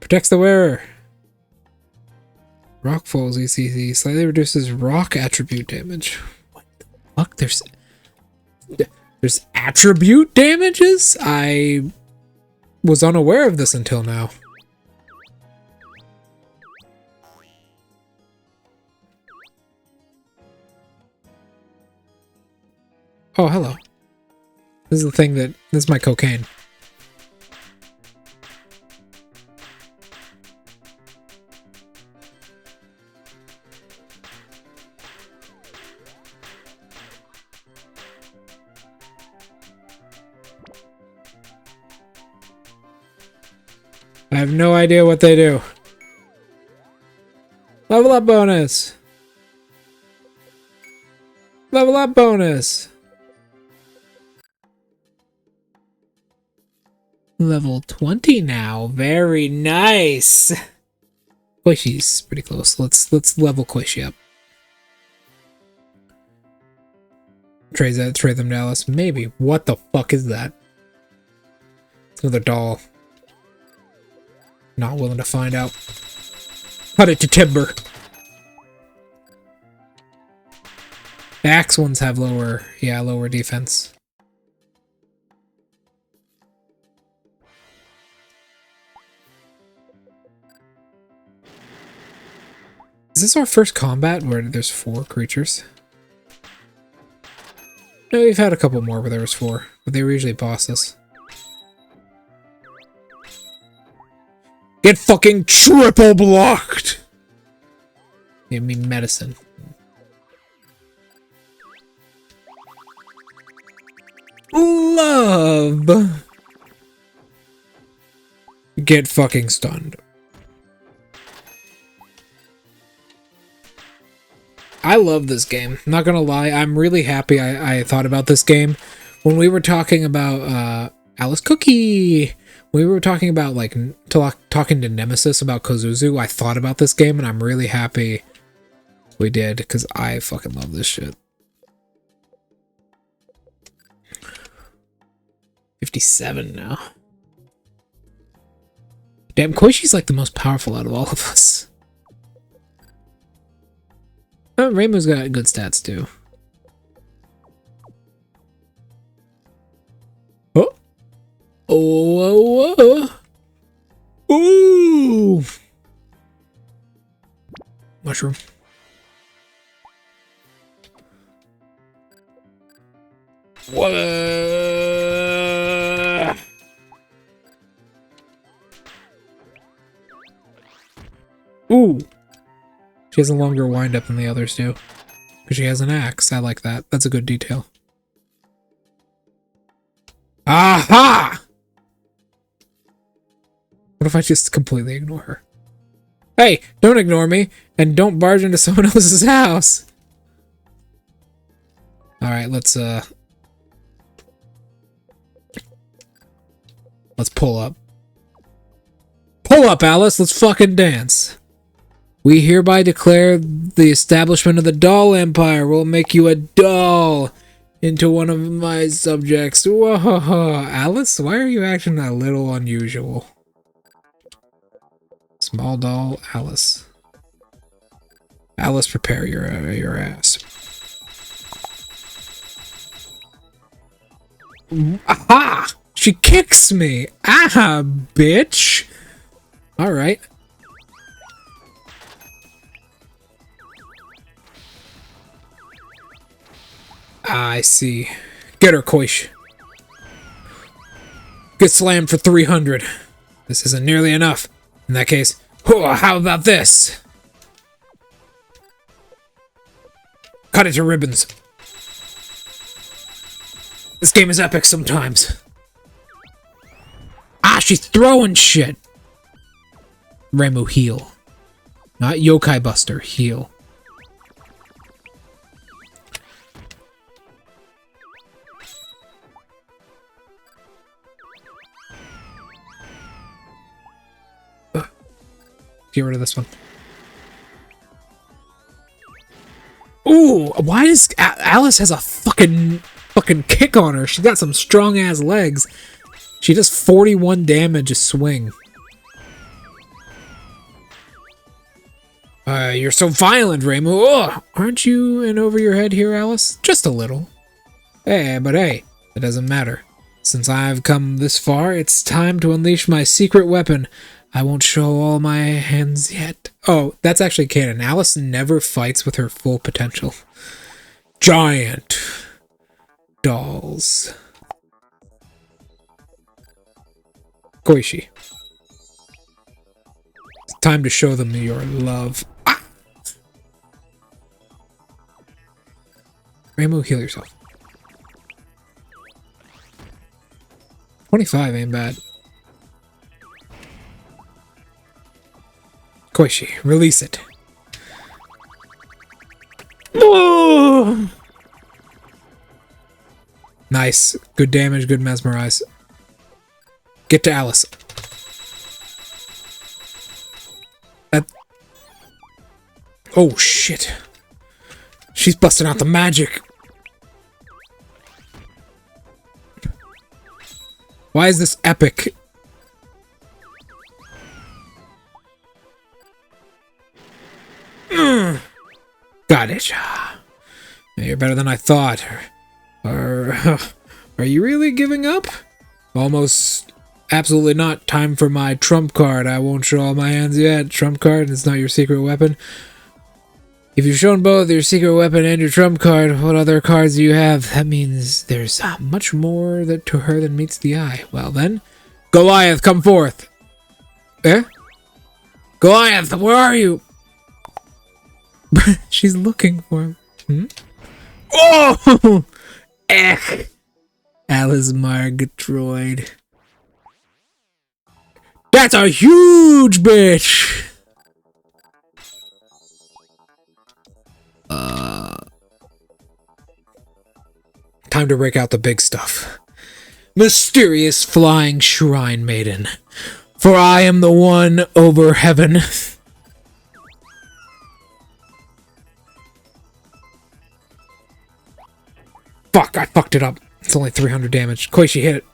Protects the wearer. Rock falls ECC. Slightly reduces rock attribute damage. What the fuck? There's attribute damages? I was unaware of this until now. Oh, hello. This is the thing that... This is my cocaine. I have no idea what they do. Level up bonus! Level up bonus! Level 20 now. Very nice. Koishi's pretty close. Let's level Koishi up. Trade them, Dallas. Maybe. What the fuck is that? It's another doll. Not willing to find out. Cut it to timber. The axe ones have lower defense. Is this our first combat where there's 4 creatures? No, we've had a couple more where there was 4, but they were usually bosses. Get fucking triple blocked! Give me medicine. Love! Get fucking stunned. I love this game. Not gonna lie, I'm really happy I thought about this game. When we were talking about Alice Cookie, we were talking about like talking to Nemesis about Kozuzu, I thought about this game and I'm really happy we did because I fucking love this shit. 57 now. Damn, Koishi's like the most powerful out of all of us. Oh, Rainbow's got good stats too. Oh! Oh! Ooh! Mushroom. Whoa! Ooh! She has a longer wind-up than the others do. Because she has an axe. I like that. That's a good detail. Aha! What if I just completely ignore her? Hey, don't ignore me, and don't barge into someone else's house! Alright, let's pull up. Pull up, Alice! Let's fucking dance! We hereby declare the establishment of the doll empire. We'll make you a doll into one of my subjects. Whoa, Alice, why are you acting a little unusual? Small doll, Alice. Alice, prepare your ass. Aha! She kicks me! Aha, bitch! Alright. I see. Get her, Koish. Get slammed for 300. This isn't nearly enough. In that case, how about this? Cut it to ribbons. This game is epic sometimes. Ah, she's throwing shit. Reimu, heal. Not Yokai Buster, heal. Get rid of this one. Ooh, why does Alice has a fucking kick on her? She's got some strong ass legs. She does 41 damage a swing. You're so violent, Reimu. Oh, aren't you in over your head here, Alice? Just a little. But hey, it doesn't matter. Since I've come this far, it's time to unleash my secret weapon. I won't show all my hands yet. Oh, that's actually canon. Alice never fights with her full potential. Giant dolls. Koishi. It's time to show them your love. Ah! Reimu, heal yourself. 25 ain't bad. Koishi, release it. Oh! Nice. Good damage, good mesmerize. Get to Alice. Oh, shit. She's busting out the magic. Why is this epic? Got it. You're better than I thought. Are you really giving up? Almost absolutely not. Time for my trump card. I won't show all my hands yet. Trump card, it's not your secret weapon. If you've shown both your secret weapon and your trump card, what other cards do you have? That means there's much more to her than meets the eye. Well then, Goliath, come forth. Eh? Goliath, where are you? She's looking for him. Hmm? Oh! Alice Margatroyd. That's a huge bitch! Time to break out the big stuff. Mysterious flying shrine maiden. For I am the one over heaven. Fuck, I fucked it up. It's only 300 damage. Koishi, hit it.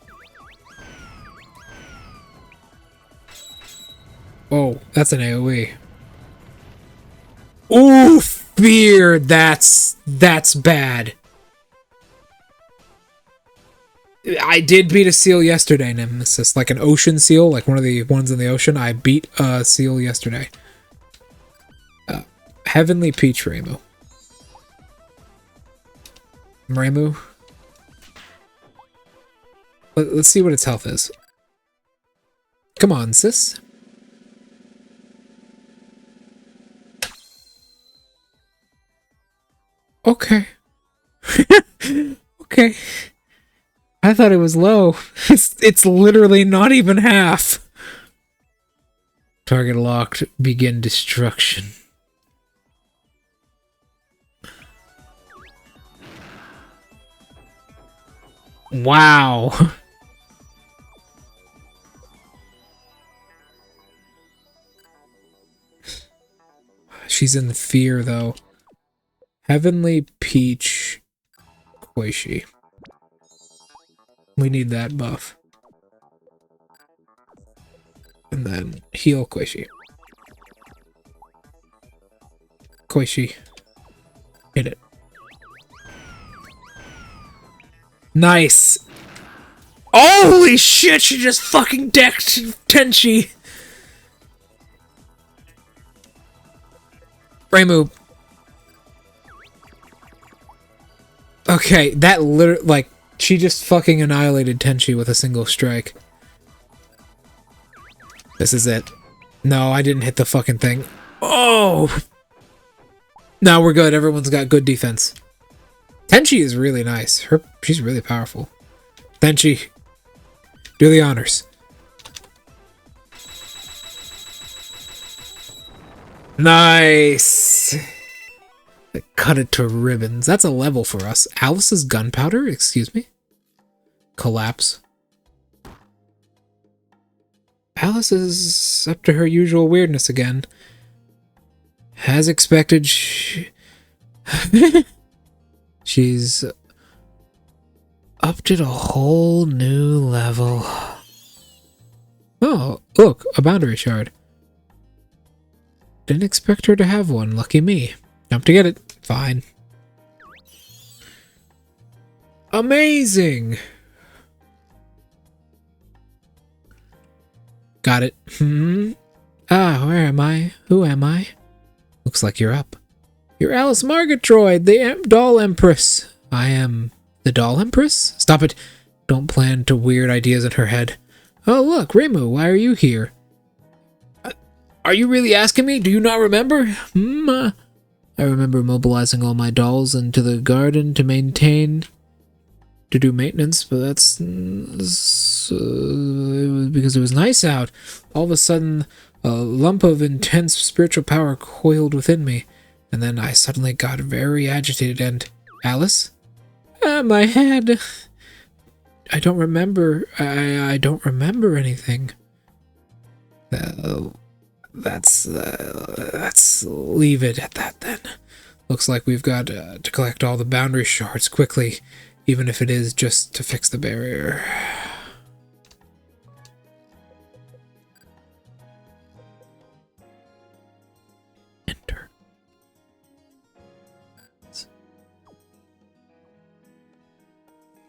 Oh, that's an AoE. Ooh, fear. That's bad. I did beat a seal yesterday, Nemesis. Like an ocean seal, like one of the ones in the ocean. I beat a seal yesterday. Heavenly Peach Reimu. Reimu. Let's see what its health is. Come on, sis. Okay. Okay. I thought it was low. It's literally not even half. Target locked. Begin destruction. Wow. She's in fear, though. Heavenly Peach Koishi. We need that buff. And then heal Koishi. Koishi. Hit it. Nice. Holy shit, she just fucking decked Tenchi. Reimu. Okay, that literally, like, She just fucking annihilated Tenchi with a single strike. This is it. No, I didn't hit the fucking thing. Oh! Now we're good. Everyone's got good defense. Tenchi is really nice. She's really powerful. Tenchi, do the honors. Nice! Cut it to ribbons. That's a level for us. Alice's gunpowder? Excuse me? Collapse. Alice is up to her usual weirdness again. As expected, she's upped it a whole new level. Oh, look, a boundary shard. Didn't expect her to have one. Lucky me. Jump to get it. Fine. Amazing! Got it. Where am I? Who am I? Looks like you're up. You're Alice Margatroyd, the doll empress. I am the doll empress? Stop it. Don't plan to weird ideas in her head. Oh, look, Reimu, why are you here? Are you really asking me? Do you not remember? I remember mobilizing all my dolls into the garden to do maintenance, but that's because it was nice out. All of a sudden, a lump of intense spiritual power coiled within me, and then I suddenly got very agitated and... Alice? My head. I don't remember. I don't remember anything. Let's leave it at that then. Looks like we've got to collect all the boundary shards quickly, even if it is just to fix the barrier. Enter.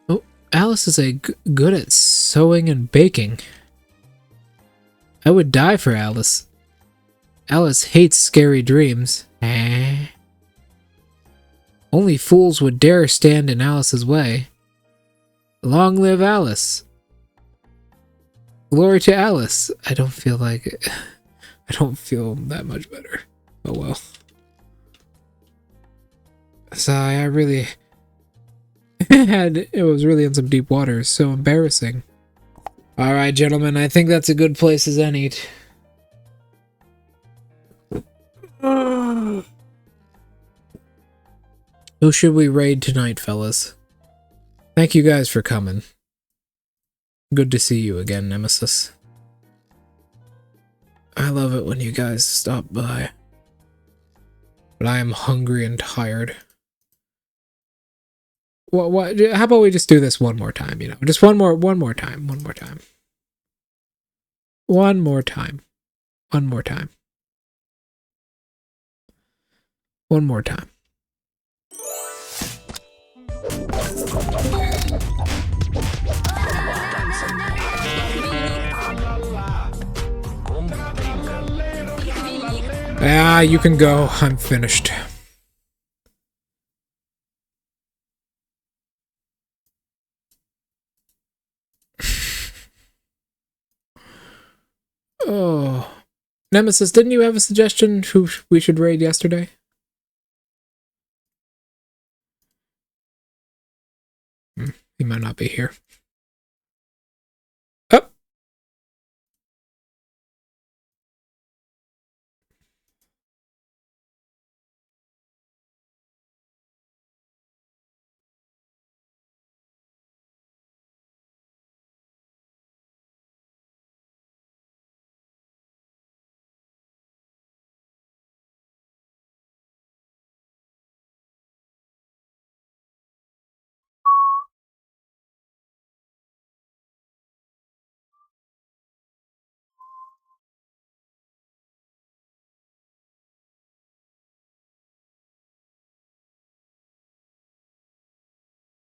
Oh, Alice is good at sewing and baking. I would die for Alice. Alice hates scary dreams. Only fools would dare stand in Alice's way. Long live Alice. Glory to Alice. I don't feel that much better. Oh well. Sigh, I really it was really in some deep waters. So embarrassing. Alright, gentlemen, I think that's a good place as any. Who should we raid tonight, fellas? Thank you guys for coming. Good to see you again, Nemesis. I love it when you guys stop by. But I am hungry and tired. What? How about we just do this one more time, you know? Just one more time. One more time. Ah, you can go. I'm finished. Oh. Nemesis, didn't you have a suggestion who we should raid yesterday? He might not be here.